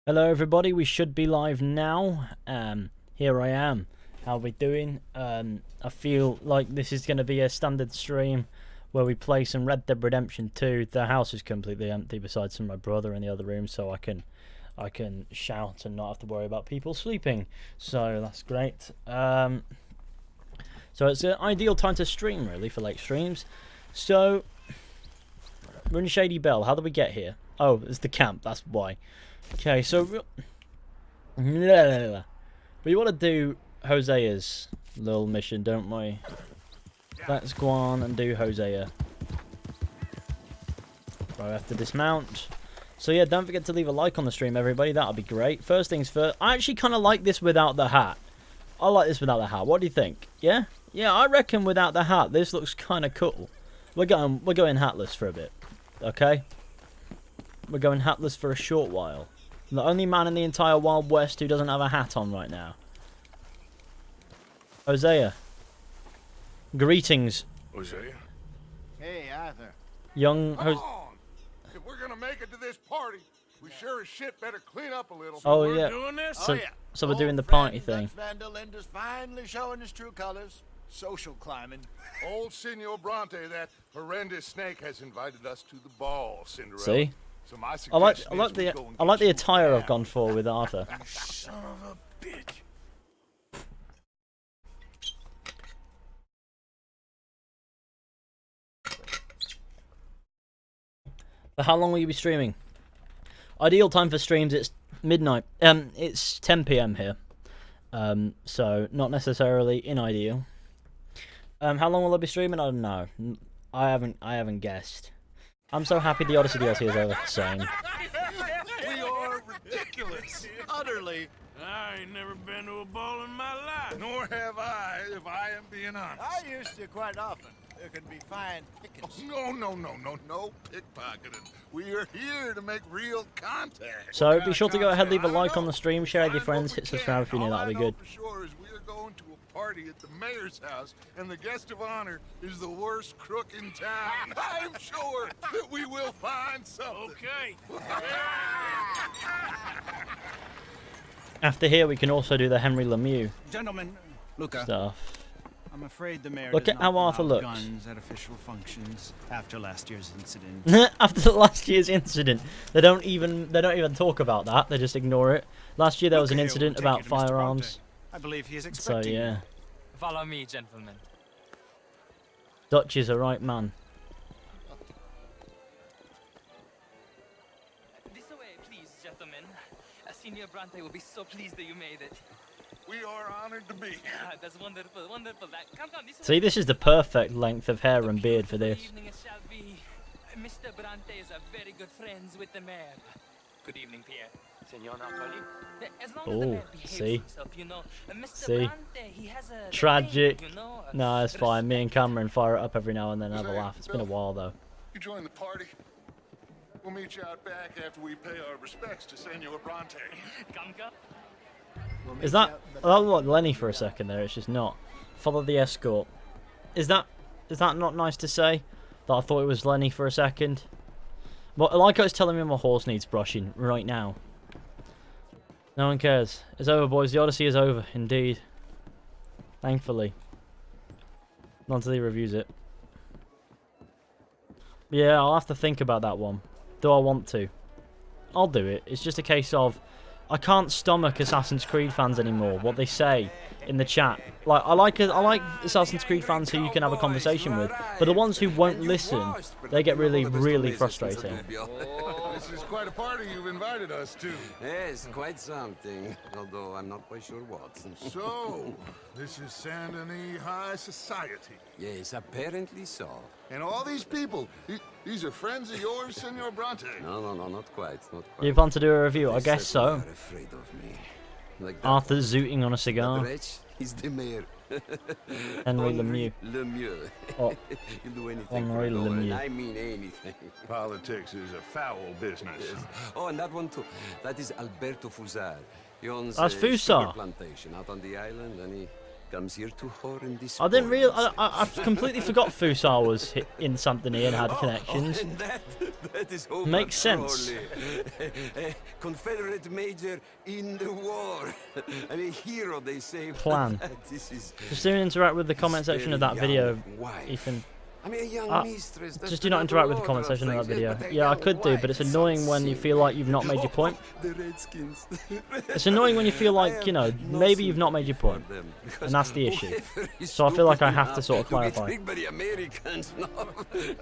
Hello everybody, we should be live now. Here I am. How are we doing? I feel like this is going to be a standard stream where we play some Red Dead Redemption 2. The house is completely empty besides from my brother in the other room, so I can shout and not have to worry about people sleeping. So that's great. So it's an ideal time to stream really for late streams. So we're in Shady Belle. How did we get here? Oh, it's the camp, that's why. Okay, so we want to do Hosea's little mission, don't we? Let's go on and do Hosea. Right, I have to dismount. So yeah, don't forget to leave a like on the stream, everybody. That'll be great. First things first, I actually kind of like this without the hat. I like this without the hat. What do you think? Yeah? Yeah, I reckon without the hat, this looks kind of cool. We're going hatless for a bit, okay? We're going hatless for a short while. I'm the only man in the entire Wild West who doesn't have a hat on right now. Hosea. Greetings. Hosea? Hey, Arthur. Young Come on! If we're gonna make it to this party, we sure as shit better clean up a little. Oh, we're yeah. doing this? So, yeah. so we're Old doing the friend party thing. Dutch Van der Linde's finally showing his true colors. Social climbing. Old Senor Bronte, that horrendous snake, has invited us to the ball, Cinderella. See? So my I like suggestion is we go and I like the get you attire down. I've gone for with Arthur. Son of a bitch. But how long will you be streaming? Ideal time for streams, it's midnight. It's 10 PM here. So not necessarily ideal. How long will I be streaming? I don't know. I haven't guessed. I'm so happy the Odyssey DLC is over. Same. We are ridiculous. Utterly. I ain't never been to a ball in my life. Nor have I, if I am being honest. I used to quite often. There can be fine pickings. No pickpocketing. We are here to make real contact. So be sure to go ahead, leave a like on the stream, share with your friends, hit subscribe if you're new, that'll be good. All I know for sure is we are going to a party at the mayor's house, and the guest of honor is the worst crook in town. I'm sure that we will find something. Okay. After here, we can also do the Henry Lemieux Gentlemen, Luca, stuff. I'm afraid the mayor Look does at how not Arthur allow looks. guns at official functions after last year's incident. After the last year's incident, they don't even talk about that. They just ignore it. Last year there was an Okay, incident we'll about take you to Mr. firearms. I believe he is So expecting you. yeah, Follow me, gentlemen. Dutch is a right man. This way, please, gentlemen. Senior Bronte will be so pleased that you made it. We are honored to be here. That's wonderful, wonderful. Come, this See, this is the perfect length of hair and beard for this. Evening it shall be. Mr. Bronte is a very good friends with the mayor. Good evening, Pierre. Senor Napoli. As long as the Oh, mayor behaves see? himself, you know. Mr. See? Bronte, he has a Tragic. thing, you know, No, it's fine. Me and Cameron fire it up every now and then and have a Say, laugh. It's been a Bill. while though. You join the party. We'll meet you out back after we pay our respects to Senor Bronte. Come. Is that? I like Lenny for a second there. It's just not. Follow the escort. Is that not nice to say? That I thought it was Lenny for a second. But like I was telling me, my horse needs brushing right now. No one cares. It's over, boys. The Odyssey is over, indeed. Thankfully. Not until he reviews it. Yeah, I'll have to think about that one. Do I want to? I'll do it. It's just a case of I can't stomach Assassin's Creed fans anymore. What they say in the chat. Like I like Assassin's Creed fans who you can have a conversation with, but the ones who won't listen, they get really frustrating. This is quite a party you've invited us to. Yes, quite something. Although I'm not quite sure what. So, this is Saint Denis High Society. Yes, apparently so. And all these people, these are friends of yours, Senor Bronte? No, not quite, not quite. You plan to do a review? I They guess certainly so. are afraid of me. Like that Arthur one. zooting on a That cigar. wretch, he's the mayor. Henry Lemieux. Lemieux. Oh, He'll do anything Henry for a dollar, and Lemieux. I mean anything. Politics is a foul business. Yes. Oh, and that one too. That is Alberto Fusar. He owns That's a Fusar. sugar plantation out on the island, and he comes here to whore and I didn't despoil real. I completely forgot Fusar was in Saint-Denis and had connections. and that is Hobart Makes sense. Crowley, a Confederate major in the war. And a hero, they say. Plan. This is Just do interact with the comment section of that video, Ethan. I mean, a young mistress. Just do not interact with the comment section of that video. Yeah, I could do, but it's annoying when you feel like you've not made your point. The Redskins. It's annoying when you feel like, you know, maybe you've not made your point. And that's the issue. So I feel like I have to sort of clarify. But the Americans, no,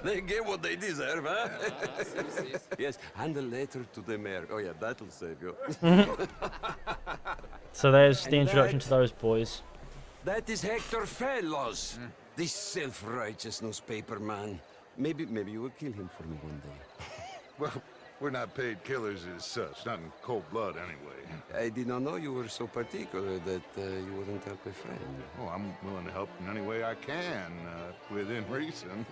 they get what they deserve, huh? Yes, and a letter to the mayor. Oh yeah, that'll save you. So there's the introduction to those boys. That is Hector Fellows, this self-righteous newspaper man. Maybe you will kill him for me one day. Well, we're not paid killers as such, not in cold blood anyway. I did not know you were so particular that you wouldn't help a friend. Oh, I'm willing to help in any way I can, within reason.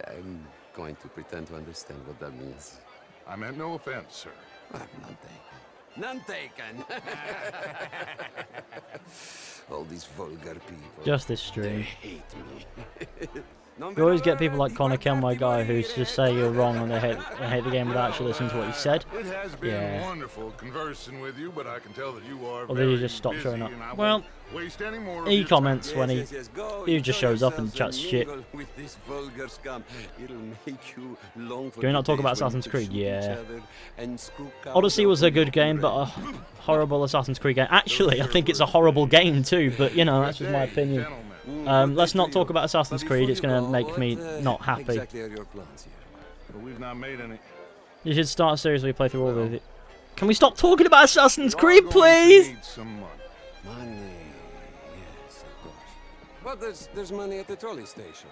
I'm going to pretend to understand what that means. I meant no offense, sir. None taken. None taken. All these vulgar people. Just this They stream. hate me. You always get people like Connor Ken, my guy, who just say you're wrong and they hate the game without actually listening to what you said. It has been Yeah. wonderful conversing with you, but I can tell that you are Or did he very just stop busy, showing up? and I Well, won't waste any more of he your comments time. when he Go, he just enjoy shows up and yourselves chats shit. mingle with this vulgar scum. It'll make you long for Can we not the talk days about when Assassin's you Creed? could shoot each Yeah. other and scoop cows Odyssey was out a of good your game, but a brain. horrible Assassin's Creed game. Actually, I think it's a horrible game too, but you know, that's just my opinion. Gentlemen, Let's not talk about Assassin's But Creed, before it's you going to go, make me what, not happy. Exactly are your plans here? well, we've not made any. You should start seriously play through all of it. Can we stop talking about Assassin's We are Creed, going to please? need some money. Money, yes, of course. But there's money at the trolley station.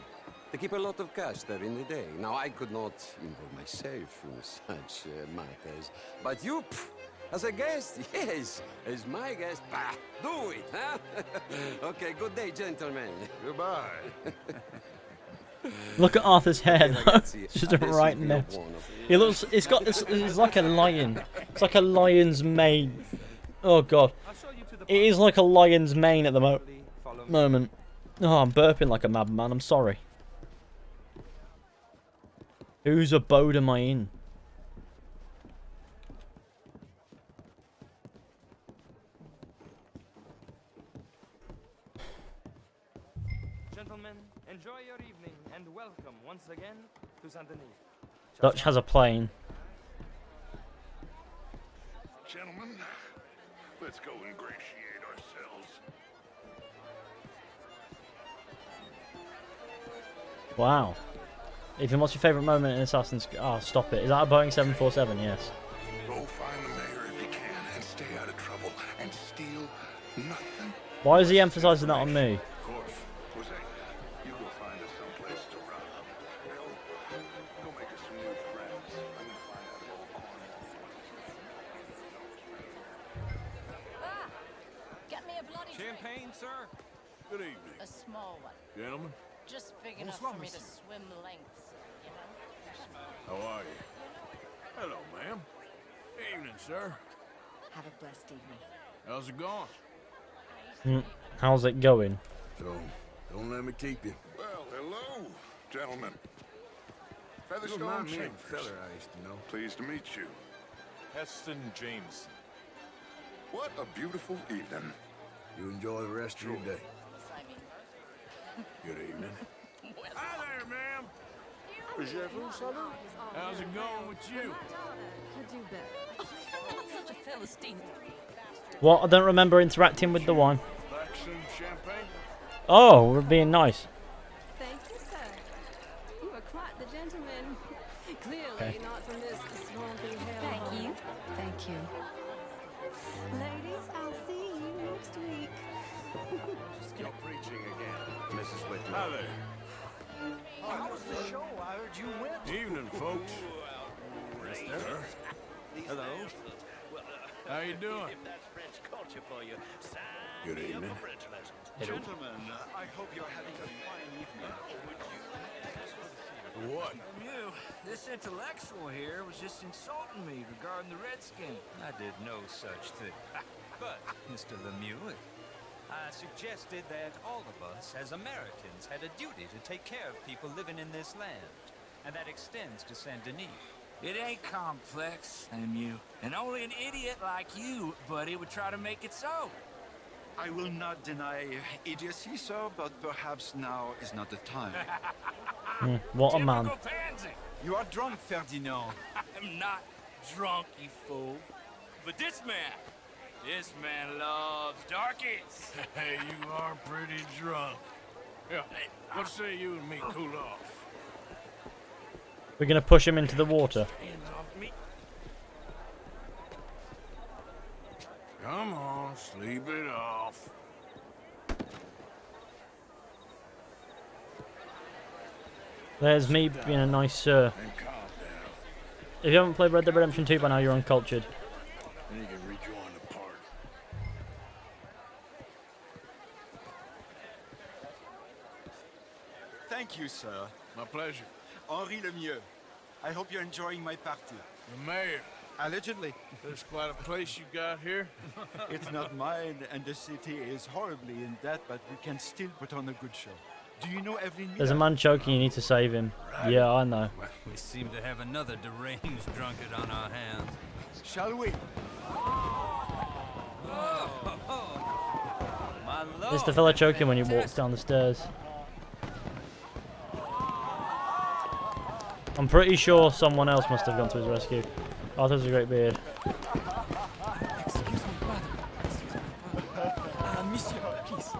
They keep a lot of cash there in the day. Now, I could not involve myself in such matters. But you, as a guest, yes, as my guest, do it, huh? Okay, good day, gentlemen. Goodbye. Look at Arthur's hair, though. Ragazzi, Just a adesso right vi mess. buono. It looks, it's like a lion. It's like a lion's mane. Oh god. It is like a lion's mane at the moment. Oh, I'm burping like a madman, I'm sorry. Whose abode am I in? Gentlemen, enjoy your evening and welcome once again to Saint-Denis. Dutch has a plane. Gentlemen, let's go ingratiate ourselves. Wow. Ethan, what's your favourite moment in Assassin's Creed? Oh, stop it. Is that a Boeing 747? Yes. Go find the mayor if you can and stay out of trouble and steal nothing. Why is he emphasising that on me? Of course. Jose, you go find us someplace to rob. Go make us some new friends. I'm gonna find out if old Cornwall. Get me a bloody Champagne, sir? Good evening. drink. A small one. Gentlemen, Just big enough for me to swim lengths, you know? how are you? Hello, ma'am. Evening, sir. Have a blessed evening. How's it going? How's it going? So, don't let me keep you. Well, hello, gentlemen. Featherstone Chambers. feller I used to know. Pleased to meet you. Heston James. What a beautiful evening. You enjoy the rest of your day. Good evening. Hi there, ma'am. How's it going with you? Such a Philistine. What? I don't remember interacting with the one. Like some champagne? Oh, we're being nice. Thank you, sir. You are quite the gentleman. Clearly not from this swampy hell. Thank you. Thank you. Ladies, I'll see you next week. You're preaching again, Mrs. Whitlow. Hi there. How was the show? I heard you went. Evening, folks. Sir. Hello. How you doing? Good evening. Gentlemen, I hope you're having a fine evening. What? You, this intellectual here was just insulting me regarding the Redskin. I did no such thing. But, Mr. Lemieux, I suggested that all of us, as Americans, had a duty to take care of people living in this land. And that extends to Saint Denis. It ain't complex, MU. And only an idiot like you, buddy, would try to make it so. I will not deny idiocy, sir, but perhaps now is not the time. What a man. Typical pansy. You are drunk, Ferdinand. I'm not drunk, you fool. But this man loves darkies. Hey, you are pretty drunk. Yeah, what say you and me cool off? We're gonna push him into the water. Hands off me. Come on, sleep it off. There's me being a nice sir. And calm down. If you haven't played Red Dead Redemption 2 by now, you're uncultured. Then you can rejoin the party. Thank you, sir. My pleasure. Henri Lemieux. I hope you're enjoying my party. The mayor. Allegedly. There's quite a place you got here. It's not mine, and the city is horribly in debt, but we can still put on a good show. Do you know Evelyn? There's a man choking, you need to save him. Yeah, I know. We seem to have another deranged drunkard on our hands. Shall we? My lord. It's the fella choking when you walk down the stairs. I'm pretty sure someone else must have gone to his rescue. Arthur's a great beard. Excuse me, brother. Monsieur, please.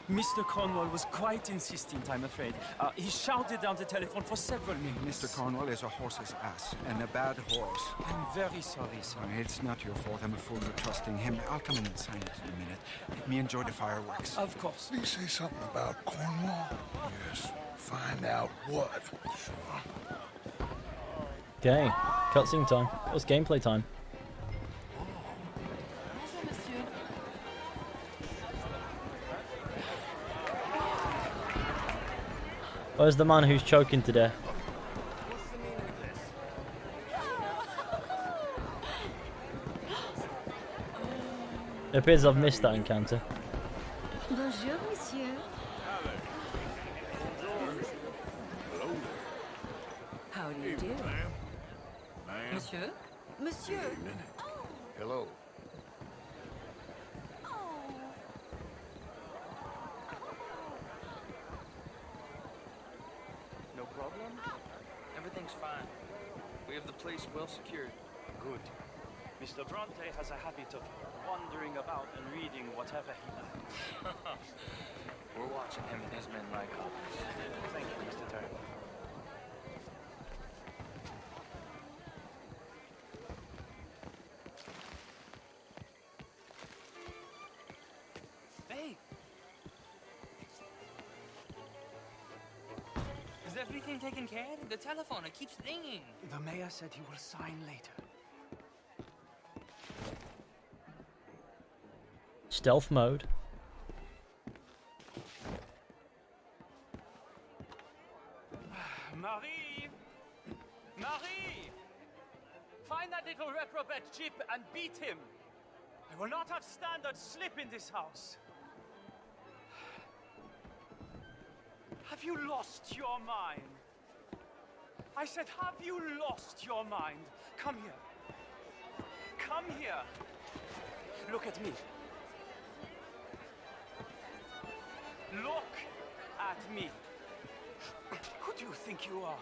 Mr. Cornwall was quite insistent, I'm afraid. He shouted down the telephone for several minutes. Mr. Cornwall is a horse's ass, and a bad horse. I'm very sorry, sir. It's not your fault. I'm a fool for trusting him. I'll come in and sign it in a minute. Let me enjoy the fireworks. Of course. Did he say something about Cornwall? Yes. Find out what. Okay, cutscene time. What's gameplay time? Bonjour, monsieur. Where's the man who's choking to death? It appears I've missed that encounter. Bonjour, monsieur. How do you do? Ma'am. Monsieur? Monsieur. Hello. No problem? Everything's fine. We have the place well secured. Good. Mr. Bronte has a habit of wandering about and reading whatever he likes. We're watching him and his men like hawks. Thank you, Mr. Turnbull. Hey! Is everything taken care of? The telephone, it keeps ringing. The mayor said he will sign later. Stealth mode. Marie! Marie! Find that little reprobate Chip and beat him. I will not have standard slip in this house. Have you lost your mind? I said, have you lost your mind? Come here. Come here. Look at me. Look at me. Who do you think you are?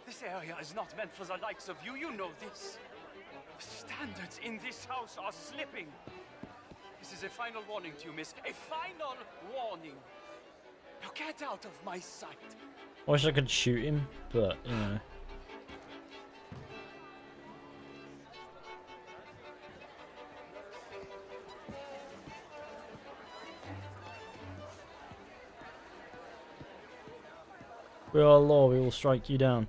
This area is not meant for the likes of you. You know this. The standards in this house are slipping. This is a final warning to you, miss. A final warning. Now get out of my sight. I wish I could shoot him, but, you know. We are law, we will strike you down.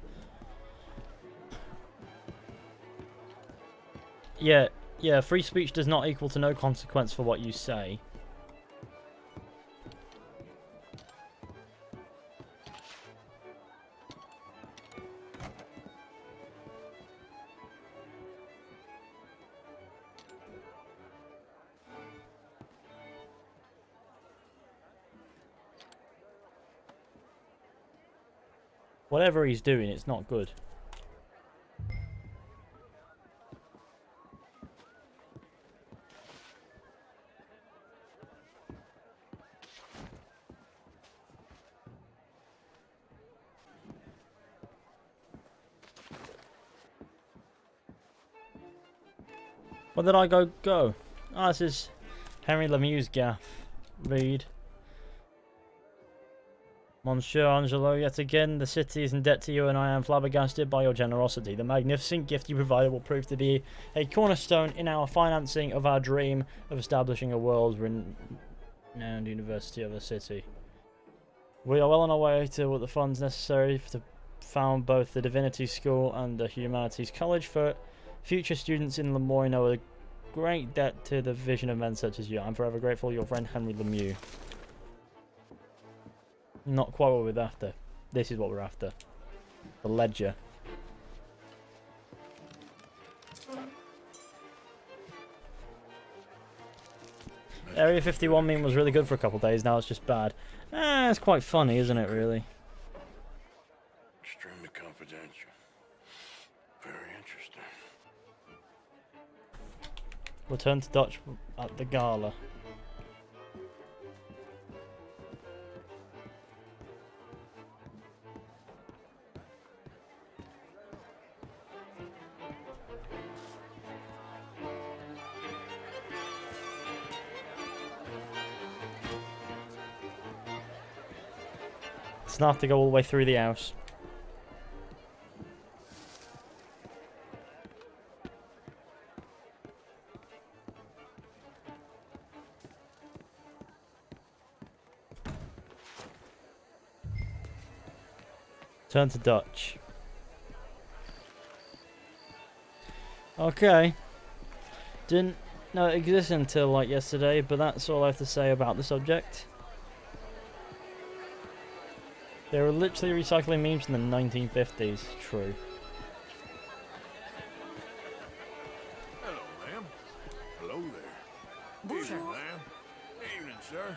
Yeah, free speech does not equal to no consequence for what you say. Whatever he's doing, it's not good. Where did I go? Ah, this is Henry Lemieux's gaff. Read. Monsieur Angelo, yet again, the city is in debt to you, and I am flabbergasted by your generosity. The magnificent gift you provided will prove to be a cornerstone in our financing of our dream of establishing a world-renowned university of the city. We are well on our way to the funds necessary to found both the Divinity School and the Humanities College for future students in Lemoyne. Owe a great debt to the vision of men such as you. I'm forever grateful, your friend Henry Lemieux. Not quite what we're after. This is what we're after. The ledger. Area 51 meme was really good for a couple of days, now it's just bad. It's quite funny, isn't it, really? Extremely confidential. Very interesting. Return to Dutch at the gala. It's not have to go all the way through the house. Turn to Dutch. Okay. Didn't know it existed until like yesterday, but that's all I have to say about the subject. They were literally recycling memes from the 1950s. True. Hello, ma'am. Hello there. Bonjour. Evening, ma'am. Evening, sir.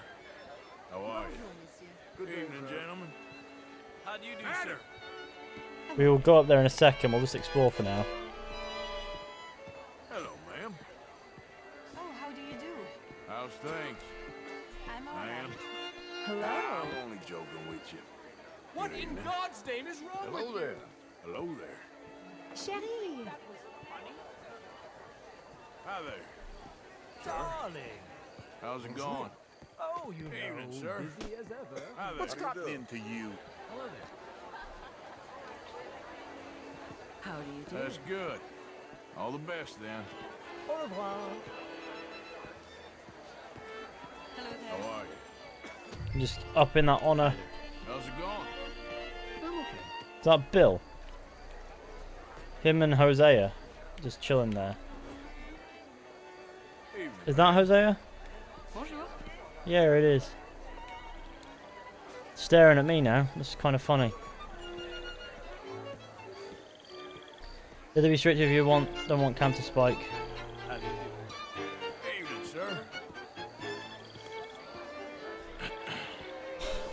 How are you? Good evening, gentlemen. How do you do, sir? We will go up there in a second. We'll just explore for now. Hello, ma'am. Oh, how do you do? How's things? I'm Ma'am? Hello. I'm only joking with you. What Good in evening. God's name is wrong with Hello you? there. Hello there. Chérie. Hi there. Darling. How's it going? Oh, you know, Evening, sir. busy as ever. Hi there. What's gotten into you? Hello there. How do you do? That's good. All the best, then. Au revoir. Hello there. How are you? Just up in that honor. How's it going? I'm okay. Is that Bill? Him and Hosea. Just chilling there. Evening. Is that Hosea? Bonjour. Yeah, it is. Staring at me now. This is kind of funny. It'll be strict if you don't want Counter Spike. Evening, sir.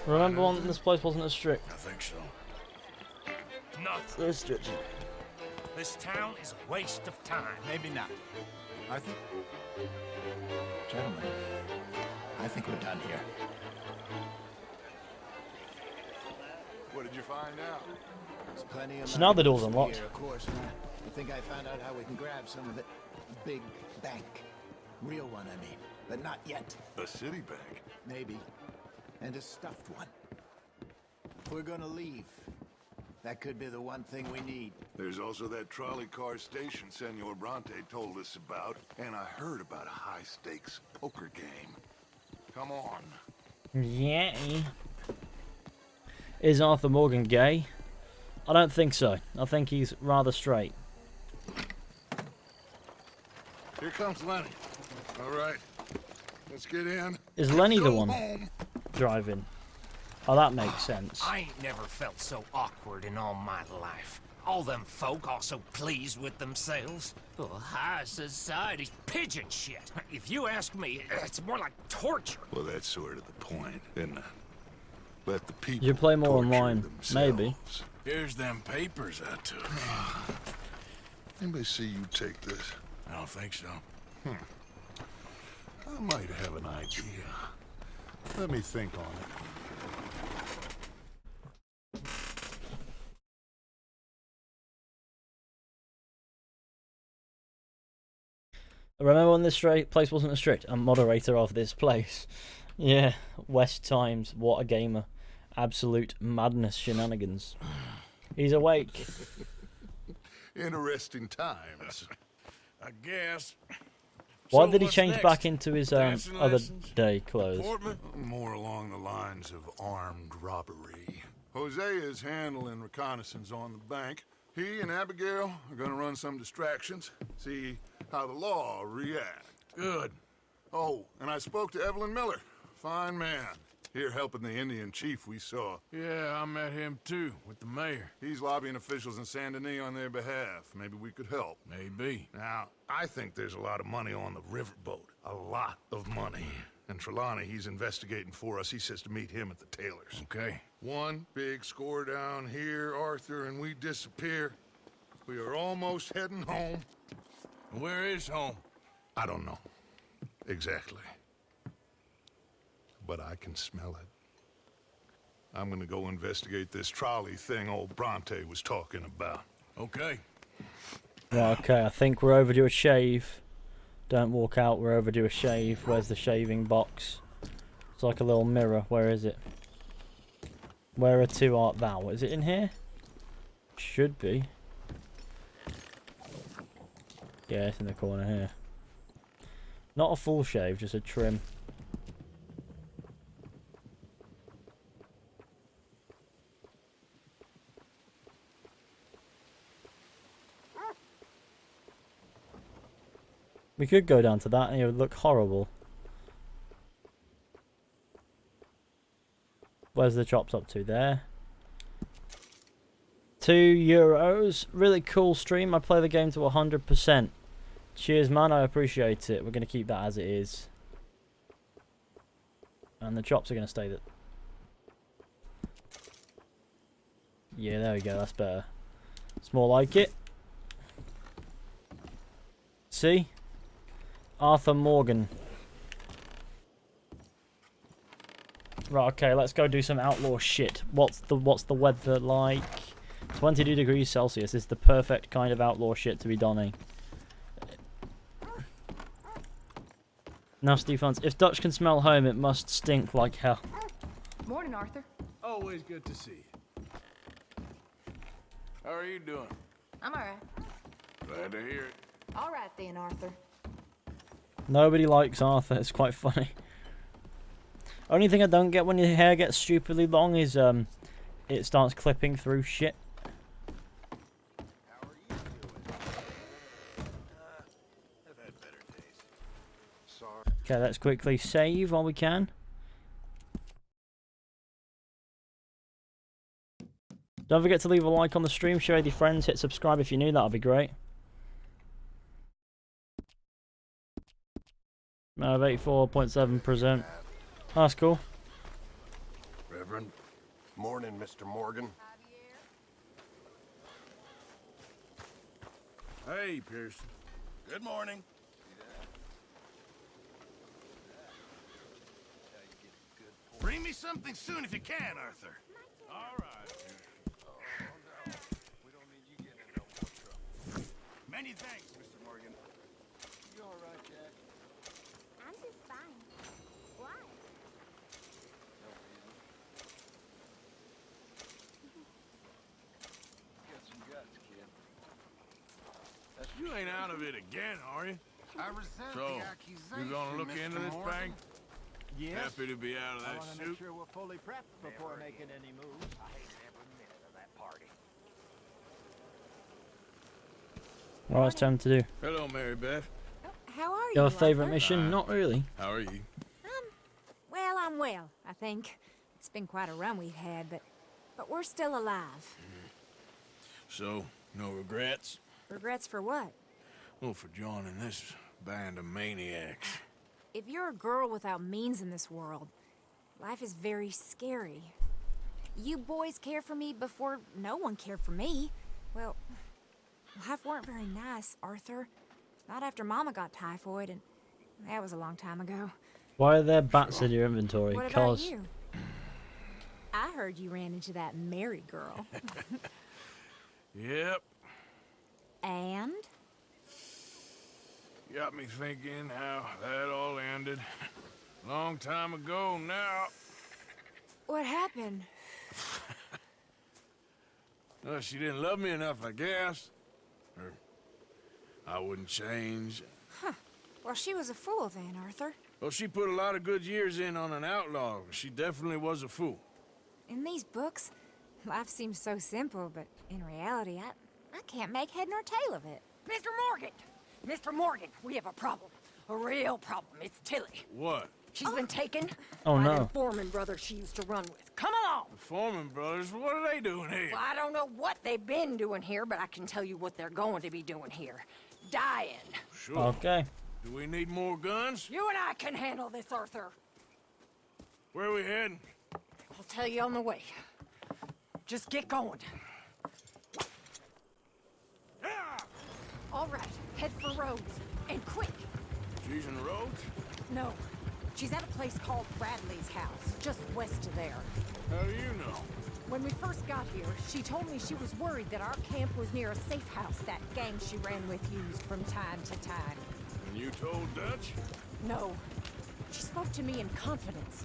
Remember when this place wasn't as strict? I think so. Not Very strict. this town is a waste of time. Maybe not. I think... Gentlemen, I think we're done here. What did you find out? There's plenty of So now the door's money unlocked. here, of course. And I think I found out how we can grab some of it. Big bank. Real one, I mean. But not yet. A city bank. Maybe. And a stuffed one. If we're gonna leave, that could be the one thing we need. There's also that trolley car station Senor Bronte told us about, and I heard about a high-stakes poker game. Come on. Yeah. Is Arthur Morgan gay? I don't think so. I think he's rather straight. Here comes Lenny. All right. Let's get in. Is Lenny the Go one home. driving? Oh, that makes sense. I ain't never felt so awkward in all my life. All them folk all so pleased with themselves. Oh, high society's pigeon shit. If you ask me, it's more like torture. Well, that's sort of the point, isn't it? Let the people You play more torture online, maybe. themselves. Here's them papers I took. Anybody see you take this? I don't think so. I might have an idea. Let me think on it. Remember when this place wasn't strict? I'm moderator of this place. Yeah, West Times, what a gamer. Absolute madness shenanigans. He's awake. Interesting times. I guess. Why So did he what's change next? back into his Dancing other lessons? day clothes? More along the lines of armed robbery. Hosea is handling reconnaissance on the bank. He and Abigail are gonna run some distractions, see how the law react. Good. Oh, and I spoke to Evelyn Miller. Fine man. Here helping the Indian chief we saw. Yeah, I met him too, with the mayor. He's lobbying officials in Saint Denis on their behalf. Maybe we could help. Maybe. Now, I think there's a lot of money on the riverboat. A lot of money. And Trelawney, he's investigating for us. He says to meet him at the Taylor's. Okay. One big score down here, Arthur, and we disappear. We are almost heading home. Where is home? I don't know. Exactly. But I can smell it. I'm gonna go investigate this trolley thing old Bronte was talking about. Okay. Right, okay, I think we're overdue a shave. Don't walk out, we're overdue a shave. Where's the shaving box? It's like a little mirror. Where is it? Whereto art thou? Is it in here? Should be. Yeah, it's in the corner here. Not a full shave, just a trim. We could go down to that and it would look horrible. Where's the chops up to? There. €2. Really cool stream. I play the game to 100%. Cheers, man. I appreciate it. We're going to keep that as it is. And the chops are going to stay that. Yeah, there we go. That's better. It's more like it. See? Arthur Morgan. Right, okay, let's go do some outlaw shit. What's the weather like? 22 degrees Celsius is the perfect kind of outlaw shit to be donning. Nasty funs. If Dutch can smell home, it must stink like hell. Morning, Arthur. Always good to see you. How are you doing? I'm alright. Glad to hear it. Alright then, Arthur. Nobody likes Arthur. It's quite funny. Only thing I don't get when your hair gets stupidly long is it starts clipping through shit. How are you doing? I've had better days. Sorry. Okay, let's quickly save while we can. Don't forget to leave a like on the stream, share with your friends, hit subscribe if you're new, that'll be great. I have 84.7%. That's cool. Reverend. Morning, Mr. Morgan. Hey, Pearson. Good morning. Bring me something soon if you can, Arthur. All right. Many thanks, Mr. Morgan. You all right, Jack? I'm just fine. Why? Got some guts, kid. You ain't out of it again, are you? I resent So, the accusation, you gonna look Mr. into this Morgan. bank? Yes. Happy to be out of I that want to soup. make sure we're fully prepped before making any moves. I hate every minute of that party. What else time to do? Hello, Mary Beth. How are you? Your favourite Arthur? mission? Not really. How are you? Well, I'm well, I think. It's been quite a run we've had, but we're still alive. So, no regrets? Regrets for what? Well, for joining this band of maniacs. If you're a girl without means in this world, life is very scary. You boys care for me before no one cared for me. Well, life weren't very nice, Arthur. Not after Mama got typhoid, and that was a long time ago. Why are there bats in your inventory? What about you? I heard you ran into that Mary girl. Yep. And? Got me thinking how that all ended. Long time ago now. What happened? Well, she didn't love me enough, I guess. Or I wouldn't change. Huh. Well, she was a fool then, Arthur. Well, she put a lot of good years in on an outlaw. She definitely was a fool. In these books, life seems so simple, but in reality, I can't make head nor tail of it. Mr. Morgan! Mr. Morgan, we have a problem. A real problem. It's Tilly. What? She's been taken Oh, by no. the Foreman brothers she used to run with. Come along! The Foreman brothers? What are they doing here? Well, I don't know what they've been doing here, but I can tell you what they're going to be doing here. Dying. Sure. Okay. Do we need more guns? You and I can handle this, Arthur. Where are we heading? I'll tell you on the way. Just get going. All right, head for Rhodes. And quick. She's in Rhodes? No. She's at a place called Bradley's house, just west of there. How do you know? When we first got here, she told me she was worried that our camp was near a safe house that gang she ran with used from time to time. And you told Dutch? No. She spoke to me in confidence.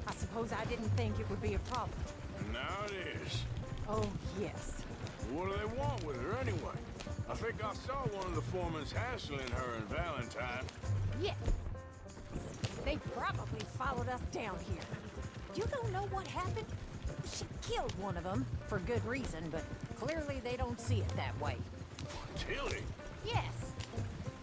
I suppose I didn't think it would be a problem. And now it is. Oh, yes. What do they want with her anyway? I think I saw one of the foremans hassling her and Valentine. Yeah. They probably followed us down here. You don't know what happened? She killed one of them, for good reason, but clearly they don't see it that way. Tilly? Yes.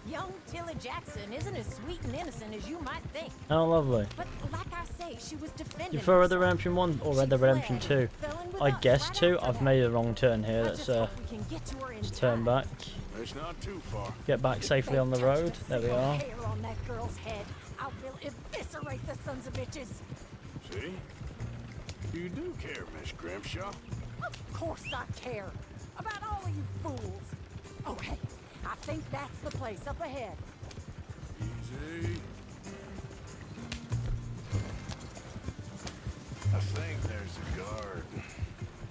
Young Tilly Jackson isn't as sweet and innocent as you might think. Oh, lovely. But like I say, she was defending You prefer Red Dead herself. Redemption 1 or Red Dead Redemption 2? I guess 2. I've made a wrong turn here. Let's turn back. It's not too far. Get back safely on the road. There we are. Hair on that girl's head. I will eviscerate the sons of bitches. See? You do care, Miss Grimshaw. Of course I care. About all of you fools. Okay, I think that's the place up ahead. Easy. I think there's a guard.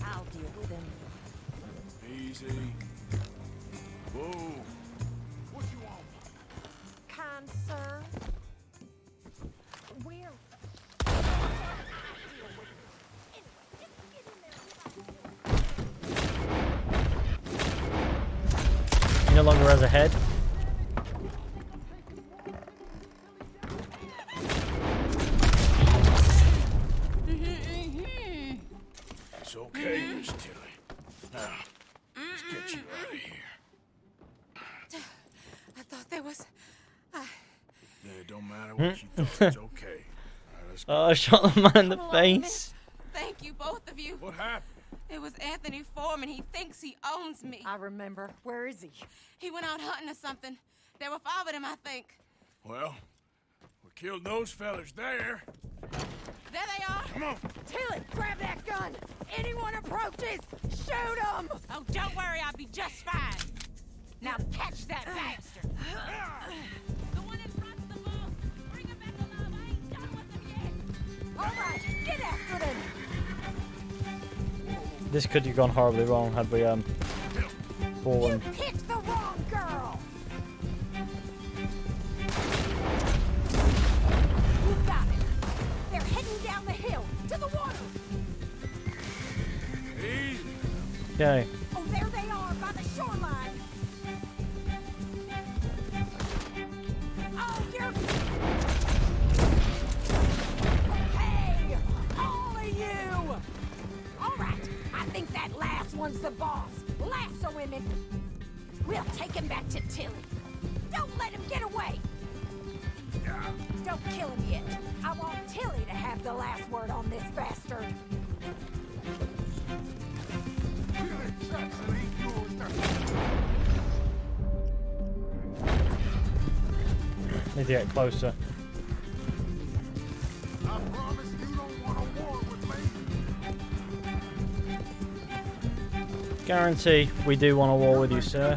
I'll deal with him. Easy. Whoa. What you want? Kind sir. We're... He no longer has a head. It's okay, Miss Tilly. Now, let's get you out of here. I thought there was... Yeah, it don't matter what you thought. It's okay. All right, let's go. Oh, I shot the man in the Come along, face. miss. Thank you, both of you. What happened? It was Anthony Foreman. He thinks he owns me. I remember. Where is he? He went out hunting or something. There were 5 of them, I think. Well, we killed those fellas there. There they are. Come on. Tilly, grab that gun! Anyone approaches, shoot them! Oh, don't worry. I'll be just fine. Now catch that bastard! The one in front's the boss. Bring him back alive. I ain't done with them yet. All right, get after them! This could have gone horribly wrong had we fallen. You picked the wrong girl! You got it! They're heading down the hill, to the water! Easy. Okay. Oh, there they are, by the shoreline! Oh, you're... Hey! All of you! All right, I think that last one's the boss. Lasso him and... We'll take him back to Tilly. Don't let him get away! Don't kill him yet. I want Tilly to have the last word on this bastard. Need to get closer. I promise you don't want a war with me. Guarantee we do want a war with you, sir.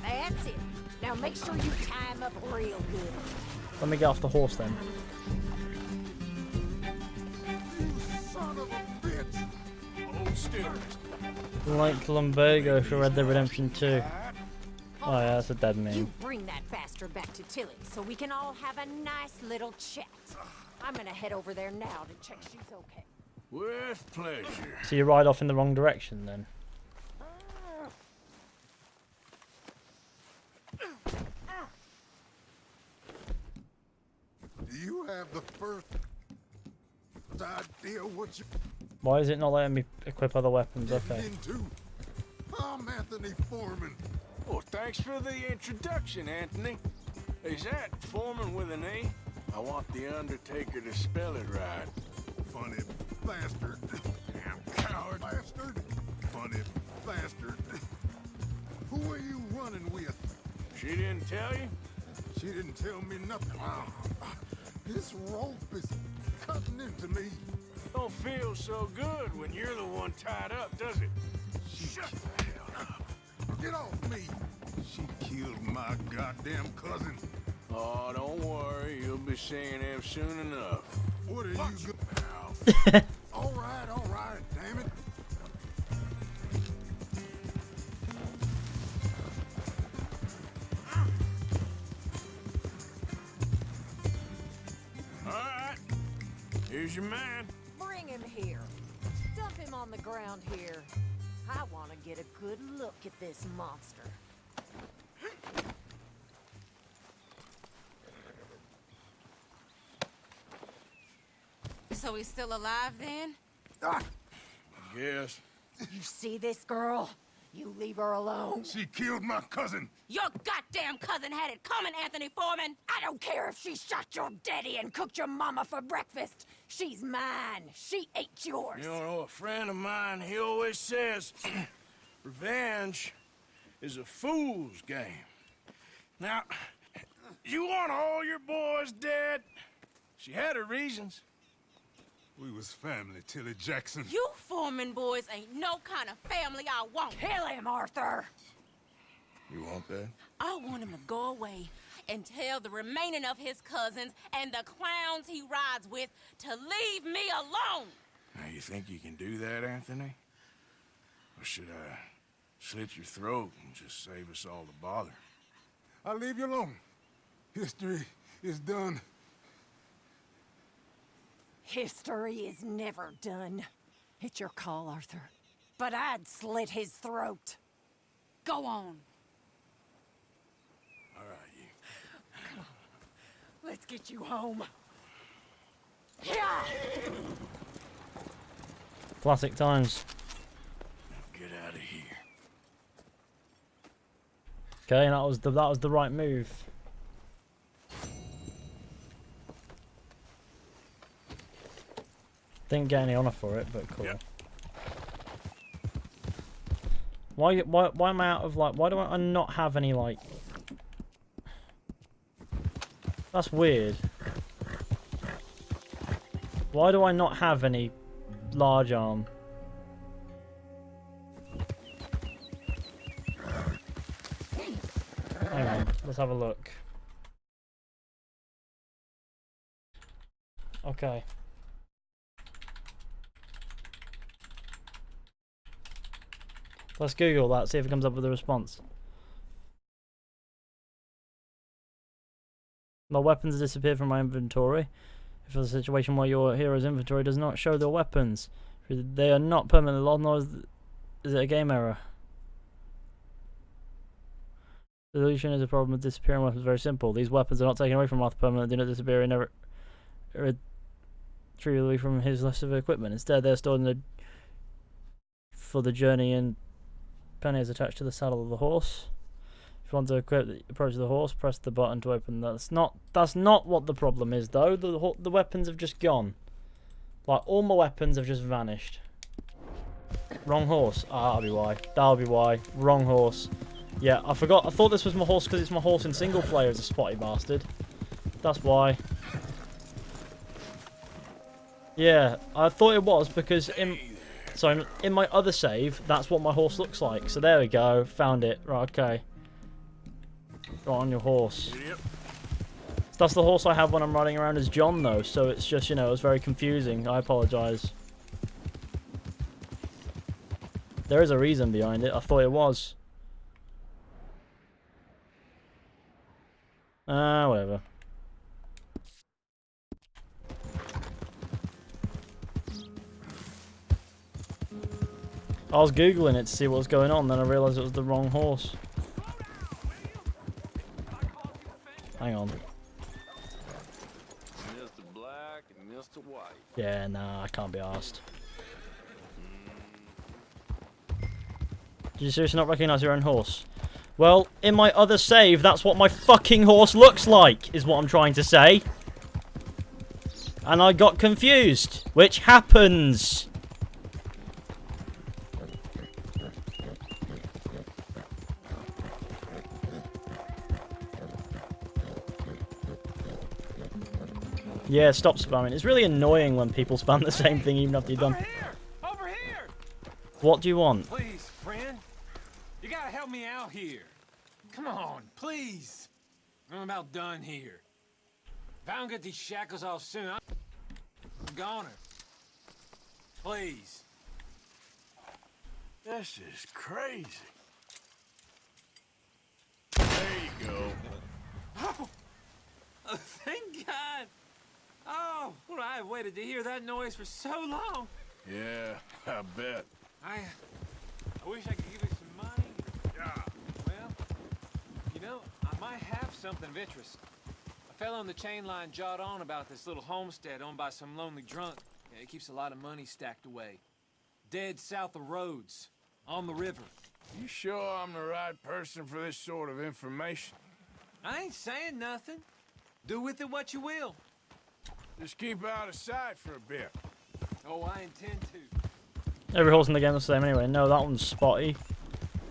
That's it. Now make sure you tie him up real good. Let me get off the horse then. Son of a bitch! Hold still. Like Lumbago for Red Dead Redemption 2. Oh yeah, that's a dead meme. You bring that bastard back to Tilly so we can all have a nice little chat. I'm gonna head over there now to check she's okay. With pleasure. So you ride off in the wrong direction then? Do you have the first idea what you Why is it not letting me equip other weapons? Okay. into? I'm Anthony Foreman. Well, thanks for the introduction, Anthony. Is that Foreman with an A? I want the Undertaker to spell it right. Funny bastard. Damn coward. Bastard. Funny bastard. Who are you running with? She didn't tell you? She didn't tell me nothing. This rope is cutting into me. Don't feel so good when you're the one tied up, does it? Shut the hell up. Get off me. She killed my goddamn cousin. Oh, don't worry. You'll be seeing him soon enough. What are you All right, damn it. All right. Here's your man. Bring him here. Dump him on the ground here. I want to get a good look at this monster. So he's still alive then? Yes. You see this girl? You leave her alone. She killed my cousin. Your goddamn cousin had it coming, Anthony Foreman! I don't care if she shot your daddy and cooked your mama for breakfast. She's mine. She ate yours. You know, a friend of mine, he always says, revenge is a fool's game. Now, you want all your boys dead? She had her reasons. We was family, Tilly Jackson. You Foreman boys ain't no kind of family I want. Kill him, Arthur. You want that? I want him to go away and tell the remaining of his cousins and the clowns he rides with to leave me alone. Now, you think you can do that, Anthony? Or should I slit your throat and just save us all the bother? I'll leave you alone. History is done. History is never done. It's your call, Arthur. But I'd slit his throat. Go on. All right, you. Come on. Let's get you home. Yeah. Classic times. Now get out of here. Okay, and that was the right move. Didn't get any honor for it, but cool. Yep. Why am I out of like? Why do I not have any like? That's weird. Why do I not have any large arm? Hang on, let's have a look. Okay. Let's Google that, see if it comes up with a response. My weapons disappeared from my inventory. If there's a situation where your hero's inventory does not show their weapons, they are not permanently lost, nor is it a game error. The solution is a problem with disappearing weapons. Very simple. These weapons are not taken away from Arthur permanently, do not disappear and never retrieved from his list of equipment. Instead, they're stored in the for the journey, and penny is attached to the saddle of the horse. If you want to equip the approach of the horse, press the button to open. That's not what the problem is, though. The weapons have just gone. Like, all my weapons have just vanished. Wrong horse. Ah, that'll be why. That'll be why. Wrong horse. Yeah, I forgot. I thought this was my horse because it's my horse in single player as a spotty bastard. That's why. Yeah, I thought it was because in my other save, that's what my horse looks like. So there we go, found it. Right, okay. Right on your horse. Yep. So that's the horse I have when I'm riding around as John, though. So it's just, you know, it's very confusing. I apologise. There is a reason behind it. I thought it was. Whatever. I was Googling it to see what was going on, then I realised it was the wrong horse. Hang on. Mr. Black and Mr. White. Yeah, nah, I can't be arsed. Did you seriously not recognise your own horse? Well, in my other save, that's what my fucking horse looks like, is what I'm trying to say. And I got confused, which happens. Yeah, stop spamming. It's really annoying when people spam the same thing even after you're done. Over here! What do you want? Please, friend. You gotta help me out here. Come on, please. I'm about done here. If I don't get these shackles off soon, I'm a goner. Please. This is crazy. There you go. Oh, thank God. Oh, well, I have waited to hear that noise for so long. Yeah, I bet. I wish I could give you some money. Yeah. Well, you know, I might have something of interest. A fellow on the chain line jawed on about this little homestead owned by some lonely drunk. Yeah, he keeps a lot of money stacked away. Dead south of Rhodes, on the river. You sure I'm the right person for this sort of information? I ain't saying nothing. Do with it what you will. Just keep out of sight for a bit. Oh, I intend to. Every horse in the game is the same anyway. No, that one's Spotty,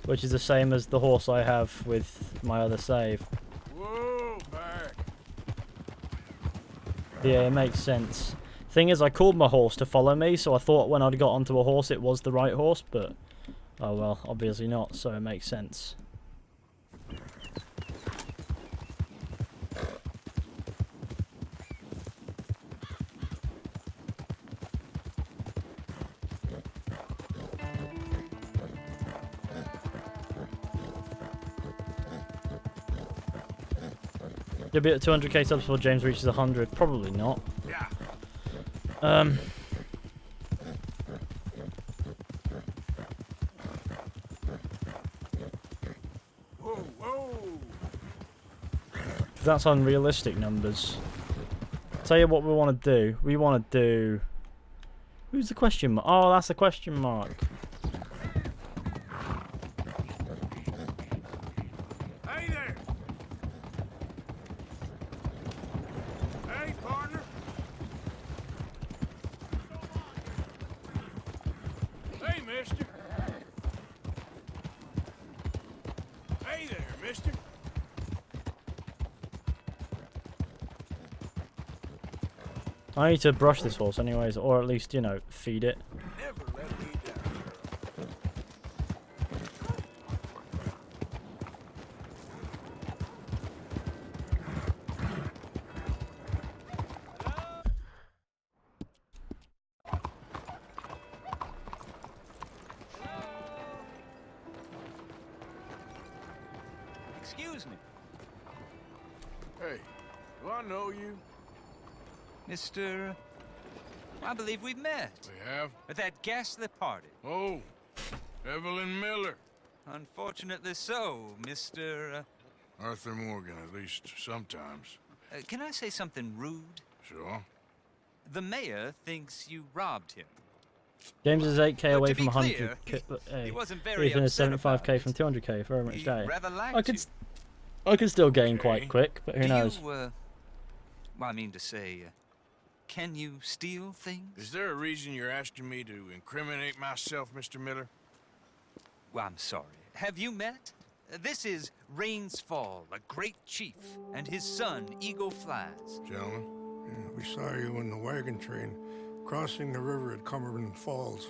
which is the same as the horse I have with my other save. Whoa, back. Yeah, it makes sense. Thing is, I called my horse to follow me, so I thought when I'd got onto a horse it was the right horse, but oh well, obviously not, so it makes sense. You'll be at 200k subs before James reaches 100. Probably not. Yeah. Whoa, whoa. That's unrealistic numbers. Tell you what we want to do. We want to do... Who's the question mark? Oh, that's the question mark. Hey there. Hey, partner. Hey, mister. Hey there, mister. I need to brush this horse anyways, or at least, you know, feed it. Never let me down. Excuse me. Hey, do I know you? Mr. I believe we've met. We have? At that ghastly party. Oh, Evelyn Miller. Unfortunately so, Mr. Arthur Morgan, at least sometimes. Can I say something rude? Sure. The mayor thinks you robbed him. James is 8k away from clear, 100k. he wasn't very Ethan is upset 75k from 200k. Very much He day. rather liked I could still gain quite quick, but who knows? Well, I mean to say, can you steal things? Is there a reason you're asking me to incriminate myself, Mr. Miller? Well, I'm sorry. Have you met? This is Rains Fall, a great chief, and his son, Eagle Flies. Gentlemen, we saw you in the wagon train crossing the river at Cumberland Falls.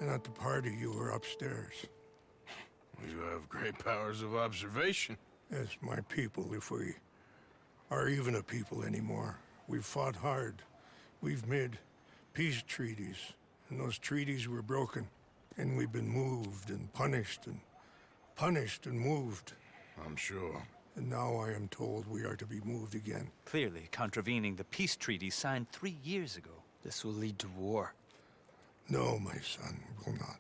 And at the party, you were upstairs. You have great powers of observation. Yes, my people, if we are even a people anymore. We've fought hard. We've made peace treaties, and those treaties were broken. And we've been moved and punished and moved. I'm sure. And now I am told we are to be moved again. Clearly contravening the peace treaty signed 3 years ago. This will lead to war. No, my son, it will not.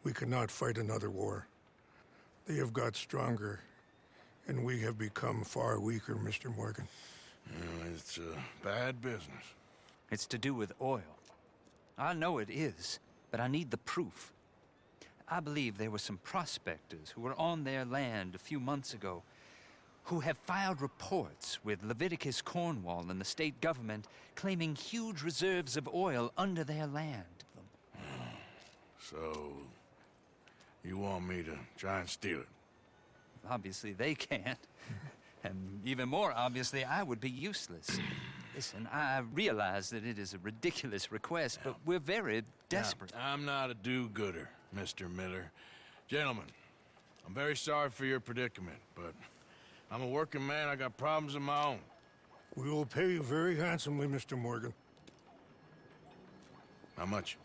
We cannot fight another war. They have got stronger, and we have become far weaker, Mr. Morgan. It's a bad business. It's to do with oil. I know it is, but I need the proof. I believe there were some prospectors who were on their land a few months ago who have filed reports with Leviticus Cornwall and the state government claiming huge reserves of oil under their land. So, you want me to try and steal it? Obviously they can't. And even more obviously, I would be useless. Listen, I realize that it is a ridiculous request, but we're very desperate. Now, I'm not a do-gooder, Mr. Miller. Gentlemen, I'm very sorry for your predicament, but I'm a working man. I got problems of my own. We will pay you very handsomely, Mr. Morgan. How much?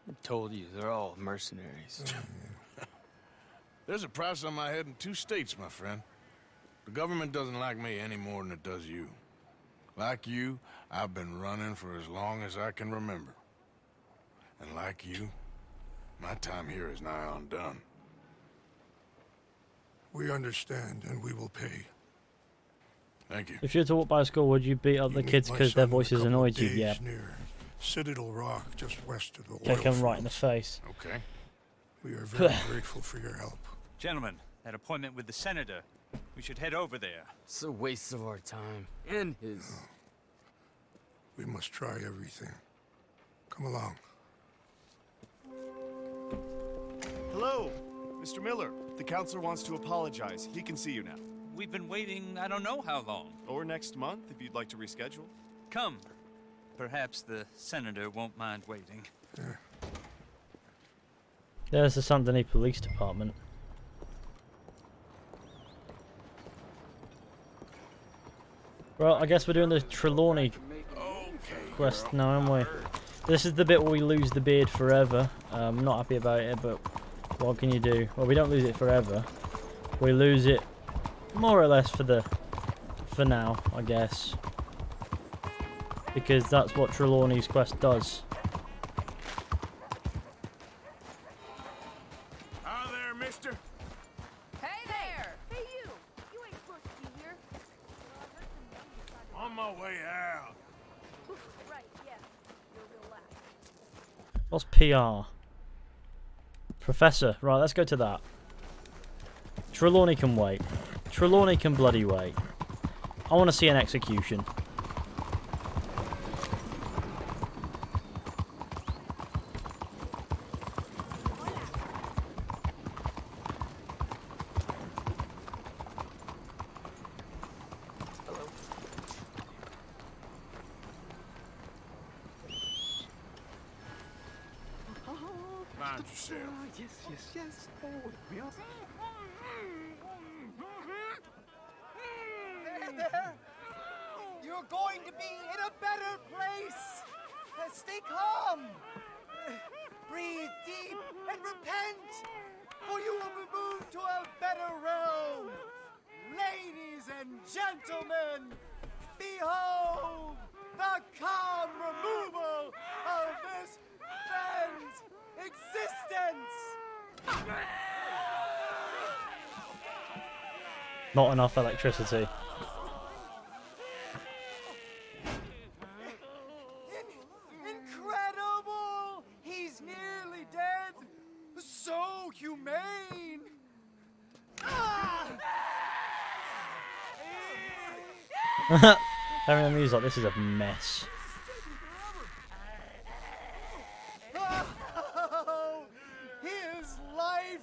I told you, they're all mercenaries. There's a price on my head in 2 states, my friend. The government doesn't like me any more than it does you. Like you, I've been running for as long as I can remember. And like you, my time here is nigh undone. We understand, and we will pay. Thank you. If you were to walk by school, would you beat up the kids because their voices annoyed you? Yeah. Near Citadel Rock, just west of the oil Kick them right in fields. the face. Okay. We are very grateful for your help. Gentlemen, that appointment with the senator. We should head over there. It's a waste of our time. And his. Oh. We must try everything. Come along. Hello, Mr. Miller. The counselor wants to apologize. He can see you now. We've been waiting I don't know how long. Or next month, if you'd like to reschedule. Come. Perhaps the senator won't mind waiting. There's the Saint Denis Police Department. Well, I guess we're doing the Trelawney quest now, aren't we? This is the bit where we lose the beard forever. I'm not happy about it, but what can you do? Well, we don't lose it forever. We lose it more or less for now, I guess. Because that's what Trelawney's quest does. Hi there, mister. Hey there! Hey you! You ain't supposed to be here. On my way out. Right, yeah. You're real loud. What's PR? Professor. Right, let's go to that. Trelawney can wait. Trelawney can bloody wait. I want to see an execution. Mind yourself. Yes. Oh, There! You're going to be in a better place! Stay calm! Breathe deep and repent! For you will be moved to a better realm! Ladies and gentlemen, behold the calm removal of this man's existence! Not enough electricity. Incredible! He's nearly dead! So humane! Having the music like this is a mess. Oh, his life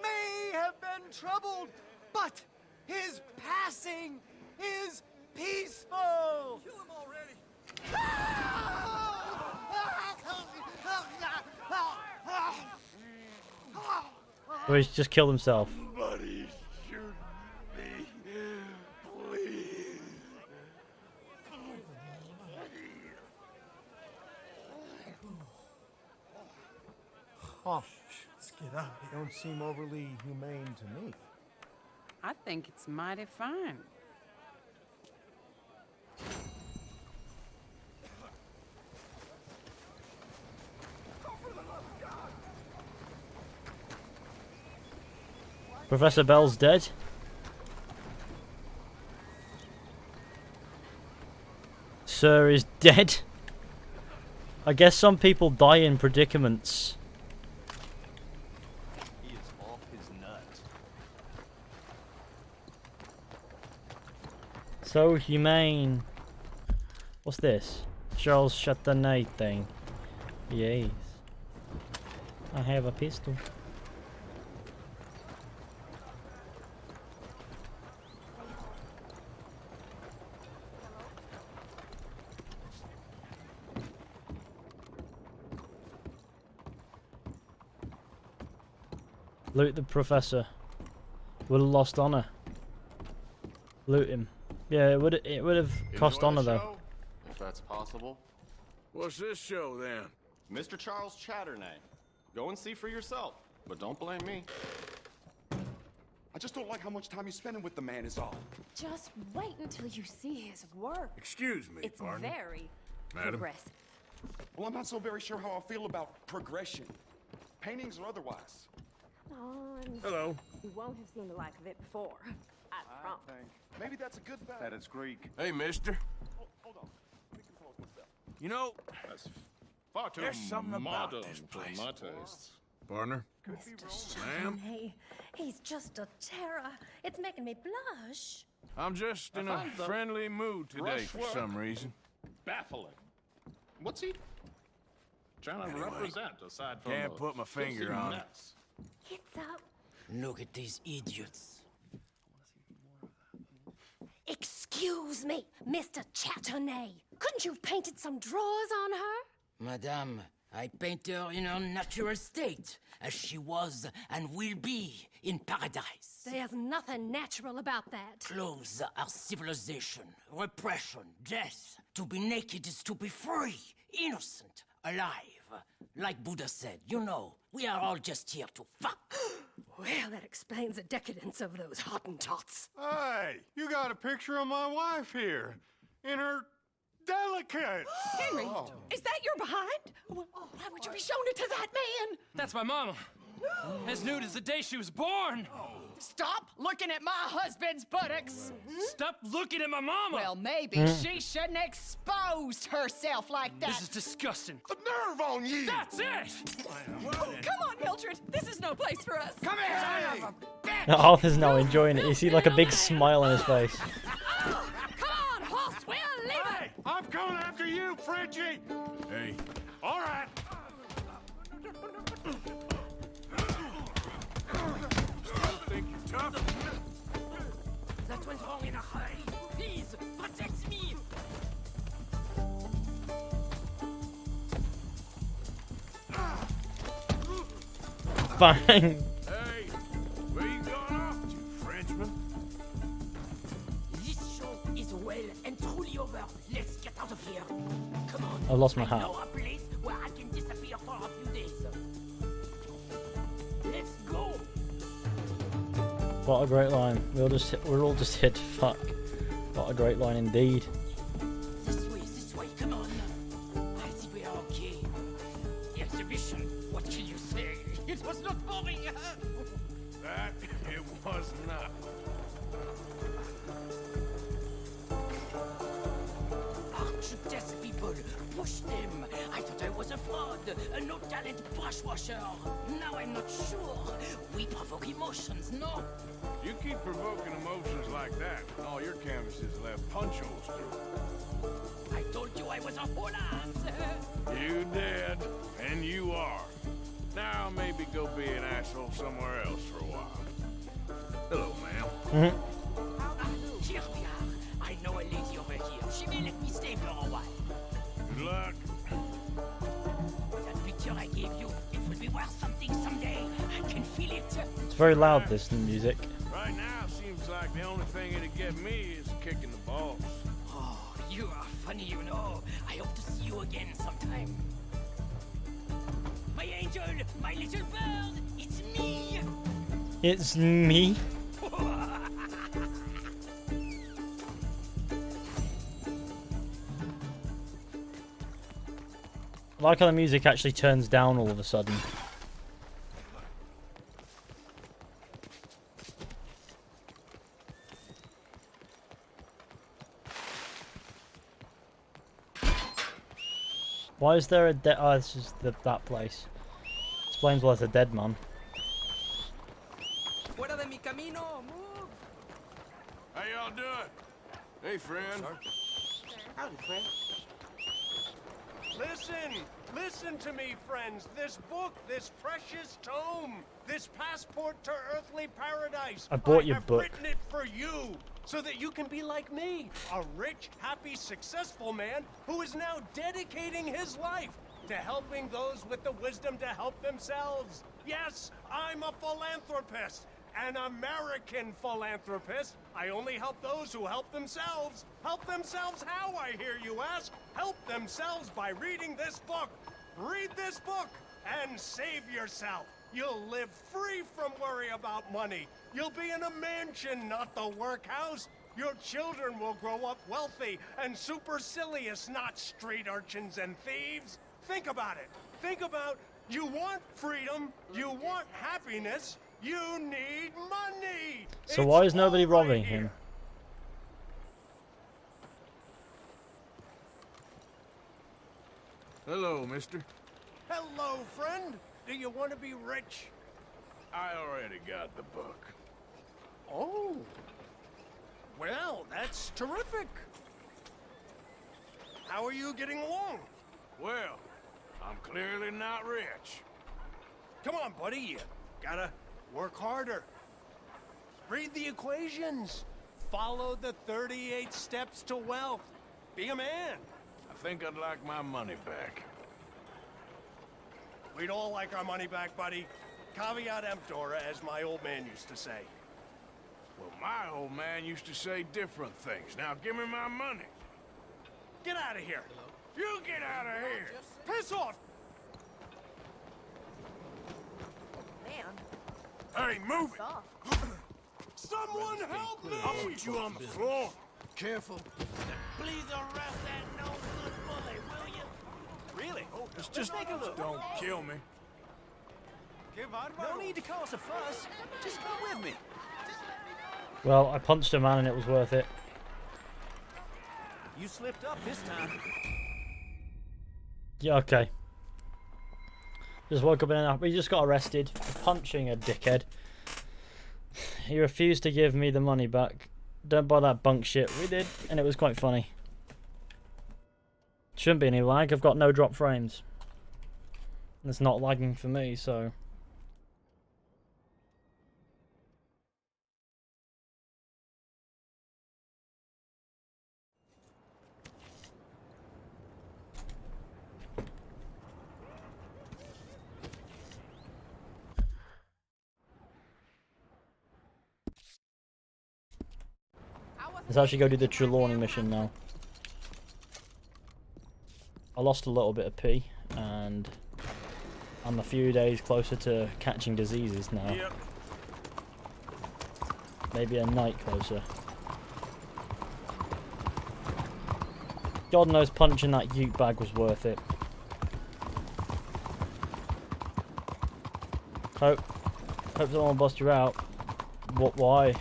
may have been troubled, but his passing is peaceful! Kill him already! Or he's just killed himself. Somebody shoot me, please. Oh, let's get out. They don't seem overly humane to me. I think it's mighty fine. Professor Bell's dead. Sir is dead. I guess some people die in predicaments. He is off his nut. So humane. What's this? Charles Chatenay thing. Yes. I have a pistol. Loot the professor. Would have lost honor. Loot him. Yeah, it would have cost honor though. If that's possible. What's this show then? Mr. Charles Chatternay. Go and see for yourself, but don't blame me. I just don't like how much time you're spending with the man is all. Just wait until you see his work. Excuse me, It's partner. very Madam? progressive. Well, I'm not so very sure how I feel about progression. Paintings or otherwise. Hello. You won't have seen the like of it before. I promise. Maybe that's a good fact. That is Greek. Hey, mister. Hold on. Let me compose myself. You know, That's far too there's something about modern this for place. my tastes. Partner. Ma'am? Hey, he's just a terror. It's making me blush. I'm just in a friendly mood today for some reason. Baffling. What's he trying to represent aside from Can't a put my filthy finger on it. mess? It's up. Look at these idiots. Excuse me, Mr. Chatternay. Couldn't you have painted some drawers on her? Madame, I paint her in her natural state, as she was and will be in paradise. There's nothing natural about that. Clothes are civilization, repression, death. To be naked is to be free, innocent, alive. Like Buddha said, you know, we are all just here to fuck. Well, that explains the decadence of those Hottentots. Hey, you got a picture of my wife here. In her delicates. Henry, is that your behind? Why would you be showing it to that man? That's my mama. As nude as the day she was born. Stop looking at my husband's buttocks. Stop looking at my mama. Well, maybe she shouldn't have exposed herself like that. This is disgusting. The nerve on you! That's it! Oh, come on, Mildred. This is no place for us. Come here! Arthur's now enjoying it. You see like a big smile on his face. Come on, horse, we'll leave it. I'm coming after you, Frenchie. Hey. All right. Still think you're tough? That went wrong in a hurry. Please, protect me. Bang. Hey, where you going off to, Frenchman? This show is well and truly over. Let's get out of here. Come on. I lost my I hat. know a place where I can disappear for a few days. Let's go. What a great line. We're all just here to fuck. What a great line indeed. This way, come on. I think we are okay. The exhibition, what can you say? It was not boring. That it was not. Aren't you test people? Push them. I thought I was a fraud, a no-talent brush washer. Now I'm not sure. We provoke emotions, no? You keep provoking emotions like that, and all your canvases left punch holes through. I told you I was a whole ass. You did, and you are. Now maybe go be an asshole somewhere else for a while. Hello, ma'am. Here we are. I know a lady over here. She may let me stay for a while. Good luck. That picture I gave you, it will be worth something someday. I can feel it. It's very loud, this music. Right now, seems like the only thing it'll get me is kicking the balls. Oh, you are funny, you know. I hope to see you again sometime. My angel, my little bird, it's me. It's me. I like how the music actually turns down all of a sudden. Why is there a dead? Oh, this is that place. Explains why there's a dead man. Fuera de mi camino, move. How y'all doing? Hey, friend. Howdy, friend. Listen to me, friends. This book, this precious tome, this passport to earthly paradise. I bought your have book. Written it for you, so that you can be like me, a rich, happy, successful man who is now dedicating his life to helping those with the wisdom to help themselves. Yes, I'm a philanthropist. An American philanthropist. I only help those who help themselves. Help themselves how, I hear you ask? Help themselves by reading this book. Read this book and save yourself. You'll live free from worry about money. You'll be in a mansion, not the workhouse. Your children will grow up wealthy and supercilious, not street urchins and thieves. Think about it. Think about, you want freedom, you want happiness, you need money! So why is nobody robbing him? Hello, mister. Hello, friend. Do you want to be rich? I already got the book. Oh. Well, that's terrific. How are you getting along? Well, I'm clearly not rich. Come on, buddy. You gotta work harder. Read the equations. Follow the 38 steps to wealth. Be a man. I think I'd like my money back. We'd all like our money back, buddy. Caveat emptor, as my old man used to say. Well, my old man used to say different things. Now give me my money. Get out of here. You get out of here. Piss off. Hey, move it. Someone help me! I'll put you on the floor. Careful. Please arrest that no good bully, will you? Really? It's just don't kill me. No need to cause a fuss. Just come with me. Well, I punched a man and it was worth it. You slipped up this time. Yeah, okay. Just woke up and we just got arrested for punching a dickhead. He refused to give me the money back. Don't buy that bunk shit. We did, and it was quite funny. Shouldn't be any lag. I've got no drop frames. And it's not lagging for me, so... Let's actually go do the Trelawney mission now. I lost a little bit of pee, and I'm a few days closer to catching diseases now. Yep. Maybe a night closer. God knows punching that ute bag was worth it. Hope someone will bust you out. What? Why?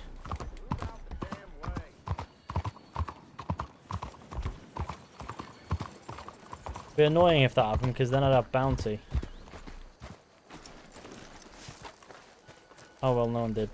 Be annoying if that happened, because then I'd have bounty. Oh well, no one did.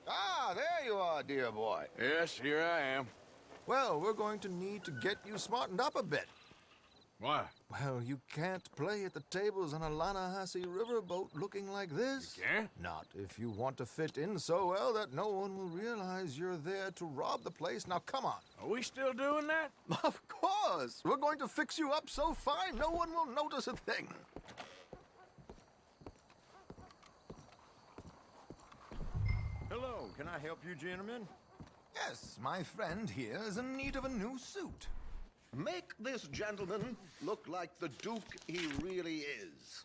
Ah, there you are, dear boy. Yes, here I am. Well, we're going to need to get you smartened up a bit. Why? Well, you can't play at the tables on a Lanahassee riverboat looking like this. You can't? Not if you want to fit in so well that no one will realize you're there to rob the place. Now, come on. Are we still doing that? Of course. We're going to fix you up so fine no one will notice a thing. Hello, can I help you, gentlemen? Yes, my friend here is in need of a new suit. Make this gentleman look like the Duke he really is.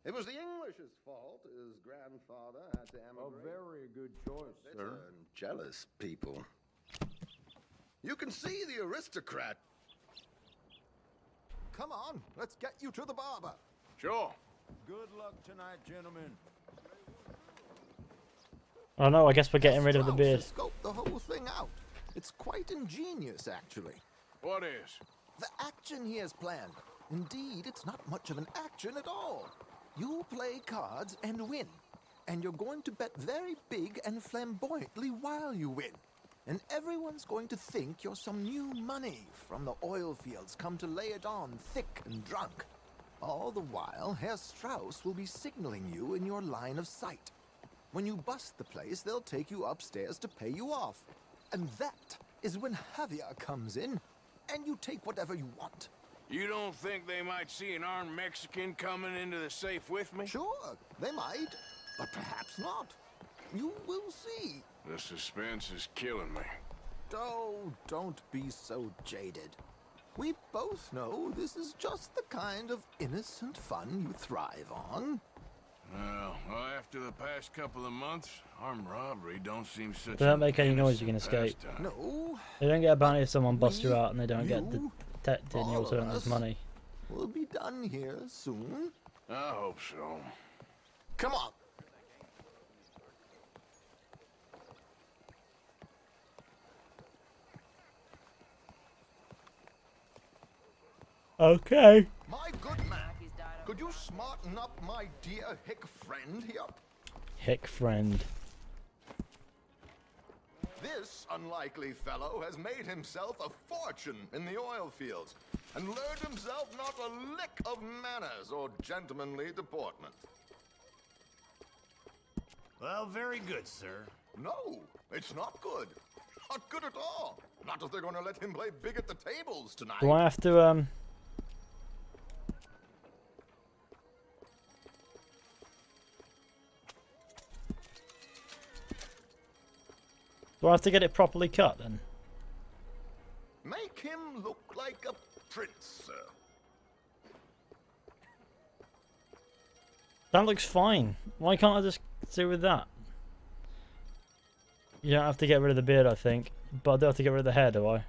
It was the English's fault his grandfather had to emigrate. A very good choice, sir. Jealous people. You can see the aristocrat. Come on, let's get you to the barber. Sure. Good luck tonight, gentlemen. Oh no, I guess we're getting rid of the beard. Scope the whole thing out. It's quite ingenious, actually. What is? The action he has planned. Indeed, it's not much of an action at all. You play cards and win. And you're going to bet very big and flamboyantly while you win. And everyone's going to think you're some new money from the oil fields come to lay it on thick and drunk. All the while, Herr Strauss will be signaling you in your line of sight. When you bust the place, they'll take you upstairs to pay you off. And that is when Javier comes in, and you take whatever you want. You don't think they might see an armed Mexican coming into the safe with me? Sure, they might, but perhaps not. You will see. The suspense is killing me. Oh, don't be so jaded. We both know this is just the kind of innocent fun you thrive on. Well, after the past couple of months, armed robbery don't seem such. They don't make any noise, you can escape. No. They don't get a bounty if someone busts you out, and they don't get detected, and you also don't lose money. We'll be done here soon. I hope so. Come on. Okay. My good man, could you smarten up my dear hick friend here? Hick friend. This unlikely fellow has made himself a fortune in the oil fields and learned himself not a lick of manners or gentlemanly deportment. Well, very good, sir. No, it's not good. Not good at all. Not if they're going to let him play big at the tables tonight. Do I have to, Do I have to get it properly cut then? Make him look like a prince, sir. That looks fine. Why can't I just do with that? You don't have to get rid of the beard, I think. But I do have to get rid of the hair, do I?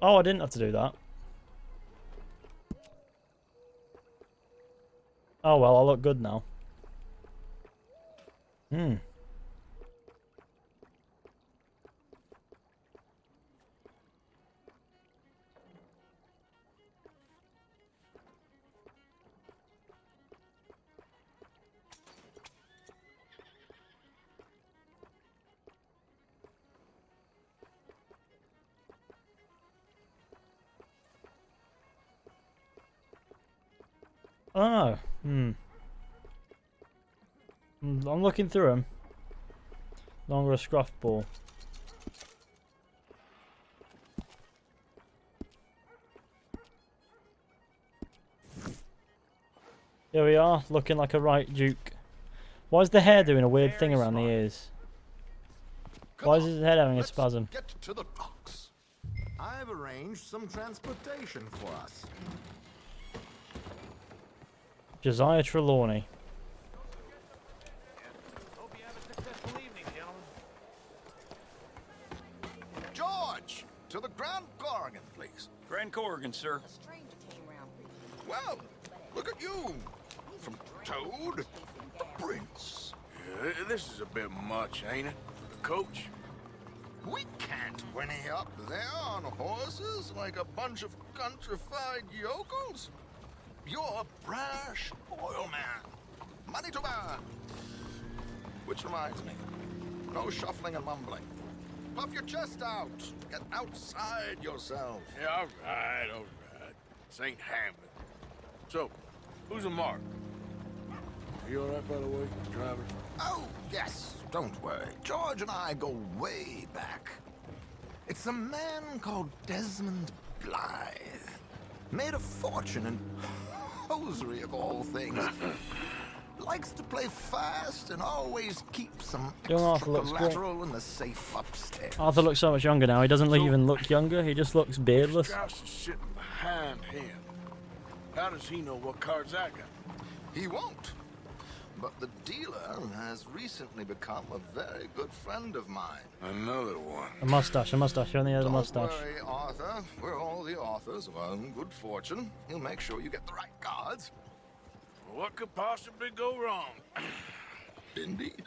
Oh, I didn't have to do that. Oh well, I look good now. Oh, I'm looking through them. Longer a scruff ball. Here we are, looking like a right duke. Why is the hair doing a weird thing around the ears? Why is his head having a spasm? Get to the docks. I've arranged some transportation for us. Josiah Trelawney. Hope you have a successful evening, gentlemen. George, to the Grand Corrigan, please. Grand Corrigan, sir. Well, look at you. From Toad to Prince. Yeah, this is a bit much, ain't it? The coach? We can't whinny up there on horses like a bunch of countrified yokels. You're a brash oil man. Money to burn. Which reminds me, no shuffling and mumbling. Puff your chest out. Get outside yourself. Yeah, all right. This ain't Hammond. So, who's a mark? Are you all right, by the way, driver? Oh, yes. Don't worry. George and I go way back. It's a man called Desmond Blythe. Made a fortune in hosiery of all things. Likes to play fast and always keeps some extra collateral in the safe upstairs. Arthur looks so much younger now. He doesn't even look younger. He just looks beardless. Strauss is sitting behind him. How does he know what cards I got? He won't. But the dealer has recently become a very good friend of mine. Another one. A mustache. You only had a mustache. Don't worry, Arthur. We're all the authors of our own good fortune. He'll make sure you get the right cards. What could possibly go wrong? Indeed.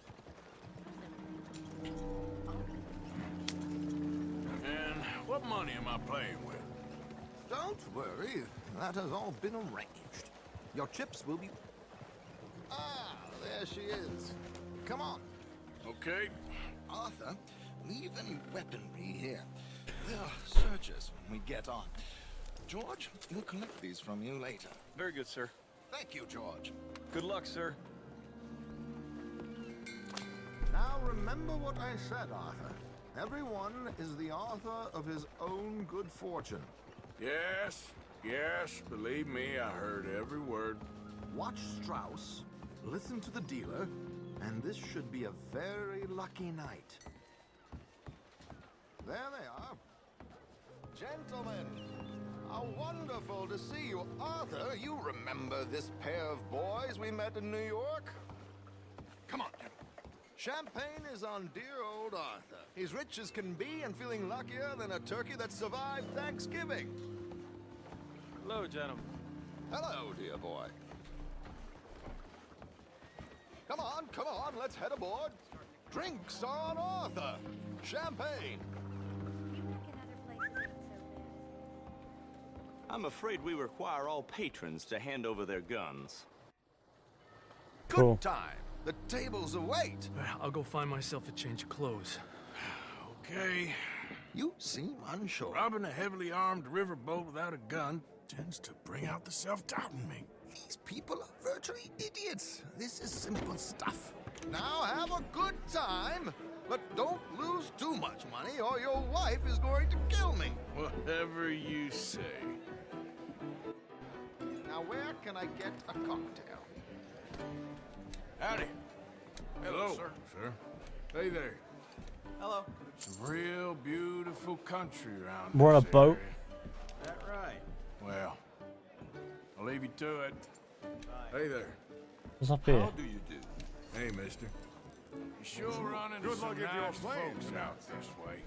And what money am I playing with? Don't worry. That has all been arranged. Your chips will be... Ah, there she is. Come on. Okay. Arthur, leave any weaponry here. They'll search us when we get on. George, we'll collect these from you later. Very good, sir. Thank you, George. Good luck, sir. Now remember what I said, Arthur. Everyone is the author of his own good fortune. Yes, believe me, I heard every word. Watch Strauss, listen to the dealer, and this should be a very lucky night. There they are. Gentlemen, how wonderful to see you. Arthur, you remember this pair of boys we met in New York? Come on, gentlemen. Champagne is on dear old Arthur. He's rich as can be and feeling luckier than a turkey that survived Thanksgiving. Hello, gentlemen. Hello, dear boy. Come on, let's head aboard. Drinks on Arthur. Champagne. I'm afraid we require all patrons to hand over their guns. Good time. The tables await. I'll go find myself a change of clothes. Okay. You seem unsure. Robbing a heavily armed riverboat without a gun tends to bring out the self-doubt in me. These people are virtually idiots. This is simple stuff. Now have a good time, but don't lose too much money or your wife is going to kill me. Whatever you say. Now where can I get a cocktail? Howdy. Hello, sir. Hey there. Hello. Some real beautiful country around We're on a this boat. area. That right. Well, I'll leave you to it. Bye. Hey there. What's up here? How do you do? Hey, mister. You sure run into Good some luck if you're nice playing folks tonight. out this way.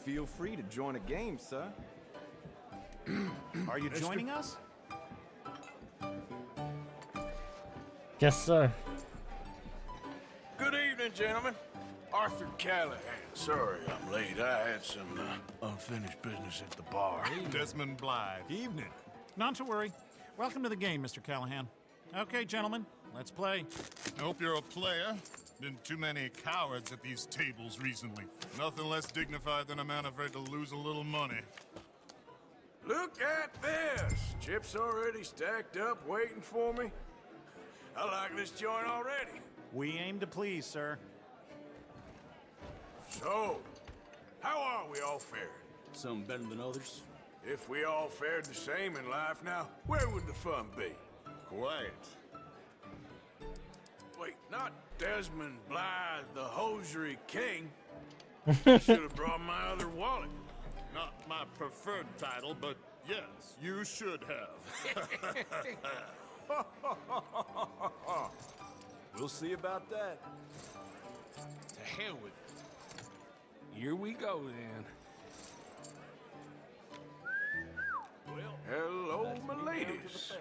Feel free to join a game, sir. Are you Mister? joining us? Yes, sir. Good evening, gentlemen. Arthur Callahan. Sorry I'm late. I had some unfinished business at the bar. Desmond Blythe. Evening. Not to worry. Welcome to the game, Mr. Callahan. Okay, gentlemen, let's play. I hope you're a player. Been too many cowards at these tables recently. Nothing less dignified than a man afraid to lose a little money. Look at this. Chips already stacked up, waiting for me. I like this joint already. We aim to please, sir. So, how are we all faring? Some better than others. If we all fared the same in life now, where would the fun be? Quiet. Wait, not Desmond Blythe, the hosiery king. I should have brought my other wallet. Not my preferred title, but yes, you should have. We'll see about that. To hell with it. Here we go, then. Hello, my ladies.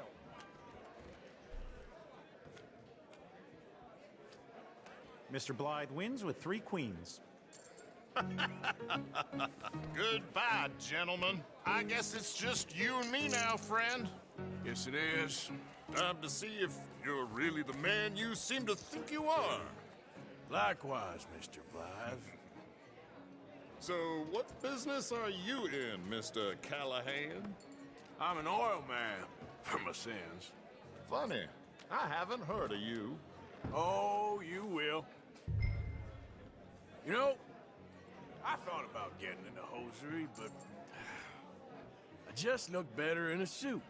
Mr. Blythe wins with 3 queens. Goodbye, gentlemen. I guess it's just you and me now, friend. Yes, it is. Time to see if you're really the man you seem to think you are. Likewise, Mr. Blythe. So, what business are you in, Mr. Callahan? I'm an oil man, for my sins. Funny, I haven't heard of you. Oh, you will. You know, I thought about getting into hosiery, but I just look better in a suit.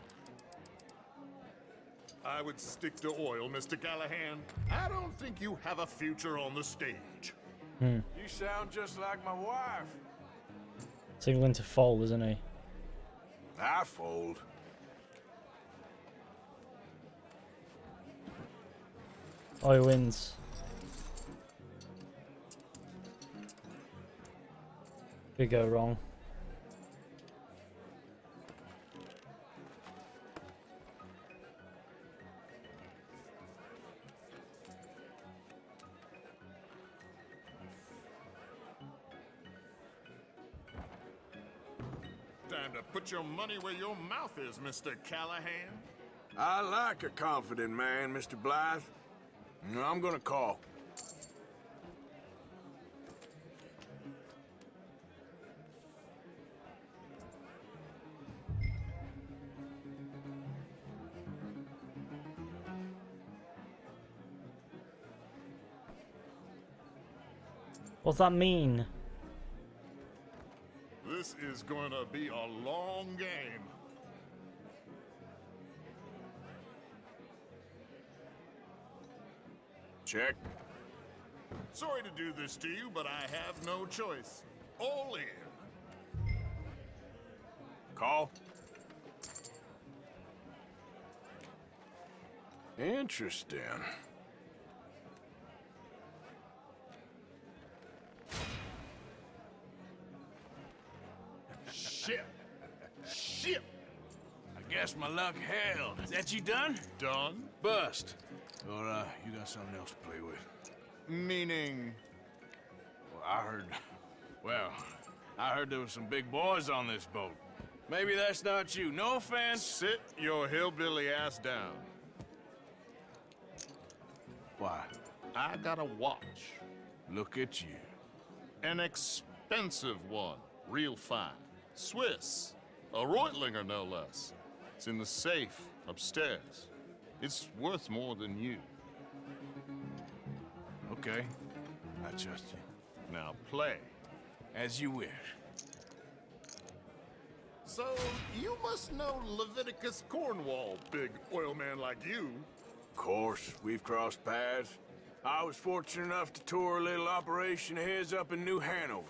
I would stick to oil, Mr. Callahan. I don't think you have a future on the stage. You sound just like my wife. Signaling to fold, isn't he? I fold. Oh, he wins. Could go wrong. Time to put your money where your mouth is, Mr. Callahan. I like a confident man, Mr. Blythe. I'm gonna call. What's that mean? This is going to be a long game. Check. Sorry to do this to you, but I have no choice. All in. Call. Interesting. Shit. Shit. I guess my luck held. Is that you done? Done? Bust. Or, you got something else to play with? Meaning? Well, I heard there was some big boys on this boat. Maybe that's not you. No offense. Sit your hillbilly ass down. Why? I got a watch. Look at you. An expensive one. Real fine. Swiss. A Reutlinger, no less. It's in the safe upstairs. It's worth more than you. Okay. I trust you. Now play. As you wish. So, you must know Leviticus Cornwall, big oil man like you. Of course, we've crossed paths. I was fortunate enough to tour a little operation of his up in New Hanover.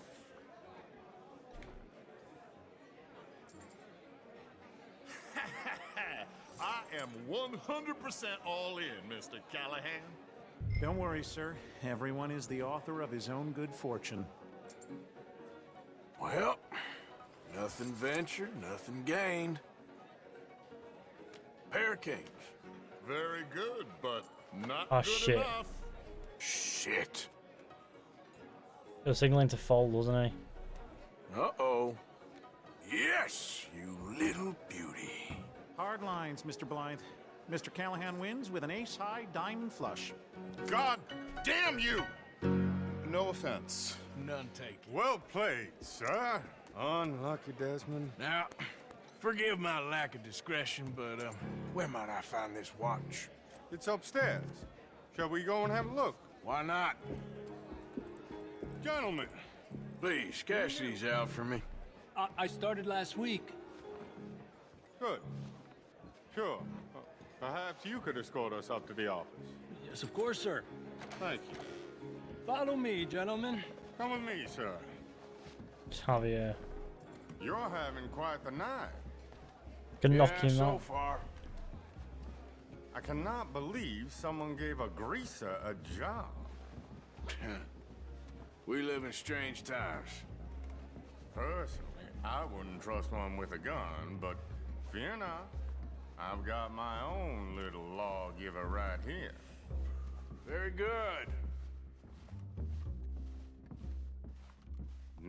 I am 100% all in, Mr. Callahan. Don't worry, sir. Everyone is the author of his own good fortune. Well, nothing ventured, nothing gained. Pair of kings. Very good, but not Oh, good shit. enough. Shit. He was signaling to fold, wasn't he? Uh-oh. Yes, you little beauty. Hard lines, Mr. Blythe. Mr. Callahan wins with an ace-high diamond flush. God damn you! No offense. None taken. Well played, sir. Unlucky, Desmond. Now, forgive my lack of discretion, but where might I find this watch? It's upstairs. Shall we go and have a look? Why not? Gentlemen. Please, cash these out for me. I started last week. Good. Sure. Perhaps you could escort us up to the office. Yes, of course, sir. Thank you. Follow me, gentlemen. Come with me, sir. Javier. You're having quite the night. Can knock him so out. far. I cannot believe someone gave a greaser a job. We live in strange times. Personally, I wouldn't trust one with a gun, but fear not. I've got my own little lawgiver right here. Very good.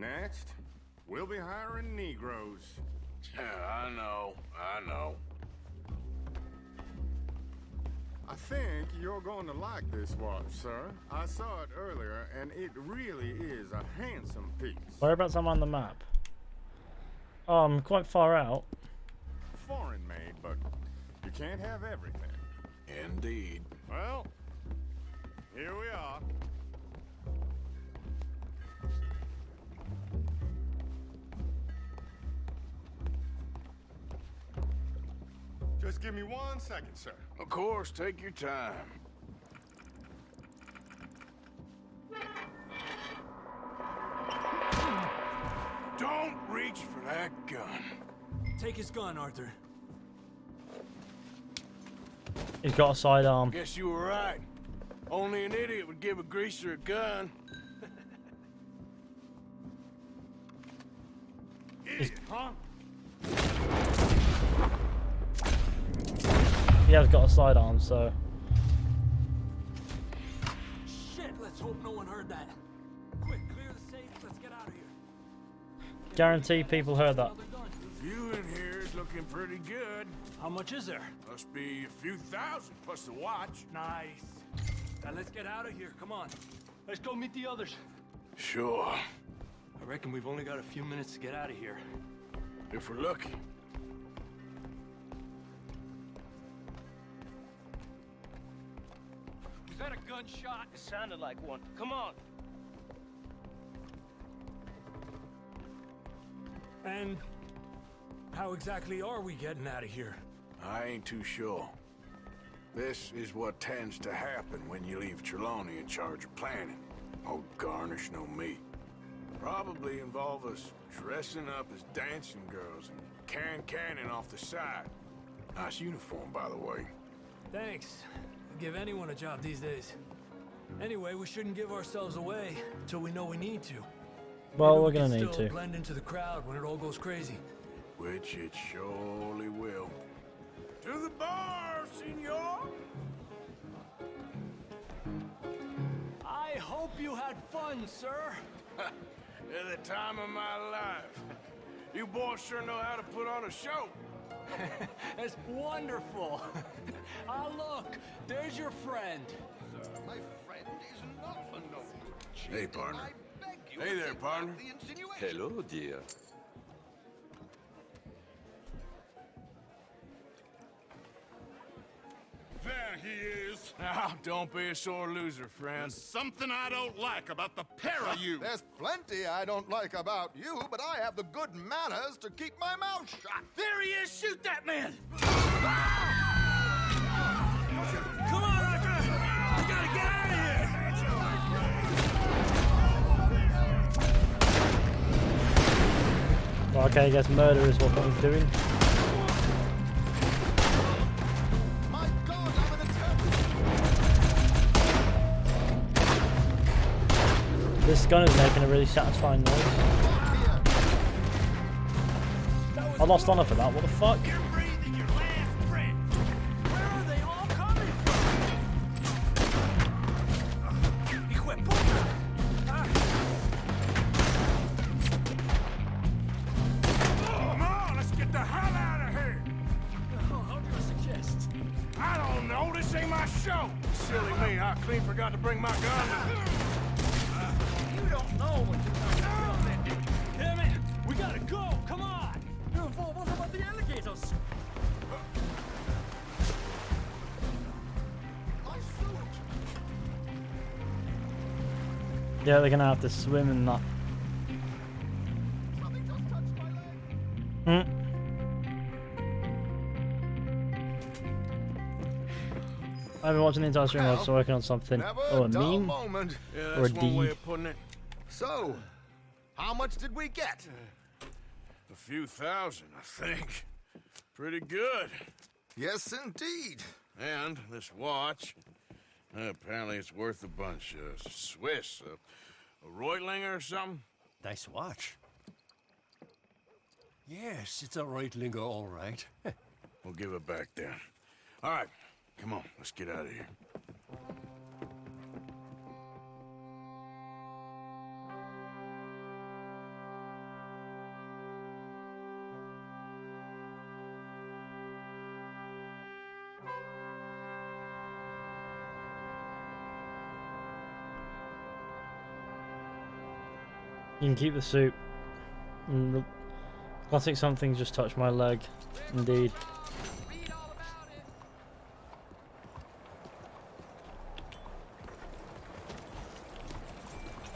Next, we'll be hiring Negroes. Yeah, I know. I think you're going to like this watch, sir. I saw it earlier, and it really is a handsome piece. Whereabouts am I on the map? Oh, I'm quite far out. Foreign made, but you can't have everything. Indeed. Well, here we are. Just give me 1 second, sir. Of course, take your time. Don't reach for that gun. Take his gun, Arthur. He's got a sidearm. Guess you were right. Only an idiot would give a greaser a gun. Idiot, huh? He has got a sidearm, so. Shit, let's hope no one heard that. Quick, clear the safe. Let's get out of here. Guarantee people heard that. The view in here is looking pretty good. How much is there? Must be a few thousand plus the watch. Nice. Now let's get out of here. Come on. Let's go meet the others. Sure. I reckon we've only got a few minutes to get out of here. If we're lucky. Was that a gunshot? It sounded like one. Come on. And how exactly are we getting out of here? I ain't too sure. This is what tends to happen when you leave Trelawney in charge of planning. Oh, garnish no meat. Probably involve us dressing up as dancing girls and canning off the side. Nice uniform, by the way. Thanks. I'd give anyone a job these days. Anyway, we shouldn't give ourselves away until we know we need to. Well, Maybe we're we gonna can need still to. blend into the crowd when it all goes crazy. Which it surely will. To the bar, senor! I hope you had fun, sir. At the time of my life. You boys sure know how to put on a show. That's wonderful. Ah, look, there's your friend. My friend is not a noble. Hey, partner. Hey there, partner. Hello, dear. There he is. Now, don't be a sore loser, friend. There's something I don't like about the pair of you. There's plenty I don't like about you, but I have the good manners to keep my mouth shut. There he is! Shoot that man! Come on, Arthur! We gotta get out of here! Well, okay, I guess murder is what he's doing. This gun is making a really satisfying noise. I lost honor for that, what the fuck? Come on, let's get the hell out of here! How do you suggest? I don't know, this ain't my show! Silly me, I clean forgot to bring my gun. You don't know what you're talking about. Damn it! We gotta go! Come on! What about the alligators? Yeah, they're gonna have to swim in that. I've been watching the entire stream. I was working on something. Oh, a meme? Moment. Yeah, Or a that's one way D. of putting it. So, how much did we get? A few thousand, I think. Pretty good. Yes, indeed. And this watch, apparently it's worth a bunch. Swiss, a Reutlinger or something? Nice watch. Yes, it's a Reutlinger, all right. We'll give it back then. All right, come on, let's get out of here. You can keep the soup. Classic something just touched my leg. Indeed.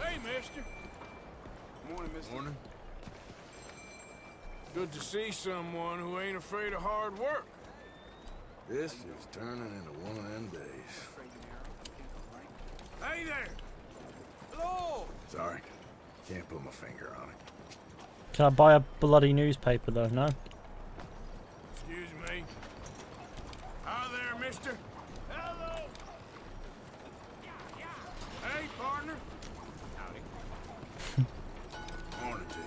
Hey, mister. Morning, mister. Morning. Good to see someone who ain't afraid of hard work. This is turning into one of them days. Hey there! Hello! Sorry, can't put my finger on it. Can I buy a bloody newspaper though? No? Excuse me. Hi there, mister. Hello! Hey, partner. Howdy. Morning to you.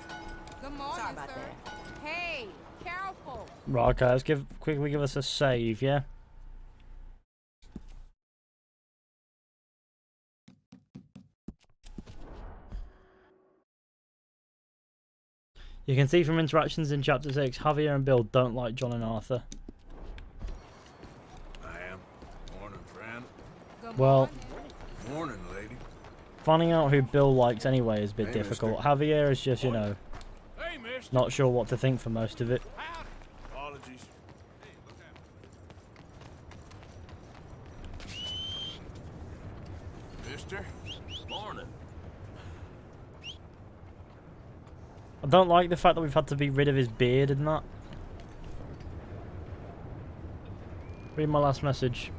Good morning, Sorry about that. Hey, careful. Right, okay, let's quickly give us a save, yeah? You can see from interactions in Chapter 6, Javier and Bill don't like John and Arthur. I am. Morning, friend. Well, Morning, lady. finding out who Bill likes anyway is a bit Hey, difficult. mister. Javier is just, you know, Hey, mister. not sure what to think for most of it. Apologies. Mister? Morning. I don't like the fact that we've had to be rid of his beard and that. Read my last message.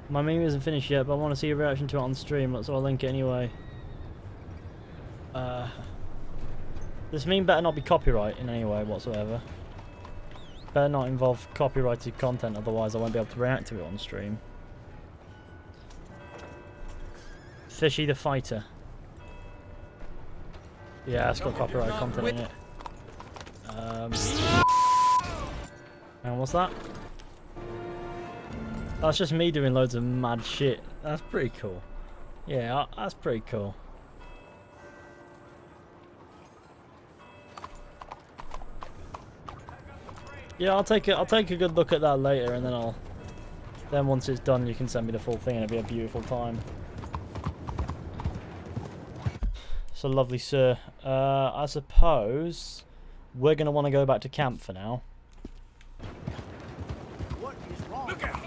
My meme isn't finished yet, but I want to see a reaction to it on stream, so I'll link it anyway. This meme better not be copyright in any way whatsoever. Better not involve copyrighted content, otherwise I won't be able to react to it on stream. Fishy the Fighter. Yeah, it's got copyright content in it. And what's that? That's just me doing loads of mad shit. That's pretty cool. Yeah, that's pretty cool. Yeah, I'll take a good look at that later, and then once it's done, you can send me the full thing, and it'll be a beautiful time. So lovely, sir. I suppose we're gonna want to go back to camp for now. What is wrong? Look out!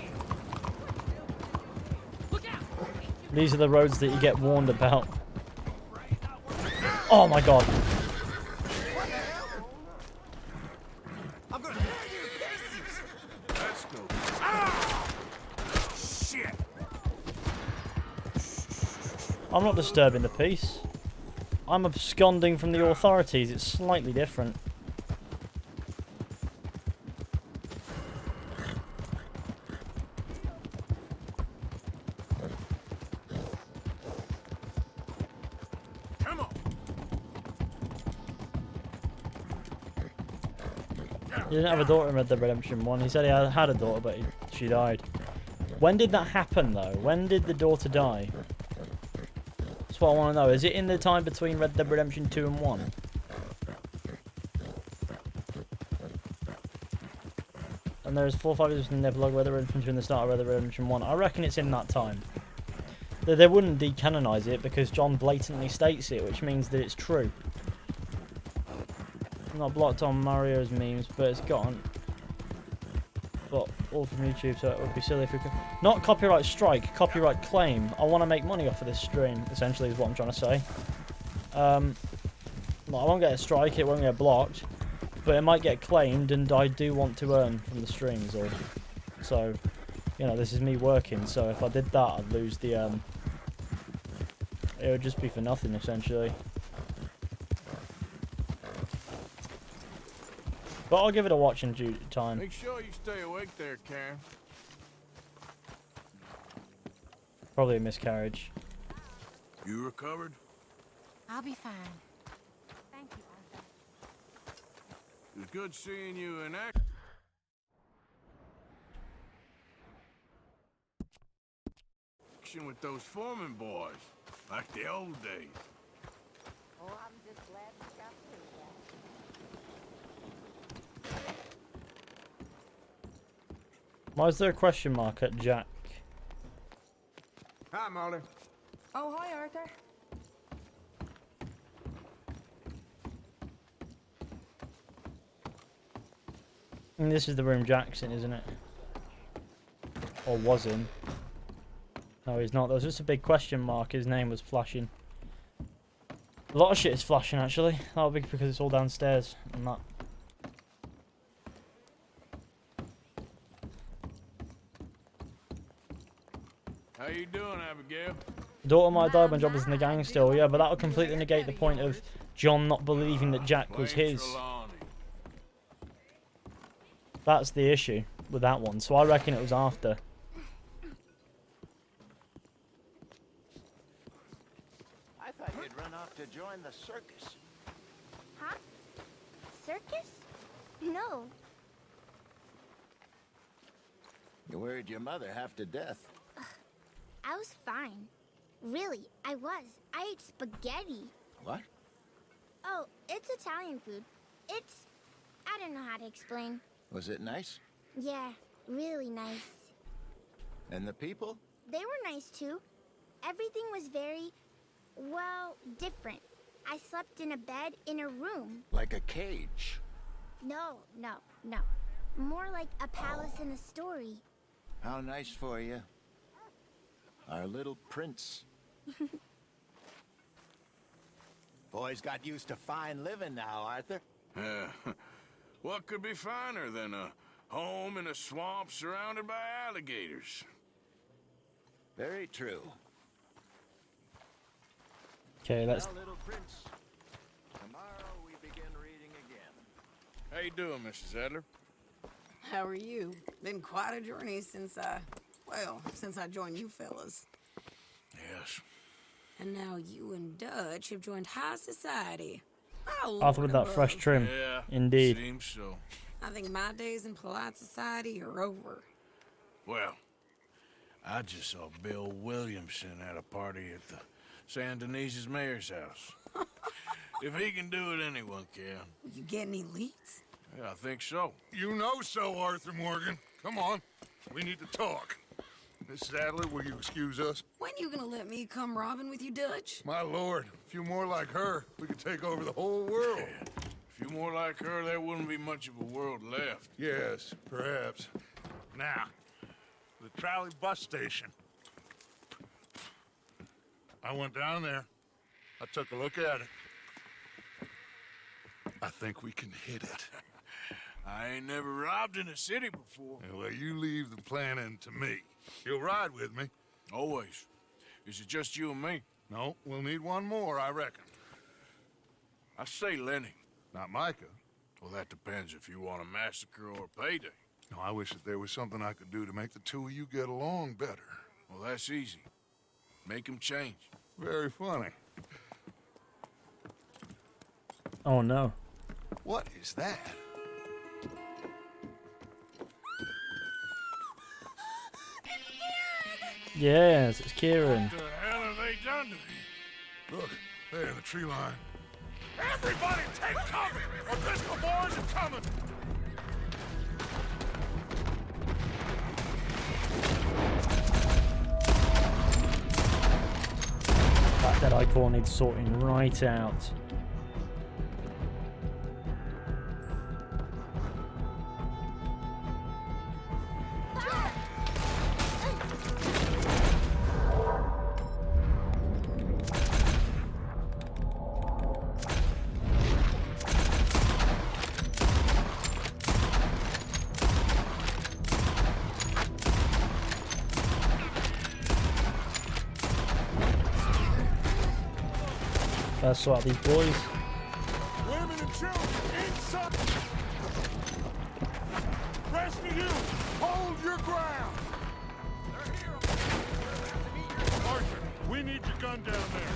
These are the roads that you get warned about. Oh my god. I'm gonna tear you to pieces. Let's go. Ah! Shit! I'm not disturbing the peace. I'm absconding from the authorities. It's slightly different. Come on. He didn't have a daughter in Red Dead Redemption 1. He said he had a daughter, but she died. When did that happen, though? When did the daughter die? That's what I want to know. Is it in the time between Red Dead Redemption 2 and 1? And there's 4 or 5 years in the epilogue Red Dead Redemption 2 and the start of Red Dead Redemption 1. I reckon it's in that time. They wouldn't decanonize it because John blatantly states it, which means that it's true. Not blocked on Mario's memes, but it's gone. But all from YouTube, so it would be silly if we could. Not copyright strike, copyright claim. I want to make money off of this stream, essentially, is what I'm trying to say. Well, I won't get a strike, it won't get blocked, but it might get claimed, and I do want to earn from the streams. So, you know, this is me working, so if I did that, I'd lose the. It would just be for nothing, essentially. But I'll give it a watch in due time. Make sure you stay awake there, Karen. Probably a miscarriage. You recovered? I'll be fine. Thank you, Arthur. It was good seeing you in action with those foreman boys, like the old days. Oh, I'm just glad we got through that. Why is there a question mark at Jack? Hi, Molly. Oh, hi, Arthur. And this is the room Jack's in, isn't it? Or was in. No, he's not. There was just a big question mark. His name was flashing. A lot of shit is flashing, actually. That'll be because it's all downstairs and that. How you doing, Abigail? The daughter might die when John was in the gang still, yeah, but that would completely negate the point of John not believing that Jack was his. That's the issue with that one, so I reckon it was after. I thought you'd run off to join the circus. Huh? Circus? No. You worried your mother half to death. I was fine. Really, I was. I ate spaghetti. What? Oh, it's Italian food. I don't know how to explain. Was it nice? Yeah, really nice. And the people? They were nice too. Everything was very, well, different. I slept in a bed in a room. Like a cage? No. More like a palace in a story. How nice for you. Our little prince. Boys got used to fine living now, Arthur. What could be finer than a home in a swamp surrounded by alligators? Very true. Okay, let's... Well, little prince, tomorrow we begin reading again. How you doing, Mrs. Adler? How are you? Been quite a journey since I joined you fellas. Yes. And now you and Dutch have joined high society. Oh, Arthur with that Lord fresh above. trim. Yeah, Indeed. seems so. I think my days in polite society are over. Well, I just saw Bill Williamson at a party at the San Denise's mayor's house. If he can do it, anyone can. You get any leads? Yeah, I think so. You know so, Arthur Morgan. Come on. We need to talk. Mrs. Adler, will you excuse us? When you gonna let me come robbing with you, Dutch? My lord, a few more like her, we could take over the whole world. Yeah. A few more like her, there wouldn't be much of a world left. Yes, perhaps. Now, the trolley bus station. I went down there. I took a look at it. I think we can hit it. I ain't never robbed in a city before. Well, you leave the planning to me. You'll ride with me? Always. Is it just you and me? No, we'll need one more, I reckon. I say Lenny. Not Micah. Well, that depends if you want a massacre or a payday. No, I wish that there was something I could do to make the two of you get along better. Well, that's easy. Make them change. Very funny. Oh no. What is that? Yes, it's Kieran. What the hell have they done to me? Look, there in the tree line. Everybody take cover! Or pistol boys are coming! That dead icon needs sorting right out. Let's sort out these boys. Women and children inside. Rest of you, hold your ground. They're here. Arthur, we need your gun down there.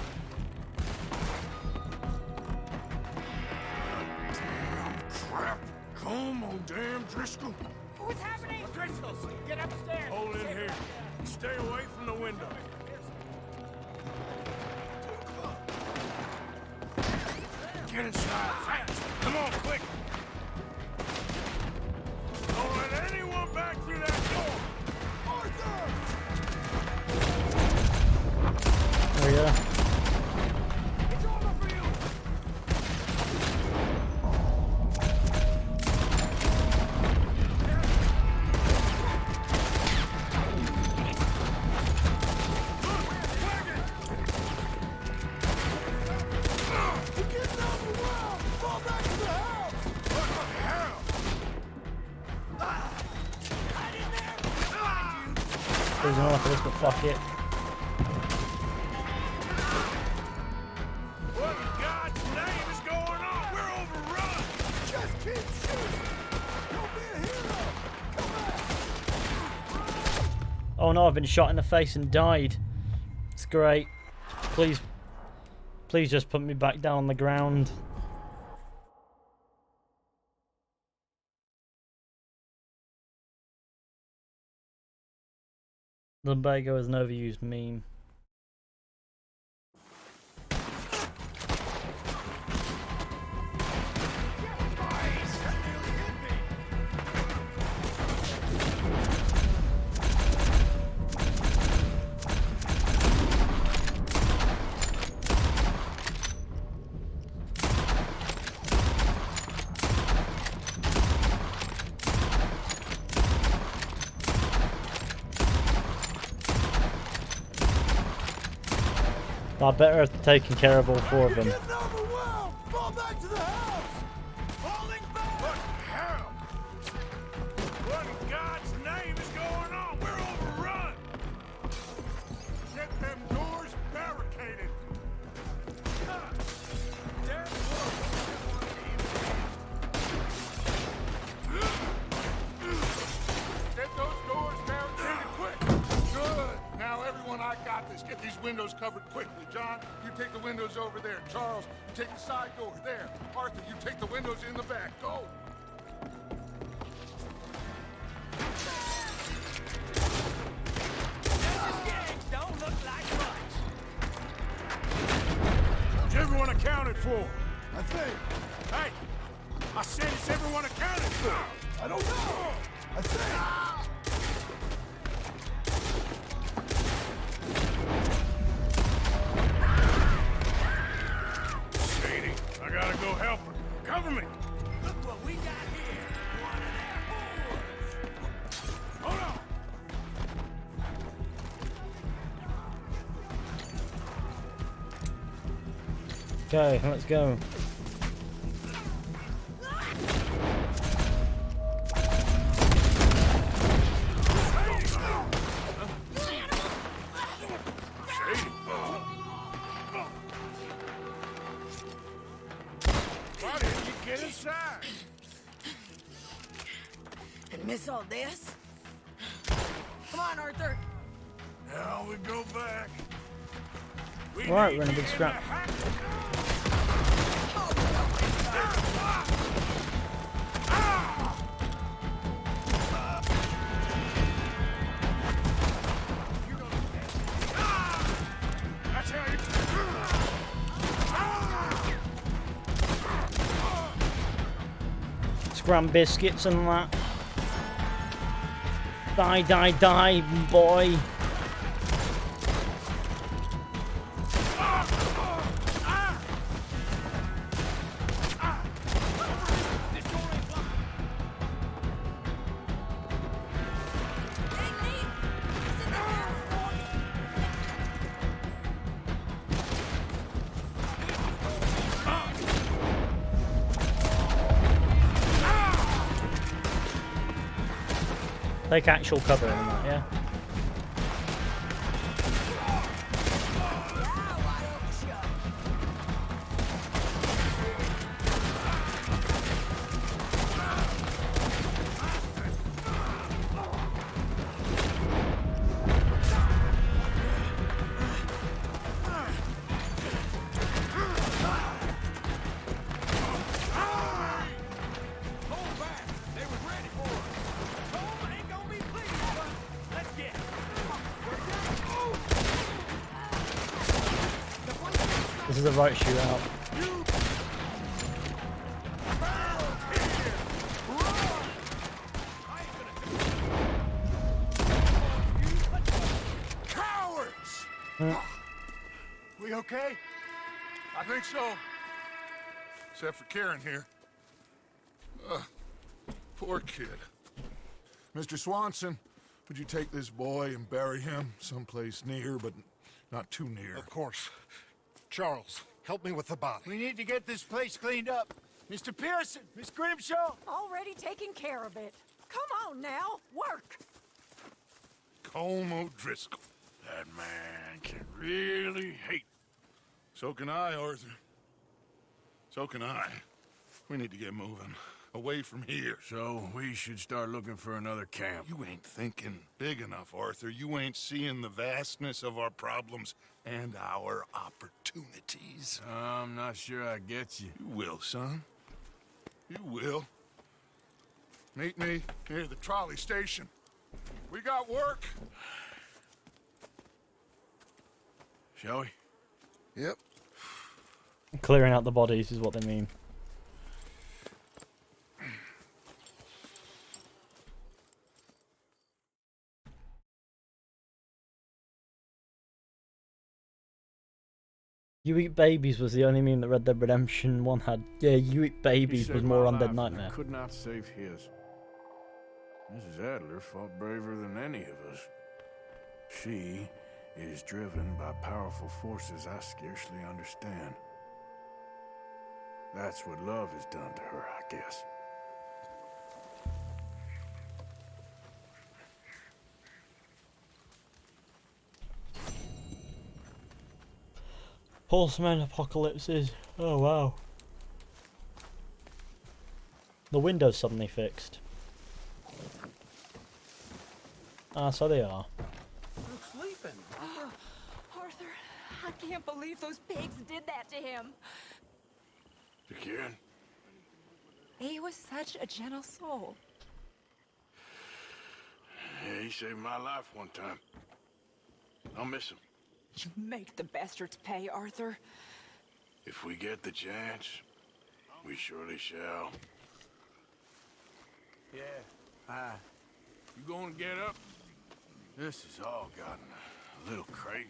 Damn crap. Come on, damn Driscoll. What's happening? Driscoll, get upstairs. Hold in here. Stay away from the window. Get inside, fast! Come on, quick! Don't let anyone back through that door! Arthur! area. Losing all for this, but fuck it. What in God's name is going on? We're overrun! Just keep shooting! Don't be a hero! Come back! Oh no, I've been shot in the face and died. It's great. Please just put me back down on the ground. Lumbago is an overused meme. I better have taken care of all four of them. Fall back to the house! Falling back! What the hell? What in God's name is going on? We're overrun! Get them doors barricaded. Get those doors barricaded quick. Good. Now everyone, I got this. Get these windows covered quickly. John, you take the windows over there. Charles, you take the side door there. Arthur, you take the windows in the back. Go. Don't look like much. Is everyone accounted for? I think. Hey! I said it's everyone accounted for! I don't know. I think. Sadie, I gotta go help her. Cover me! Look what we got here. One of their whores. Hold on! Okay, let's go. Why didn't you get inside? And miss all this? Come on, Arthur. Now we go back. Alright, we're in a big scrap. That's how you... Scram biscuits and that. Die, die, die, boy. Take actual cover in that, yeah? This is the right shootout. okay? I think so. Except for Karen here. Poor kid. Mr. Swanson, would you take this boy and bury him someplace near, but not too near? Of course. Charles, help me with the body. We need to get this place cleaned up. Mr. Pearson, Miss Grimshaw. Already taking care of it. Come on now, work. Colm O'Driscoll. That man can really hate. So can I, Arthur. So can I. We need to get moving. Away from here. So we should start looking for another camp. You ain't thinking big enough, Arthur. You ain't seeing the vastness of our problems and our opportunities. I'm not sure I get you. You will, son. You will. Meet me near the trolley station. We got work. Shall we? Yep. Clearing out the bodies is what they mean. You Eat Babies was the only meme that Red Dead Redemption 1 had. Yeah, You Eat Babies was more Undead Nightmare. I could not save his. Mrs. Adler fought braver than any of us. She is driven by powerful forces I scarcely understand. That's what love has done to her, I guess. Horseman apocalypses. Oh wow. The windows suddenly fixed. Ah, so they are. You're sleeping. Arthur, I can't believe those pigs did that to him. To Karen? He was such a gentle soul. Yeah, he saved my life one time. I'll miss him. You make the bastards pay, Arthur. If we get the chance, we surely shall. Yeah, you gonna get up? This has all gotten a little crazy.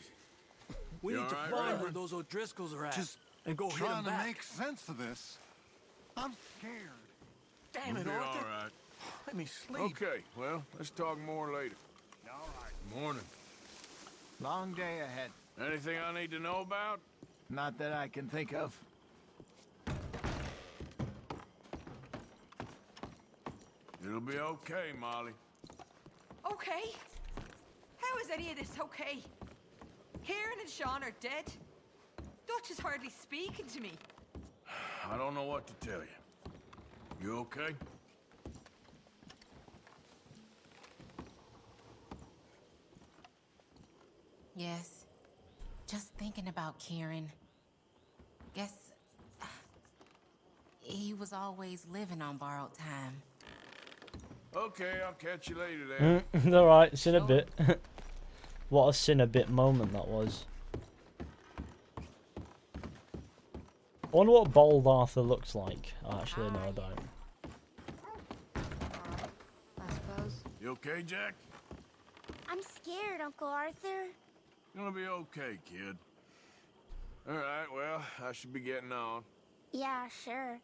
We You need to all right, find where Reverend? those O'Driscolls are at. Just and go hit them trying to back. make sense of this. I'm scared. Damn We'll it, be Arthur. all right. Let me sleep. Okay, well, let's talk more later. All right. Morning. Long day ahead. Anything I need to know about? Not that I can think of. It'll be okay, Molly. Okay? How is any of this okay? Kieran and Sean are dead. Dutch is hardly speaking to me. I don't know what to tell you. You okay? Yes. Just thinking about Kieran. Guess he was always living on borrowed time. Okay, I'll catch you later then. Alright, sin a bit. What a sin a bit moment that was. I wonder what bald Arthur looks like. Oh, actually, no, I don't. I suppose. You okay, Jack? I'm scared, Uncle Arthur. Gonna be okay, kid. All right, well, I should be getting on. Yeah, sure.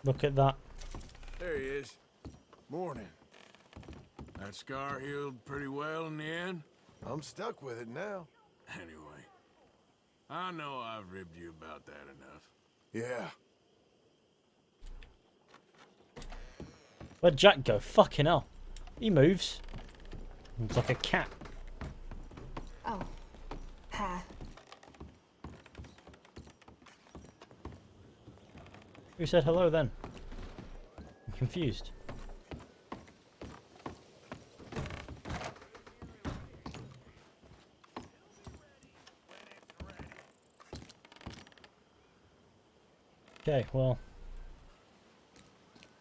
Look at that. There he is. Morning. That scar healed pretty well in the end? I'm stuck with it now. Anyway, I know I've ribbed you about that enough. Yeah. Where'd Jack go? Fucking hell. He moves. It's like a cat. Oh. Hi. Who said hello then? I'm confused. Okay, well,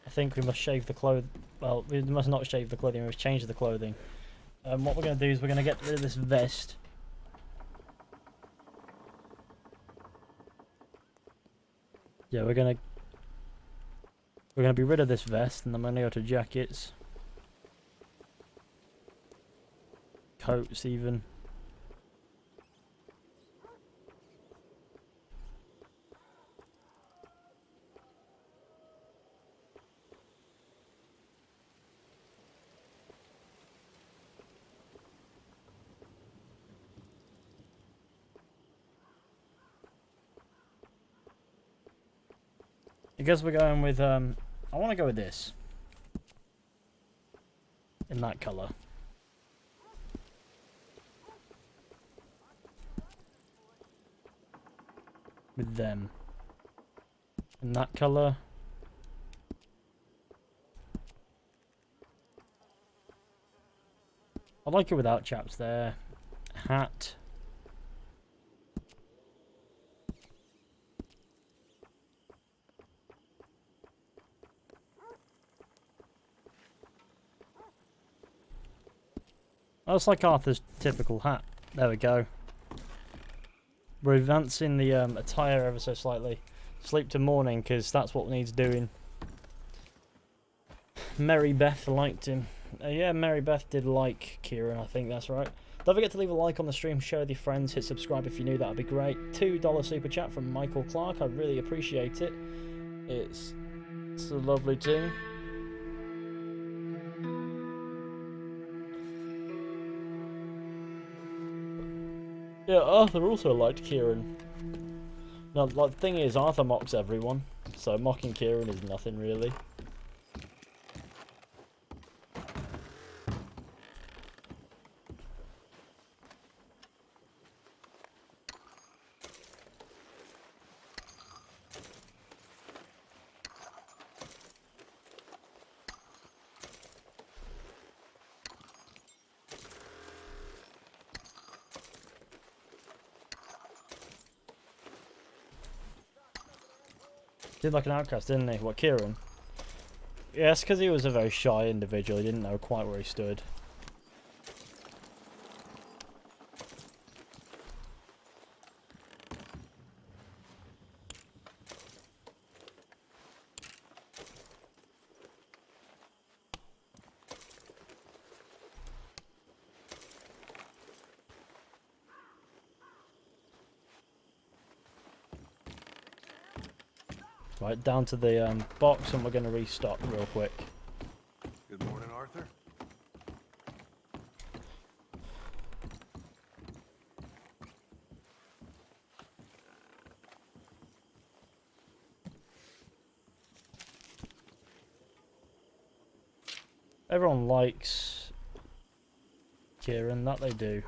I think we must shave the clothes. Well, we must not shave the clothing, we must change the clothing. What we're going to do is we're going to get rid of this vest. Yeah, we're going to be rid of this vest, and then we're going to go to jackets. Coats even. I guess we're going with, I want to go with this. In that colour. With them. In that colour. I like it without chaps there. Hat. That's like Arthur's typical hat. There we go. We're advancing the attire ever so slightly. Sleep to morning, because that's what needs doing. Mary Beth liked him. Yeah, Mary Beth did like Kieran, I think that's right. Don't forget to leave a like on the stream, share with your friends, hit subscribe if you're new, that would be great. $2 super chat from Michael Clark, I really appreciate it. It's a lovely thing. Yeah, Arthur also liked Kieran. No, like, the thing is, Arthur mocks everyone, so mocking Kieran is nothing really. Did like an outcast, didn't he? What, Kieran? Yes, because he was a very shy individual. He didn't know quite where he stood. Right, down to the box, and we're going to restock real quick. Good morning, Arthur. Everyone likes Kieran, that they do.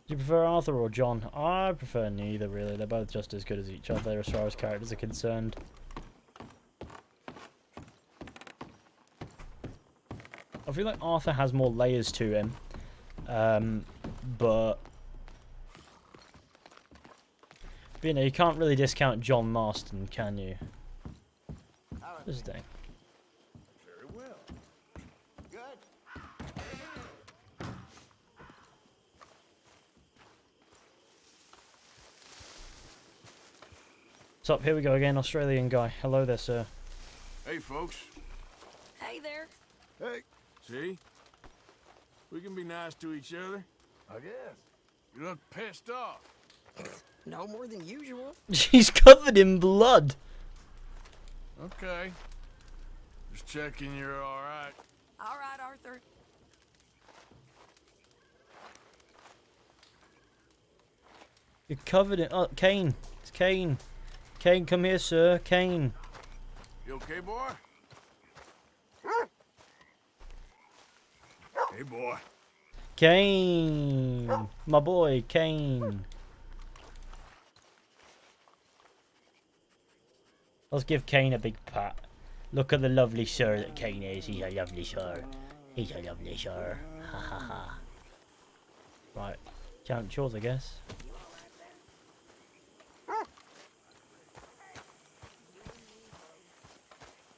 Do you prefer Arthur or John? I prefer neither, really. They're both just as good as each other as far as characters are concerned. I feel like Arthur has more layers to him. But you know, you can't really discount John Marston, can you? This thing. Very well. Good. What's up? Here we go again, Australian guy. Hello there, sir. Hey, folks. Hey there. Hey. See? We can be nice to each other. I guess. You look pissed off. No more than usual. She's covered in blood. Okay. Just checking you're alright. All right, Arthur. You're covered in... Oh, Kane. It's Kane. Kane, come here, sir. Kane. You okay, boy? Hey, boy. Kane. My boy, Kane. Let's give Kane a big pat. Look at the lovely sir that Kane is. He's a lovely sir. He's a lovely sir. Ha ha ha. Right. Count chores, I guess.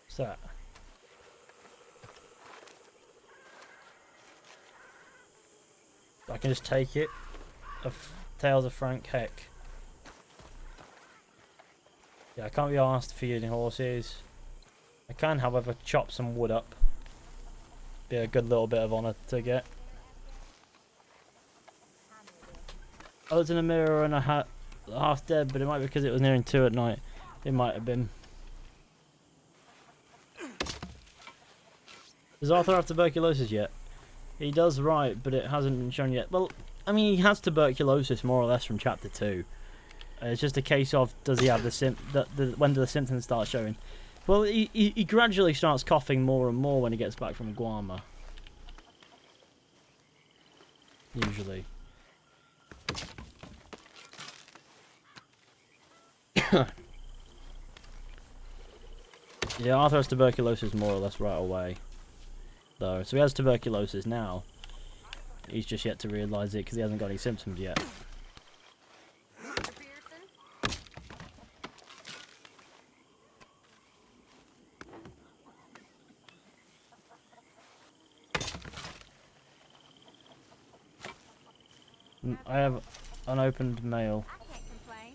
What's that? I can just take it. Tales of Frank Heck. Yeah, I can't be asked feeding horses. I can, however, chop some wood up. Be a good little bit of honour to get. I was in a mirror and I had half dead, but it might be because it was nearing 2 at night. It might have been. Does Arthur have tuberculosis yet? He does right, but it hasn't been shown yet. Well, I mean, he has tuberculosis more or less from chapter 2. It's just a case of, does he have when do the symptoms start showing? Well, he gradually starts coughing more and more when he gets back from Guarma. Usually. Yeah, Arthur has tuberculosis more or less right away. Though, so he has tuberculosis now. He's just yet to realise it because he hasn't got any symptoms yet. I have unopened mail. I can't complain.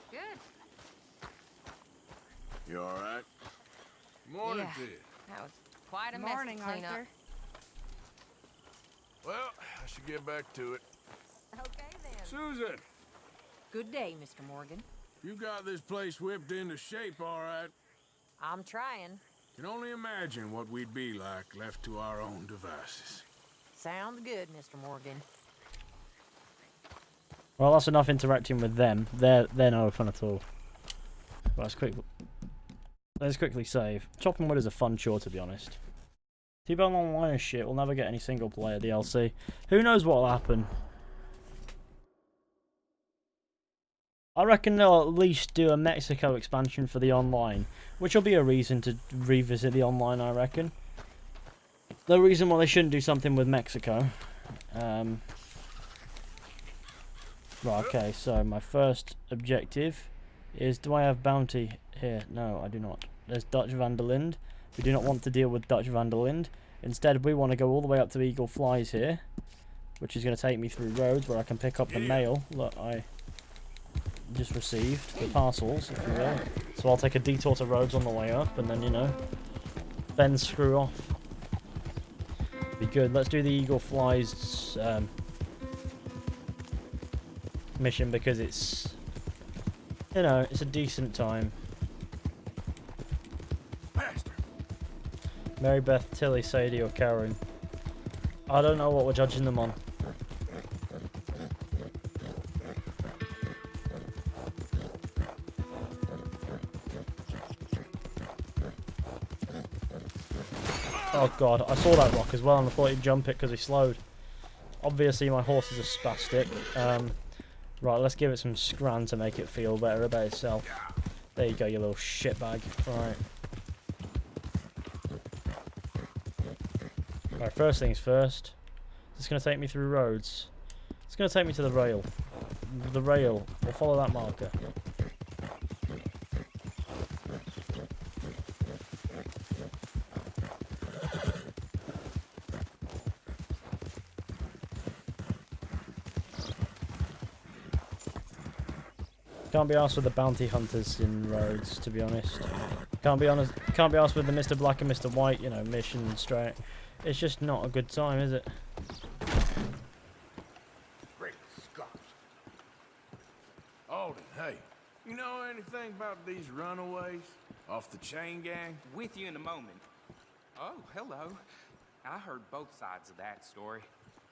Good. You all right? Morning, Yeah. Ted. That was quite a Morning, mess to clean Arthur. up. Well, I should get back to it. Okay then. Susan, Good day, Mr. Morgan. you got this place whipped into shape, all right. I'm trying. Can only imagine what we'd be like left to our own devices. Sounds good, Mr. Morgan. Well, that's enough interacting with them. They're no fun at all. Let's quickly save. Chopping wood is a fun chore, to be honest. T-Bone Online and shit. We'll never get any single player DLC. Who knows what'll happen? I reckon they'll at least do a Mexico expansion for the online, which will be a reason to revisit the online, I reckon. The reason why they shouldn't do something with Mexico. Right, okay, so my first objective is, do I have bounty here? No, I do not. There's Dutch van der Linde. We do not want to deal with Dutch van der Linde. Instead, we want to go all the way up to Eagle Flies here, which is going to take me through roads where I can pick up the mail that I just received, the parcels, if you will. So I'll take a detour to roads on the way up, and then, you know, then screw off. Be good. Let's do the Eagle Flies mission because it's, you know, it's a decent time. Mary Beth, Tilly, Sadie, or Karen. I don't know what we're judging them on. Oh god, I saw that rock as well and I thought he'd jump it because he slowed. Obviously my horse is a spastic. Right, let's give it some scran to make it feel better about itself. There you go, you little shitbag. Right. Right, first things first. It's going to take me through roads. It's going to take me to the rail. The rail. We'll follow that marker. Can't be asked with the bounty hunters in roads, to be honest. Can't be asked with the Mr. Black and Mr. White, you know, mission straight. It's just not a good time, is it? Great Scott. Alden, hey, you know anything about these runaways off the chain gang? With you in a moment. Oh, hello. I heard both sides of that story.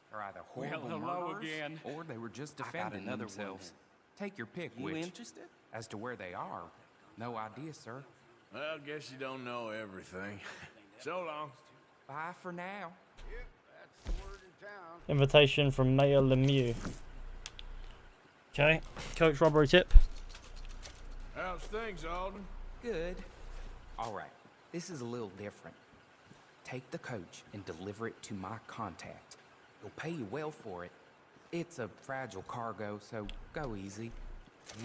They're either horrible murderers, or they were just defending themselves. Take your pick, You which. interested? As to where they are, no idea, sir. Well, guess you don't know everything. So long. Bye for now. Yep, that's the word in town. Invitation from Mayor Lemieux. Okay, coach robbery tip. How's things, Alden? Good. All right, this is a little different. Take the coach and deliver it to my contact. He'll pay you well for it. It's a fragile cargo, so go easy.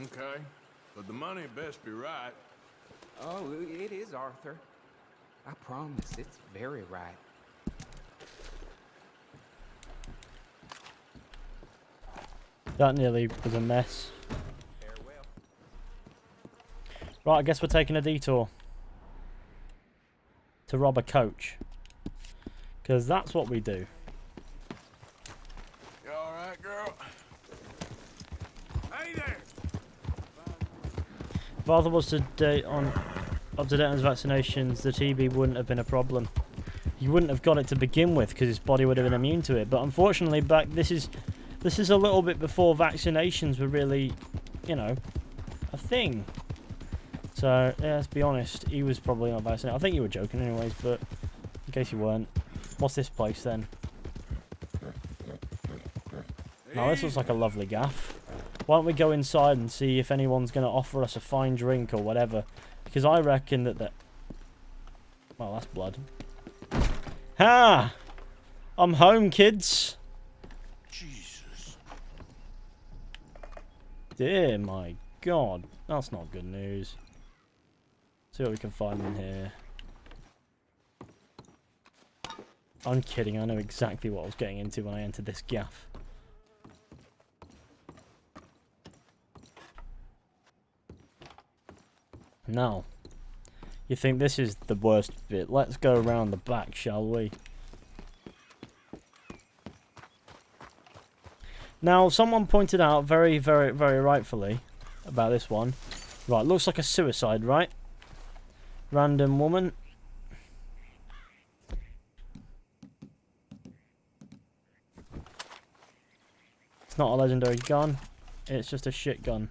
Okay, but the money best be right. Oh, it is, Arthur. I promise, it's very right. That nearly was a mess. Right, I guess we're taking a detour to rob a coach. Because that's what we do. You alright, girl? Hey there! If Arthur was to date on up to date on his vaccinations, the TB wouldn't have been a problem. you wouldn't have got it to begin with because his body would have been immune to it. But unfortunately, this is a little bit before vaccinations were really, you know, a thing. So yeah, let's be honest, he was probably not vaccinated. I think you were joking anyways, but in case you weren't, what's this place then? Now this looks like a lovely gaff. Why don't we go inside and see if anyone's going to offer us a fine drink or whatever? Because I reckon that well, that's blood. Ha! I'm home, kids. Jesus. Dear my God, that's not good news. See what we can find in here. I'm kidding, I know exactly what I was getting into when I entered this gaff. Now, you think this is the worst bit? Let's go around the back, shall we? Now, someone pointed out very, very, very rightfully about this one. Right, looks like a suicide, right? Random woman. It's not a legendary gun. It's just a shit gun.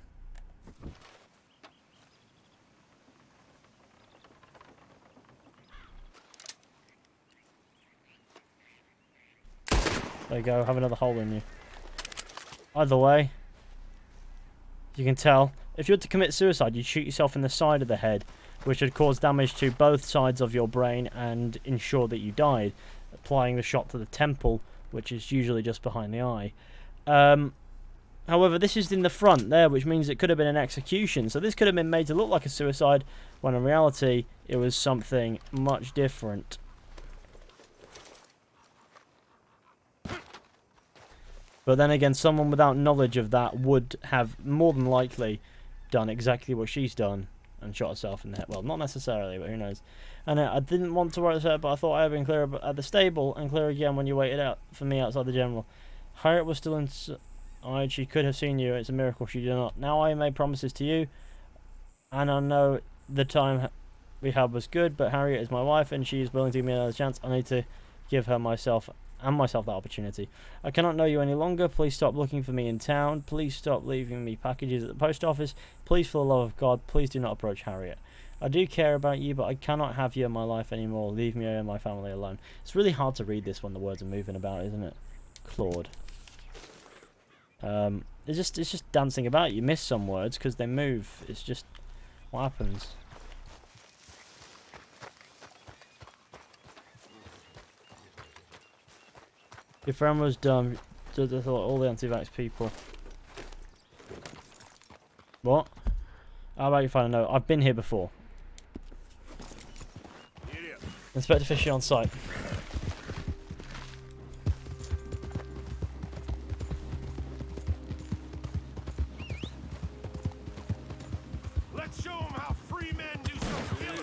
There you go, have another hole in you. Either way, you can tell, if you were to commit suicide, you'd shoot yourself in the side of the head, which would cause damage to both sides of your brain and ensure that you died, applying the shot to the temple, which is usually just behind the eye. However, this is in the front there, which means it could have been an execution, so this could have been made to look like a suicide, when in reality, it was something much different. But then again, someone without knowledge of that would have more than likely done exactly what she's done and shot herself in the head. Well, not necessarily, but who knows. And I didn't want to write this out, but I thought I had been clear at the stable and clear again when you waited out for me outside the general. Harriet was still inside. She could have seen you. It's a miracle she did not. Now I made promises to you, and I know the time we had was good, but Harriet is my wife and she is willing to give me another chance. I need to give her myself that opportunity. I cannot know you any longer. Please stop looking for me in town. Please stop leaving me packages at the post office. Please, for the love of God, please do not approach Harriet. I do care about you, but I cannot have you in my life anymore. Leave me and my family alone. It's really hard to read this when the words are moving about, isn't it? Claude. It's just dancing about. You miss some words because they move. It's just what happens. Your friend was dumb. I thought all the anti-vax people. What? How about you find a note? I've been here before. Inspector Fisher on site. Let's show them how free men do some killing.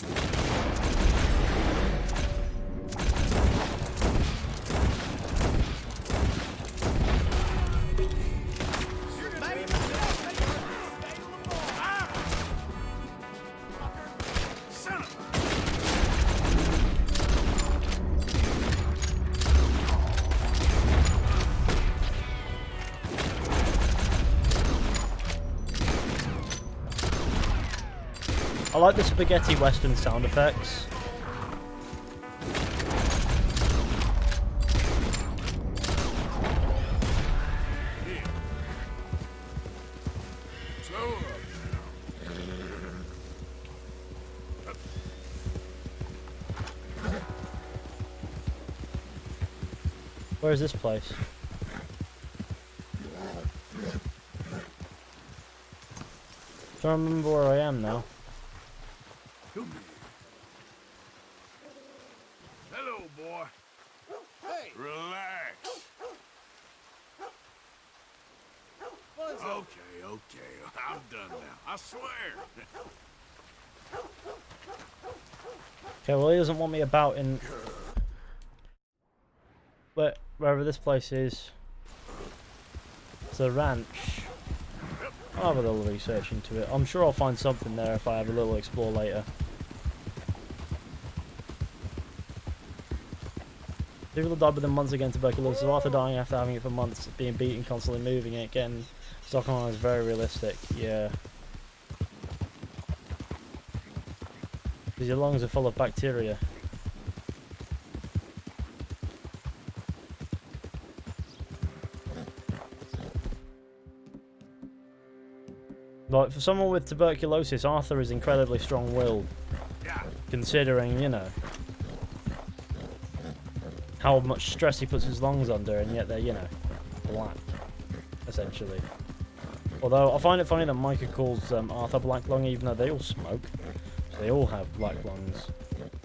I like the spaghetti western sound effects. Where is this place? Don't remember where I am now. Hello, boy. Hey. Relax. Okay. I'm done now. I swear. Okay, well he doesn't want me about in wherever this place is. It's a ranch. I'll have a little research into it. I'm sure I'll find something there if I have a little explore later. People have died within months again tuberculosis. Arthur dying after having it for months, being beaten, constantly moving it, getting stuck on is very realistic. Yeah. Because your lungs are full of bacteria. Like, for someone with tuberculosis, Arthur is incredibly strong-willed. Considering, you know, how much stress he puts his lungs under, and yet they're, you know, black, essentially. Although, I find it funny that Micah calls Arthur black lung, even though they all smoke. So they all have black lungs.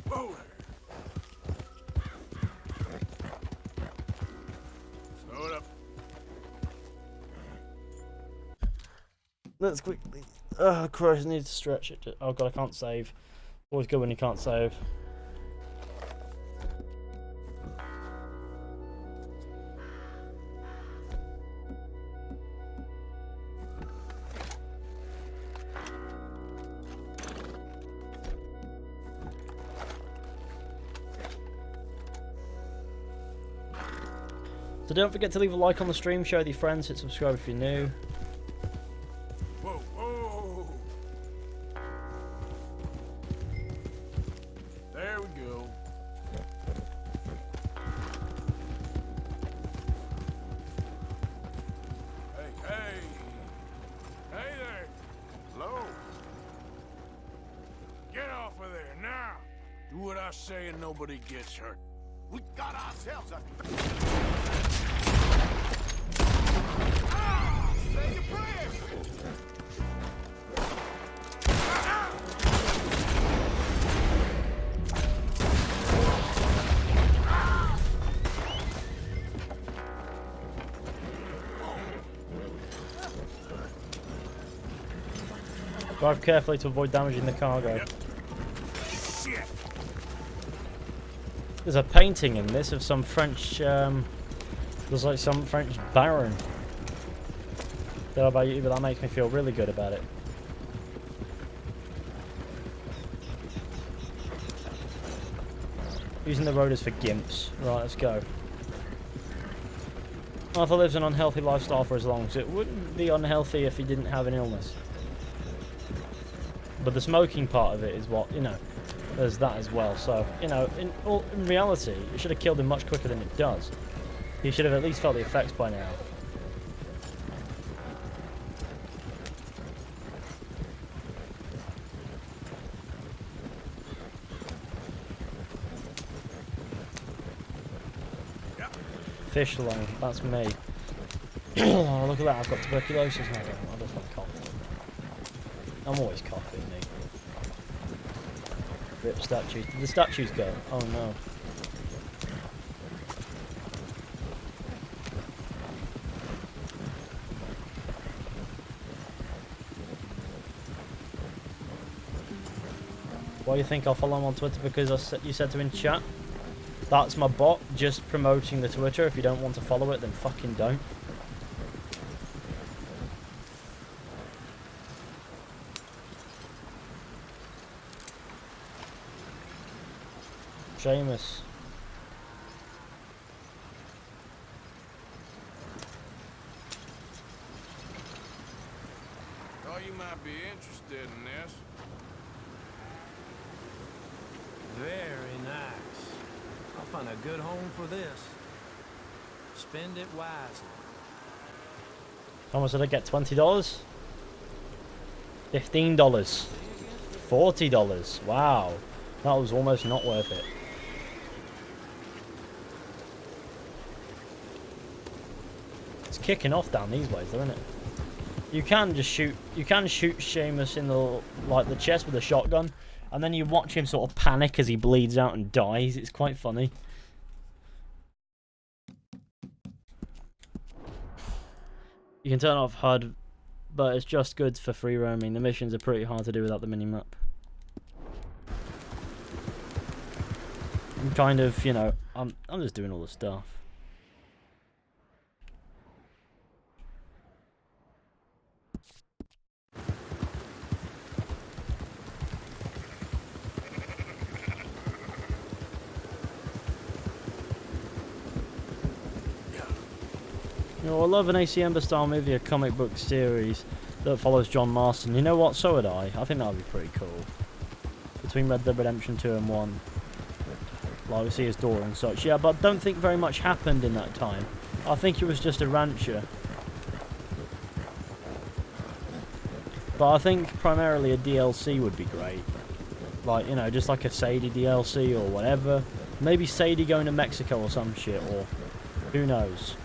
Slow it up. Let's quickly... Oh, Christ, I need to stretch it. Oh, God, I can't save. Always good when you can't save. So don't forget to leave a like on the stream, share with your friends, hit subscribe if you're new. Whoa, whoa. There we go. Hey, hey. Hey there. Hello. Get off of there now. Do what I say and nobody gets hurt. We got ourselves a... Say your prayers! Drive carefully to avoid damaging the cargo. Shit. There's a painting in this of some French, there's like some French baron. Don't know about you, but that makes me feel really good about it. Using the road is for gimps. Right, let's go. Arthur lives an unhealthy lifestyle for as long, so it wouldn't be unhealthy if he didn't have an illness. But the smoking part of it is what, you know, there's that as well. So, you know, in reality, it should have killed him much quicker than it does. He should have at least felt the effects by now. Fish lung, that's me. Oh, look at that, I've got tuberculosis now. I just like coughing. I'm always coughing, me. Rip statues. Did the statues go? Oh no. Why do you think I'll follow him on Twitter? Because you said to in chat, that's my bot just promoting the Twitter. If you don't want to follow it, then fucking don't. Seamus. Thought you might be interested in this. Very nice. I'll find a good home for this. Spend it wisely. How much did I get? $20? $15? $40? Wow. That was almost not worth it. It's kicking off down these ways, though, isn't it? You can just shoot. You can shoot Seamus in the chest with a shotgun, and then you watch him sort of panic as he bleeds out and dies. It's quite funny. You can turn off HUD, but it's just good for free roaming. The missions are pretty hard to do without the minimap. I'm kind of, you know, I'm just doing all the stuff. You know, I love an AC Ember style movie, a comic book series that follows John Marston. You know what? So would I. I think that would be pretty cool. Between Red Dead Redemption 2 and 1. Like we see his daughter and such. Yeah, but I don't think very much happened in that time. I think he was just a rancher. But I think primarily a DLC would be great. Like, you know, just like a Sadie DLC or whatever. Maybe Sadie going to Mexico or some shit, or who knows.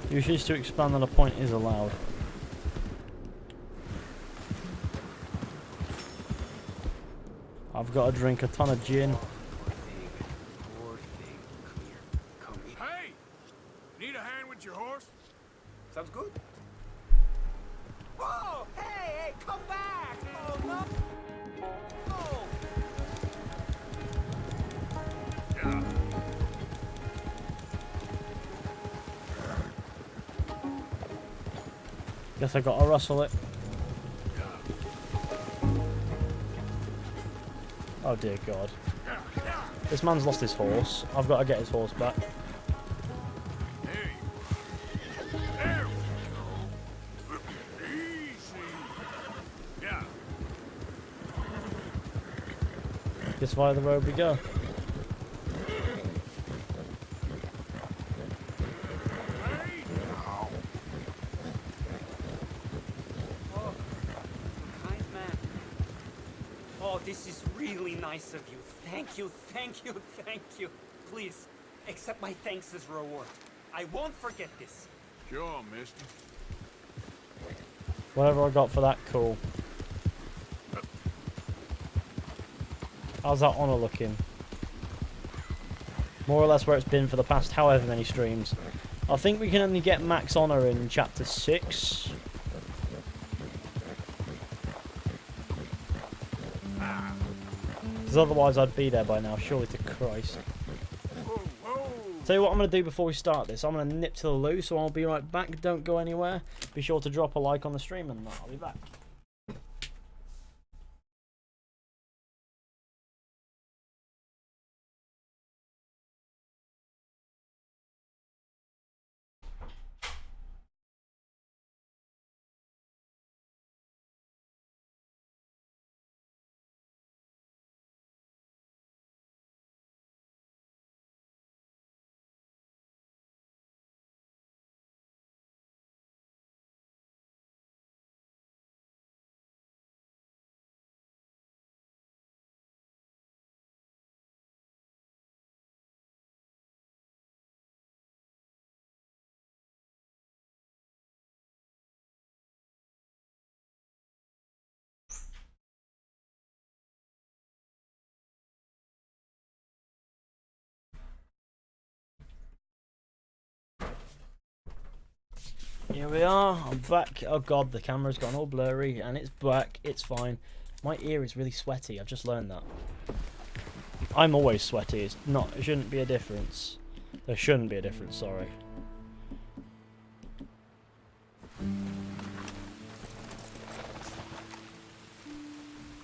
Usually to expand on a point is allowed. I've got to drink a ton of gin. Hey! Need a hand with your horse? Sounds good. Whoa! Hey, come back! Oh, no! Oh! Yeah. Guess I gotta rustle it. Oh dear God. This man's lost his horse. I've got to get his horse back. There we go. Easy. Yeah. This via the road we go. This is really nice of you. Thank you, thank you, thank you. Please, accept my thanks as reward. I won't forget this. Sure, mister. Whatever I got for that, cool. How's that honor looking? More or less where it's been for the past however many streams. I think we can only get max honor in chapter 6. Because otherwise I'd be there by now, surely to Christ. Tell you what I'm going to do before we start this. I'm going to nip to the loo, so I'll be right back. Don't go anywhere. Be sure to drop a like on the stream and I'll be back. Here we are, I'm back. Oh god, the camera's gone all blurry and it's back. It's fine. My ear is really sweaty, I've just learned that. I'm always sweaty, it shouldn't be a difference. There shouldn't be a difference, sorry.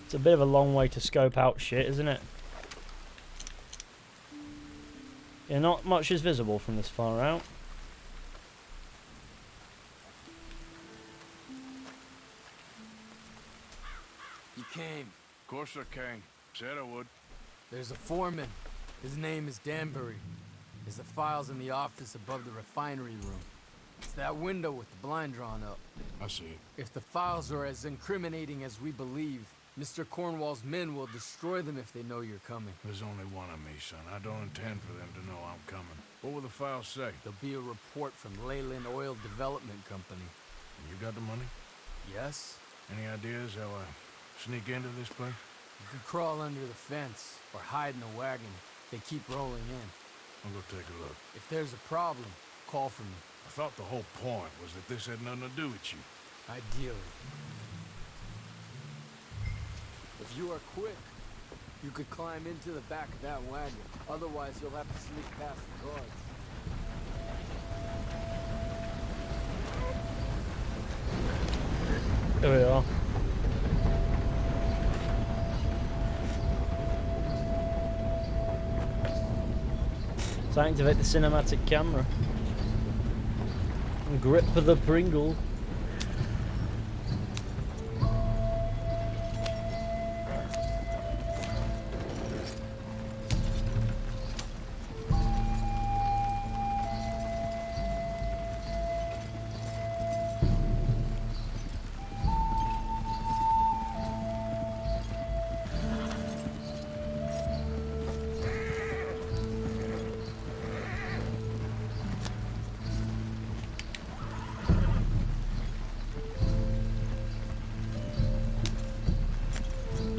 It's a bit of a long way to scope out shit, isn't it? Yeah, not much is visible from this far out. You came. Of course I came. Said I would. There's a foreman. His name is Danbury. There's the files in the office above the refinery room. It's that window with the blind drawn up. I see it. If the files are as incriminating as we believe, Mr. Cornwall's men will destroy them if they know you're coming. There's only one of me, son. I don't intend for them to know I'm coming. What will the files say? There'll be a report from Leyland Oil Development Company. You got the money? Yes? Any ideas how I sneak into this place? You could crawl under the fence or hide in the wagon. They keep rolling in. I'll go take a look. If there's a problem, call for me. I thought the whole point was that this had nothing to do with you. Ideally. If you are quick, You could climb into the back of that wagon. Otherwise, you'll have to sneak past the guards. There we are. So activate the cinematic camera. And grip the Pringle.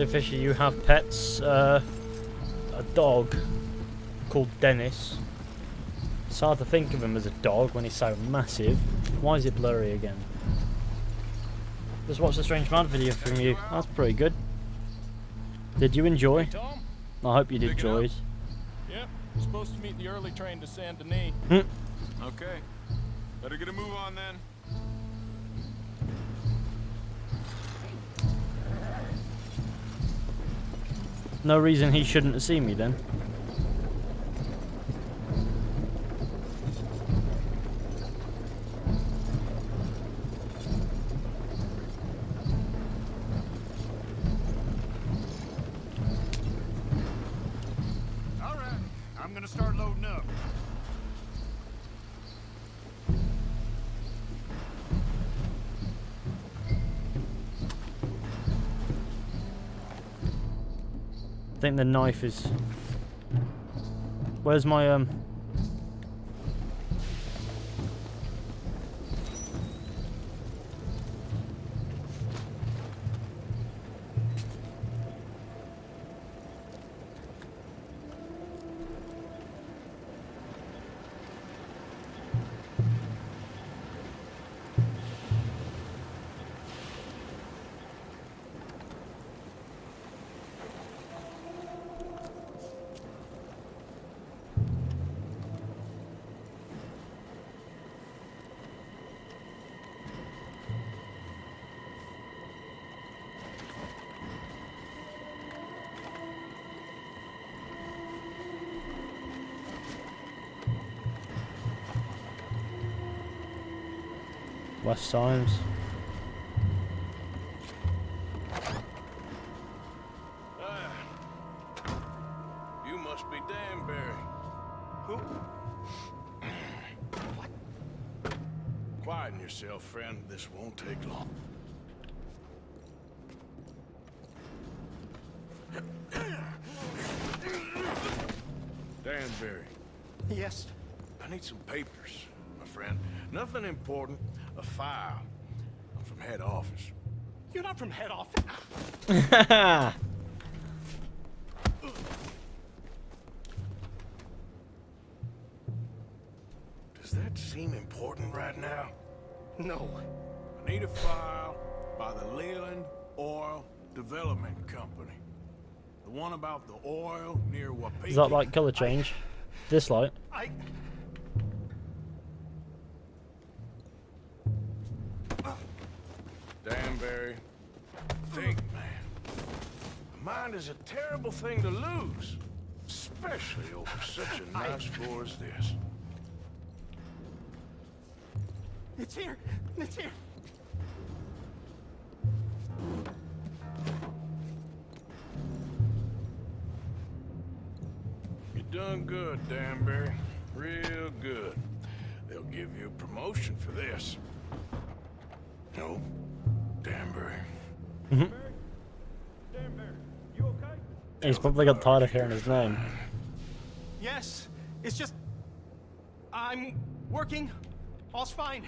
Fisher, you have pets. A dog called Dennis. It's hard to think of him as a dog when he's so massive. Why is it blurry again? Just watched a Strange Man video from you. That's pretty good. Did you enjoy? I hope you did enjoy it. Yep, supposed to meet the early train to Saint Denis. Okay, better get a move on then. No reason he shouldn't have seen me then. All right, I'm gonna start loading up. I think the knife is... Where's my West Times? You must be Danbury. Who? What? Quieten yourself, friend. This won't take long. Danbury. Yes? I need some papers, my friend. Nothing important. A file. I'm from head office. You're not from head office. Does that seem important right now? No. I need a file by the Leland Oil Development Company. The one about the oil near Wapiti. Is that like colour change? This light? Danbury, think, man. A mind is a terrible thing to lose, especially over such a nice floor as this. It's here. It's here. You done good, Danbury. Real good. They'll give you a promotion for this. No, Danbury. He's probably got tired of hearing his name. Yes. It's just... I'm working. All's fine.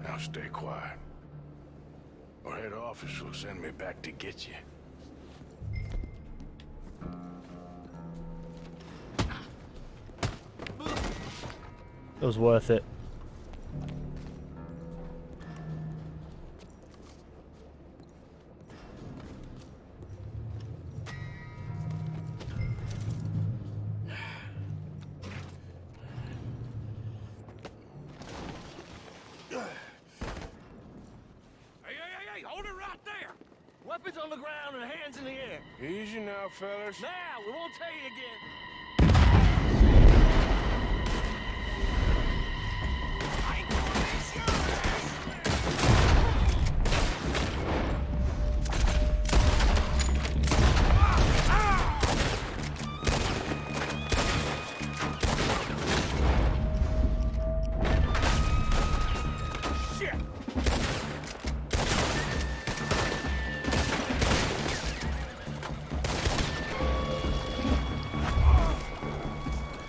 Now stay quiet. Or head office will send me back to get you. It was worth it. ground and hands in the air. Easy now, fellas. Now, we won't tell you again.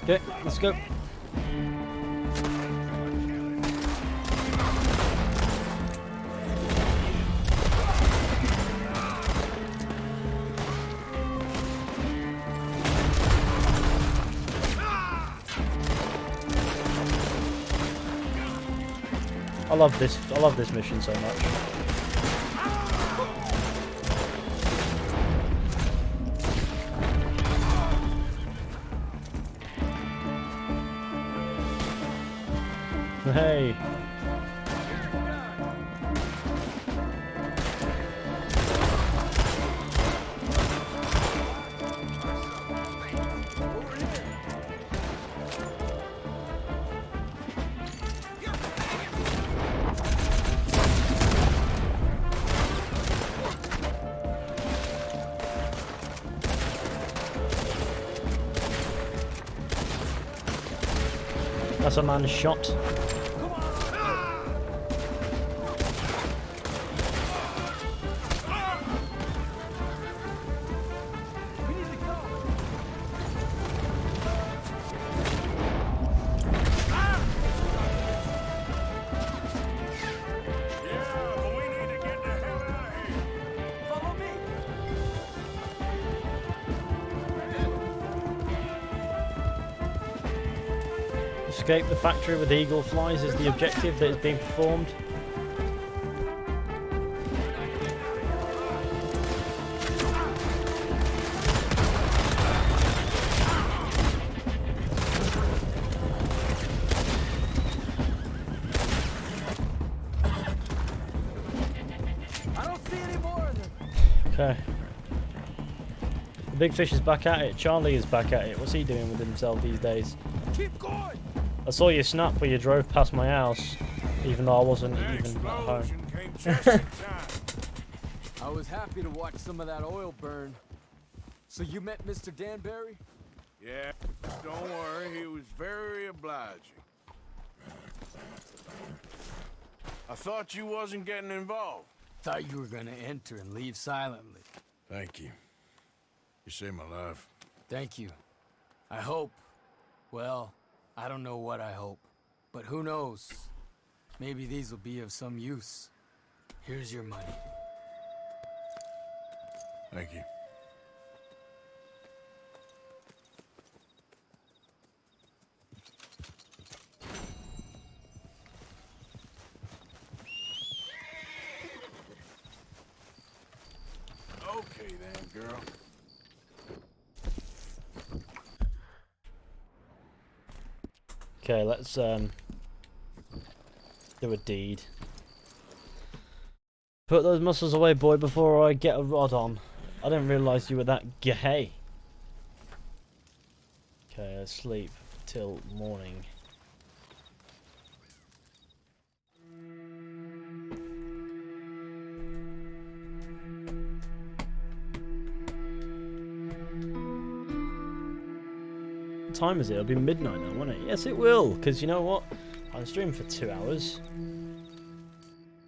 Okay, let's go. I love this mission so much. Hey. That's a man shot. Escape the factory with eagle flies is the objective that is being performed. I don't see any more of them. Okay. The big fish is back at it. Charlie is back at it. What's he doing with himself these days? Keep going. I saw you snap where you drove past my house, even though I wasn't even at home. I was happy to watch some of that oil burn. So you met Mr. Danbury? Yeah, don't worry, he was very obliging. I thought you wasn't getting involved. Thought you were gonna enter and leave silently. Thank you. You saved my life. Thank you. I hope. Well, I don't know what I hope. But who knows? Maybe these will be of some use. Here's your money. Thank you. Okay then, girl. Okay, let's do a deed. Put those muscles away, boy, before I get a rod on. I didn't realise you were that gay. Okay, let's sleep till morning. What time is it? It'll be midnight now, won't it? Yes, it will, because you know what? I'll stream for 2 hours.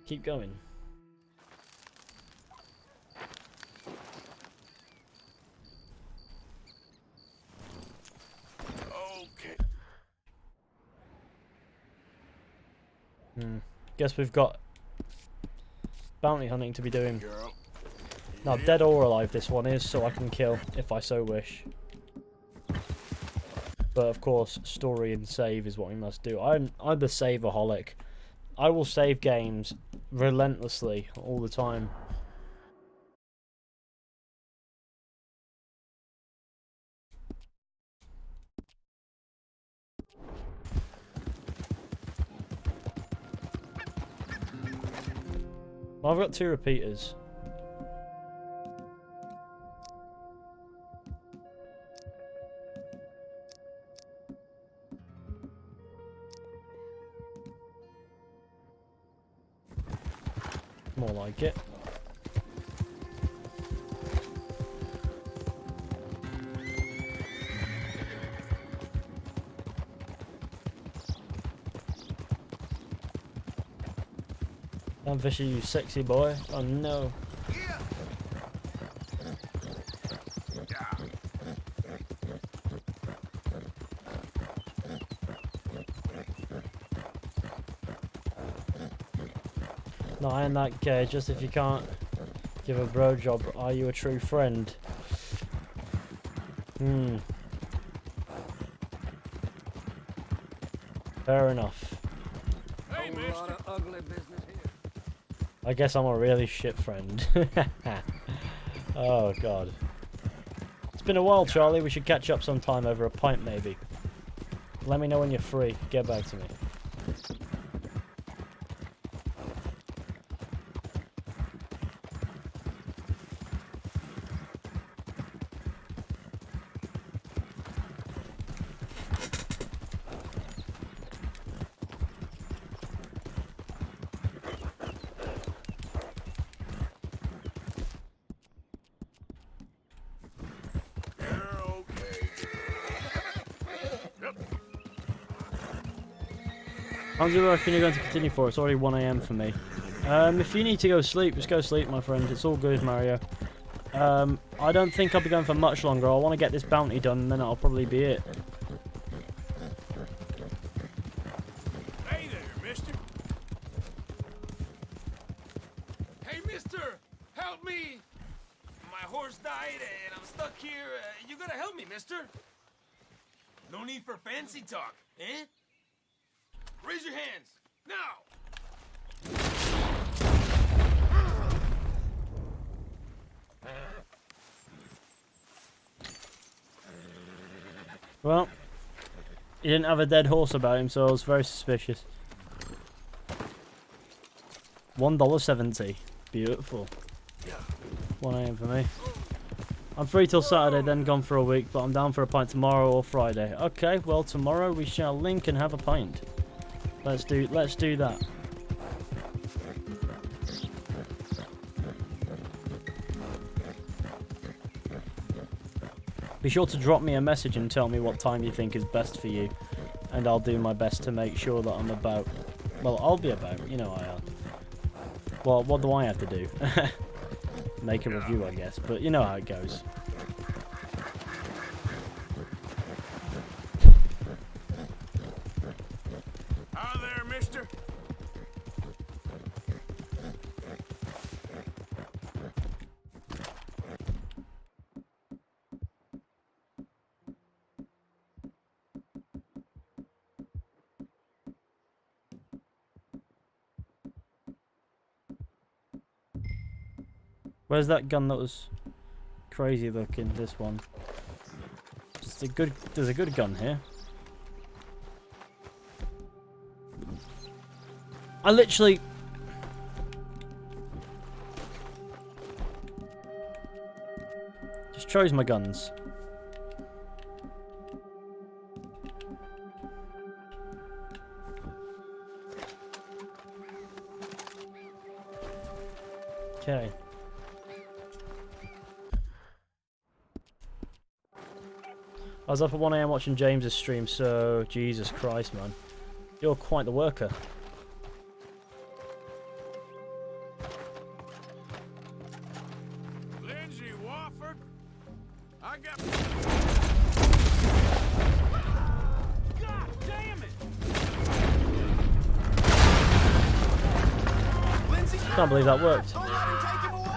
Keep going. Okay. Guess we've got bounty hunting to be doing. Now, dead or alive this one is, so I can kill if I so wish. But of course, story and save is what we must do. I'm the saveaholic. I will save games relentlessly all the time. Well, I've got 2 repeaters. More like it. I'm fishy, you sexy boy. Oh no. No, I ain't that gay. Just if you can't give a bro job, are you a true friend? Fair enough. Hey, mister. I guess I'm a really shit friend. Oh god. It's been a while, Charlie. We should catch up sometime over a pint, maybe. Let me know when you're free. Get back to me. How do you reckon you're going to continue for? It's already 1 AM for me. If you need to go sleep, just go sleep, my friend. It's all good, Mario. I don't think I'll be going for much longer. I want to get this bounty done, and then that'll probably be it. Hey there, mister. Hey, mister! Help me! My horse died and I'm stuck here. You gotta help me, mister. No need for fancy talk, eh? Raise your hands, now! Well, he didn't have a dead horse about him, so I was very suspicious. $1.70. Beautiful. 1 AM for me. I'm free till Saturday, then gone for a week, but I'm down for a pint tomorrow or Friday. Okay, well tomorrow we shall link and have a pint. Let's do that. Be sure to drop me a message and tell me what time you think is best for you, and I'll do my best to make sure that I'm about. Well, I'll be about, you know I am. Well, what do I have to do? Make a review, I guess, but you know how it goes. Hi there, mister. Where's that gun that was crazy looking? This one. There's a good gun here. I literally... just chose my guns. Okay. I was up at 1 AM watching James's stream, so Jesus Christ, man. You're quite the worker. Lindsay Wofford, I got... God damn it! Lindsay, Can't believe that worked. don't let him take him away!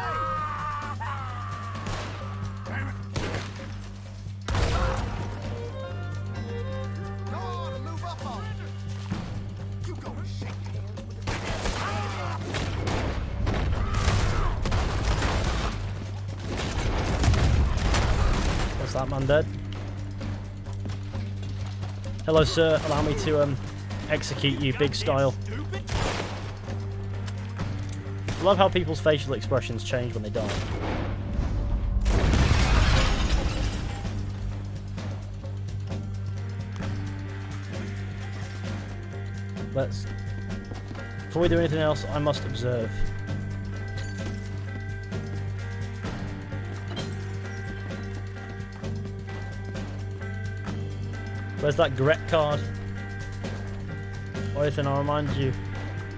Go on and move up on it. You go and shake hands with the... What's that man dead? Hello, sir. Allow me to execute you, big style. I love how people's facial expressions change when they die. Let's... before we do anything else, I must observe. Where's that Gret card? Ethan, I'll remind you,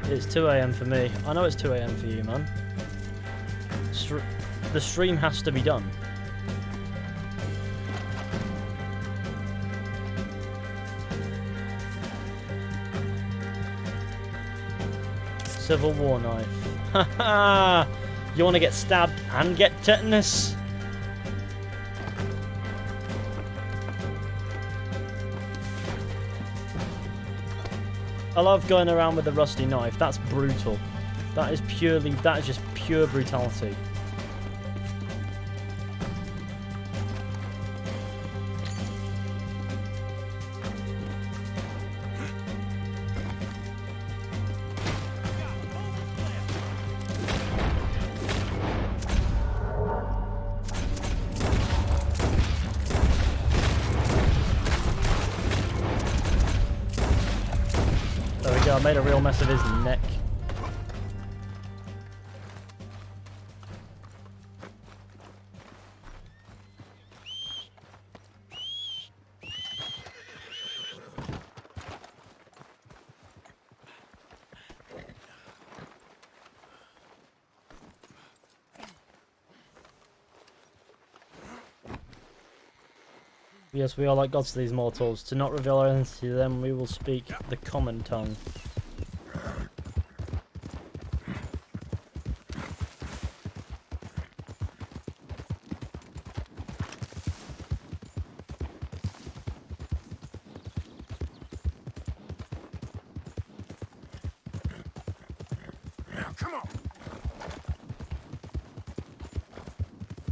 it's 2 AM for me. I know it's 2 AM for you, man. The stream has to be done. Civil War knife. Haha! You want to get stabbed and get tetanus? I love going around with a rusty knife. That's brutal. That is just pure brutality. I made a real mess of his neck. Yes, we are like gods to these mortals. To not reveal our identity to them, we will speak the common tongue.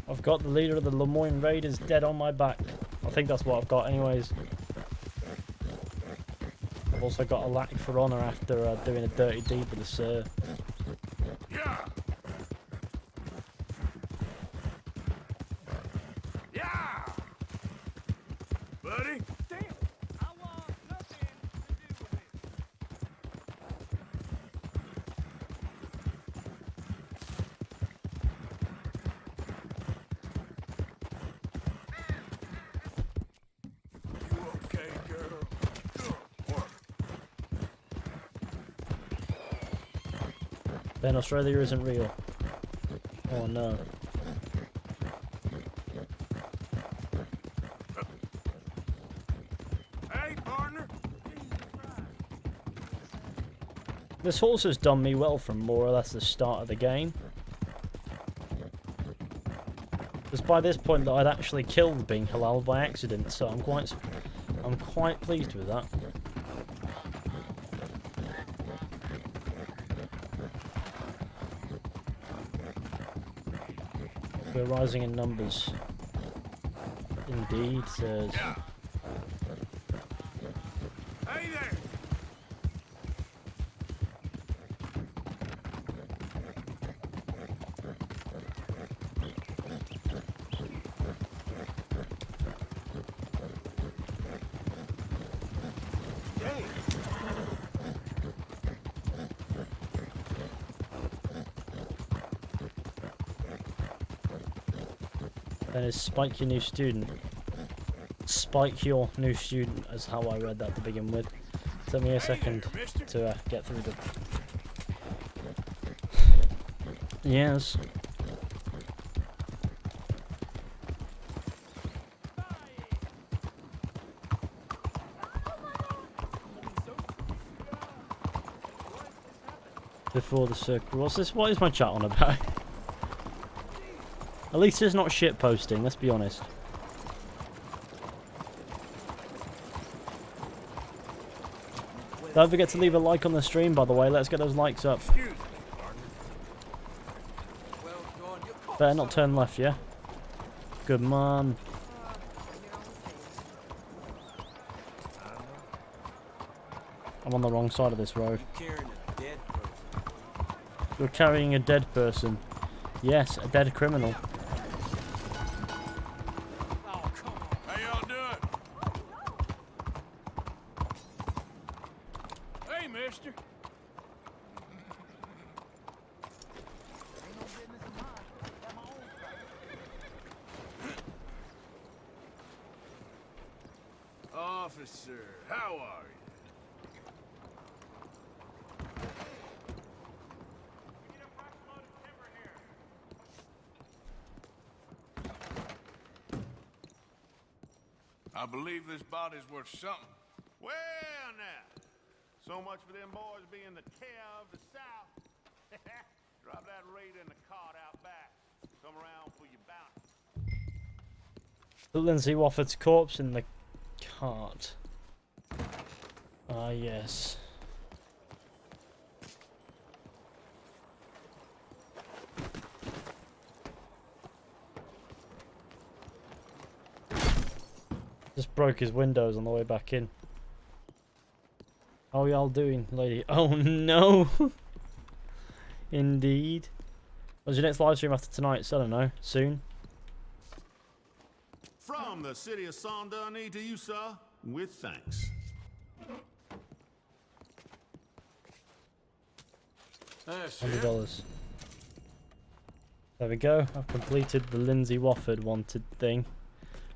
I've got the leader of the Lemoyne Raiders dead on my back. I think that's what I've got anyways. I've also got a lack for honour after doing a dirty deed with the sir. Yeah. Yeah. Buddy. Damn. I want nothing to do with it. Okay, girl. Ben, Australia isn't real. Oh no. Hey, partner. This horse has done me well from more or less the start of the game. It's by this point that I'd actually killed being halal by accident, so I'm quite pleased with that. We're rising in numbers. Indeed, sirs. Yeah. Hey there. Then is Spike your new student? Spike your new student is how I read that to begin with. Took me a second to get through the... Yes. Before the circle. What's this? What is my chat on about? At least it's not shit posting, let's be honest. Don't forget to leave a like on the stream, by the way. Let's get those likes up. Better not turn left, yeah? Good man. I'm on the wrong side of this road. You're carrying a dead person. Yes, a dead criminal. How y'all doing? Hey, mister. Officer, how are you? I believe this body's worth something. Well, now. So much for them boys being the care of the South. Drop that raider in the cart out back. Come around for your bounty. The Lindsay Wofford's corpse in the cart. Ah, yes. Just broke his windows on the way back in. How are y'all doing, lady? Oh no! Indeed. When's your next live stream after tonight? So I don't know. Soon? From the city of Saint Denis to you, sir, with thanks. $100. There we go. I've completed the Lindsay Wofford wanted thing.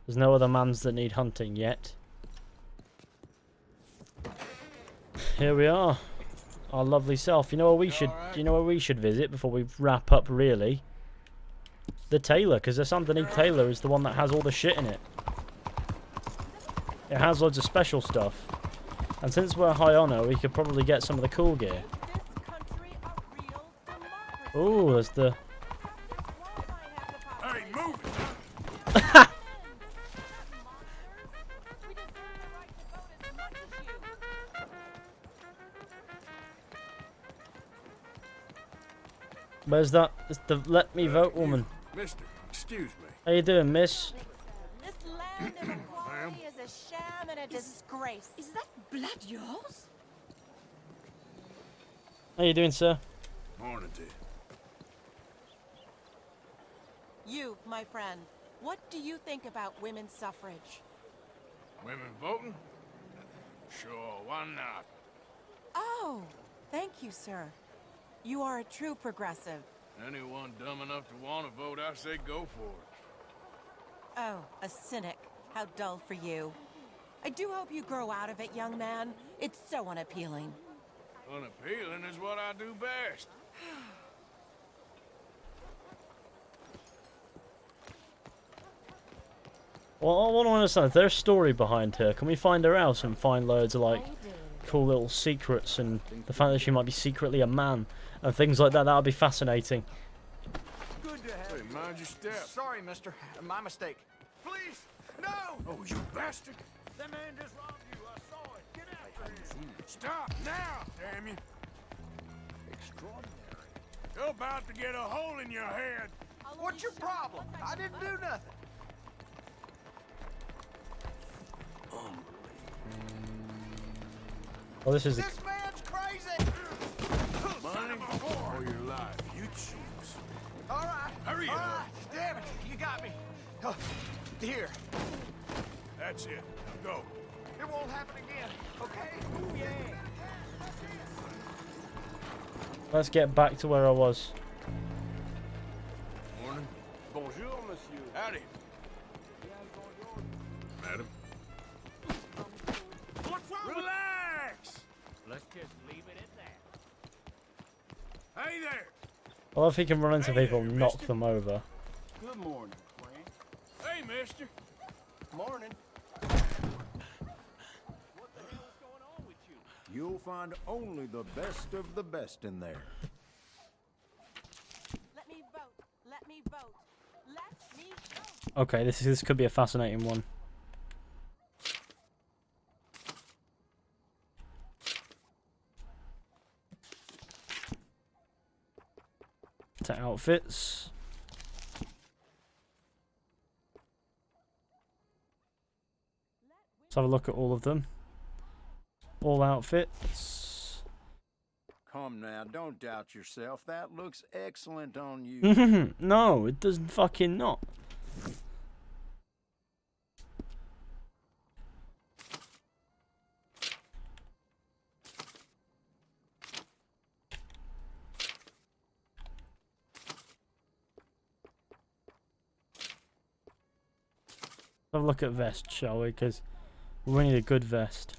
There's no other mans that need hunting yet. Here we are. Our lovely self. You know where we should do you know where we should visit before we wrap up really? The tailor, because the Saint Denis tailor is the one that has all the shit in it. It has loads of special stuff. And since we're high honor, we could probably get some of the cool gear. Ooh, there's the... Hey, move it! Where's that? It's the let me vote woman. Mister, excuse me. How you doing, miss? This land of equality is a sham and a disgrace. Is that blood yours? How you doing, sir? Morning to you. You, my friend, what do you think about women's suffrage? Women voting? Sure, why not? Oh, thank you, sir. You are a true progressive. Anyone dumb enough to want to vote, I say go for it. Oh, a cynic. How dull for you. I do hope you grow out of it, young man. It's so unappealing. Unappealing is what I do best. Well, I want to understand, there's a story behind her. Can we find her out and find loads of, like, cool little secrets and the fact that she might be secretly a man and things like that? That would be fascinating. Good to have Hey, mind your step. Sorry, mister. My mistake. Please, no! Oh, you bastard! That man just robbed you. I saw it. Get after him. Stop now, damn you! Extraordinary. You're about to get a hole in your head. What's your problem? I didn't do nothing. Well, this is This man's crazy! Money or your life, you choose. All right. Hurry all up. right. Damn it, you got me. Oh, here. That's it. Now go. It won't happen again, okay? Yeah. Let's get back to where I was. Morning. Bonjour, monsieur. Howdy. Madam. What's wrong Relax! Let's just leave it at that. Hey there! Well, if he can run into people and knock them over. Good morning, Frank. Hey, mister. Morning. What the hell is going on with you? You'll find only the best of the best in there. Let me vote. Let me vote. Let me vote. Okay, this could be a fascinating one. To outfits. Let's have a look at all of them. All outfits. Come now, don't doubt yourself. That looks excellent on you. No, it doesn't fucking not. Have a look at vest, shall we? Because We need a good vest.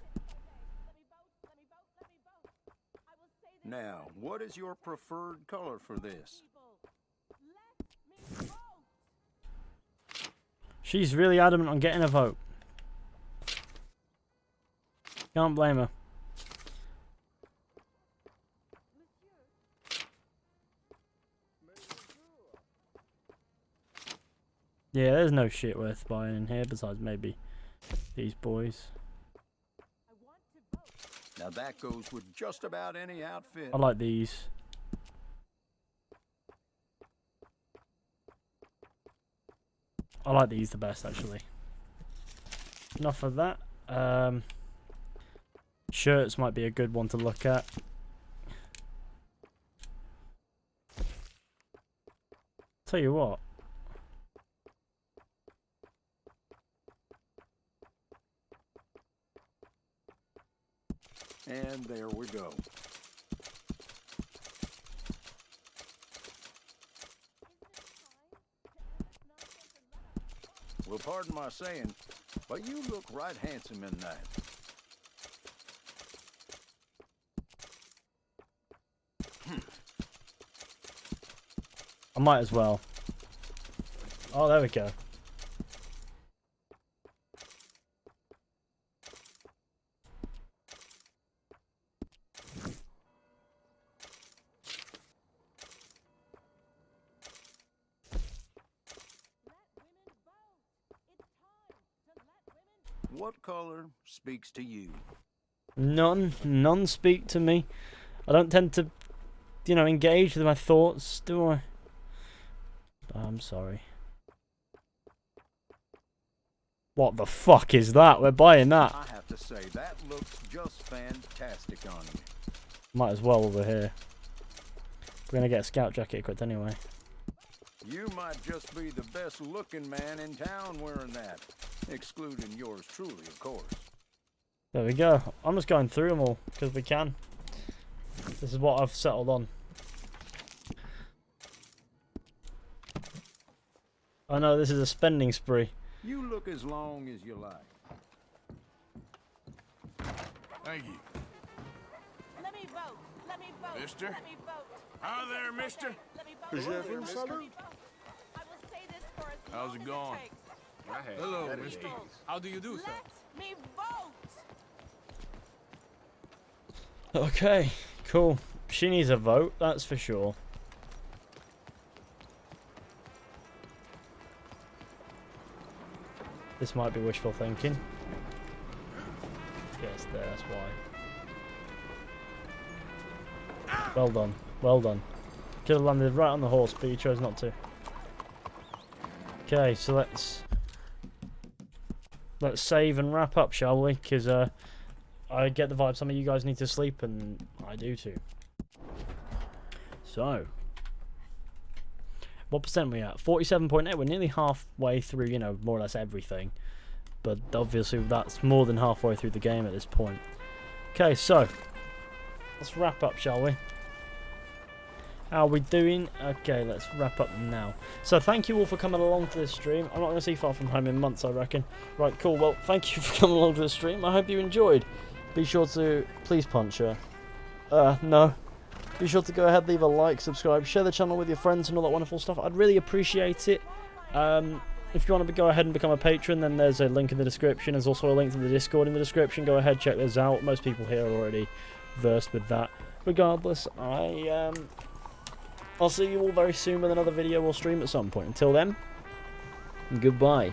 Now, what is your preferred color for this? She's really adamant on getting a vote. Can't blame her. Yeah, there's no shit worth buying in here besides maybe these boys. Now that goes with just about any outfit. I like these. I like these the best, actually. Enough of that. Shirts might be a good one to look at. Tell you what. And there we go. Well, pardon my saying, but you look right handsome in that. I might as well. Oh, there we go. What color speaks to you? None. None speak to me. I don't tend to, you know, engage with my thoughts, do I? I'm sorry. What the fuck is that? We're buying that. I have to say, that looks just fantastic on you. Might as well over here. We're gonna get a scout jacket equipped anyway. You might just be the best looking man in town wearing that. Excluding yours truly, of course. There we go. I'm just going through them all because we can. This is what I've settled on. I know this is a spending spree. You look as long as you like. Thank you. Let me vote. Let me vote. Mister? Let me vote. Hi there, mister. Let me vote. Hello there, mister. I will say this for as How's long it as going? takes. Hello, mister. How do you do, sir? Let me vote. Okay, cool. She needs a vote, that's for sure. This might be wishful thinking. Yes, there, that's why. Well done, well done. Could have landed right on the horse, but you chose not to. Okay, so let's save and wrap up, shall we? Because I get the vibe some of you guys need to sleep, and I do too. So, what percent are we at? 47.8. We're nearly halfway through, you know, more or less everything. But obviously that's more than halfway through the game at this point. Okay, so let's wrap up, shall we? How are we doing? Okay, let's wrap up now. So thank you all for coming along to this stream. I'm not going to see Far From Home in months, I reckon. Right, cool. Well, thank you for coming along to the stream. I hope you enjoyed. Be sure to... Please punch her. No. Be sure to go ahead, leave a like, subscribe, share the channel with your friends and all that wonderful stuff. I'd really appreciate it. If you want to go ahead and become a patron, then there's a link in the description. There's also a link to the Discord in the description. Go ahead, check those out. Most people here are already versed with that. Regardless, I'll see you all very soon with another video or stream at some point. Until then, goodbye.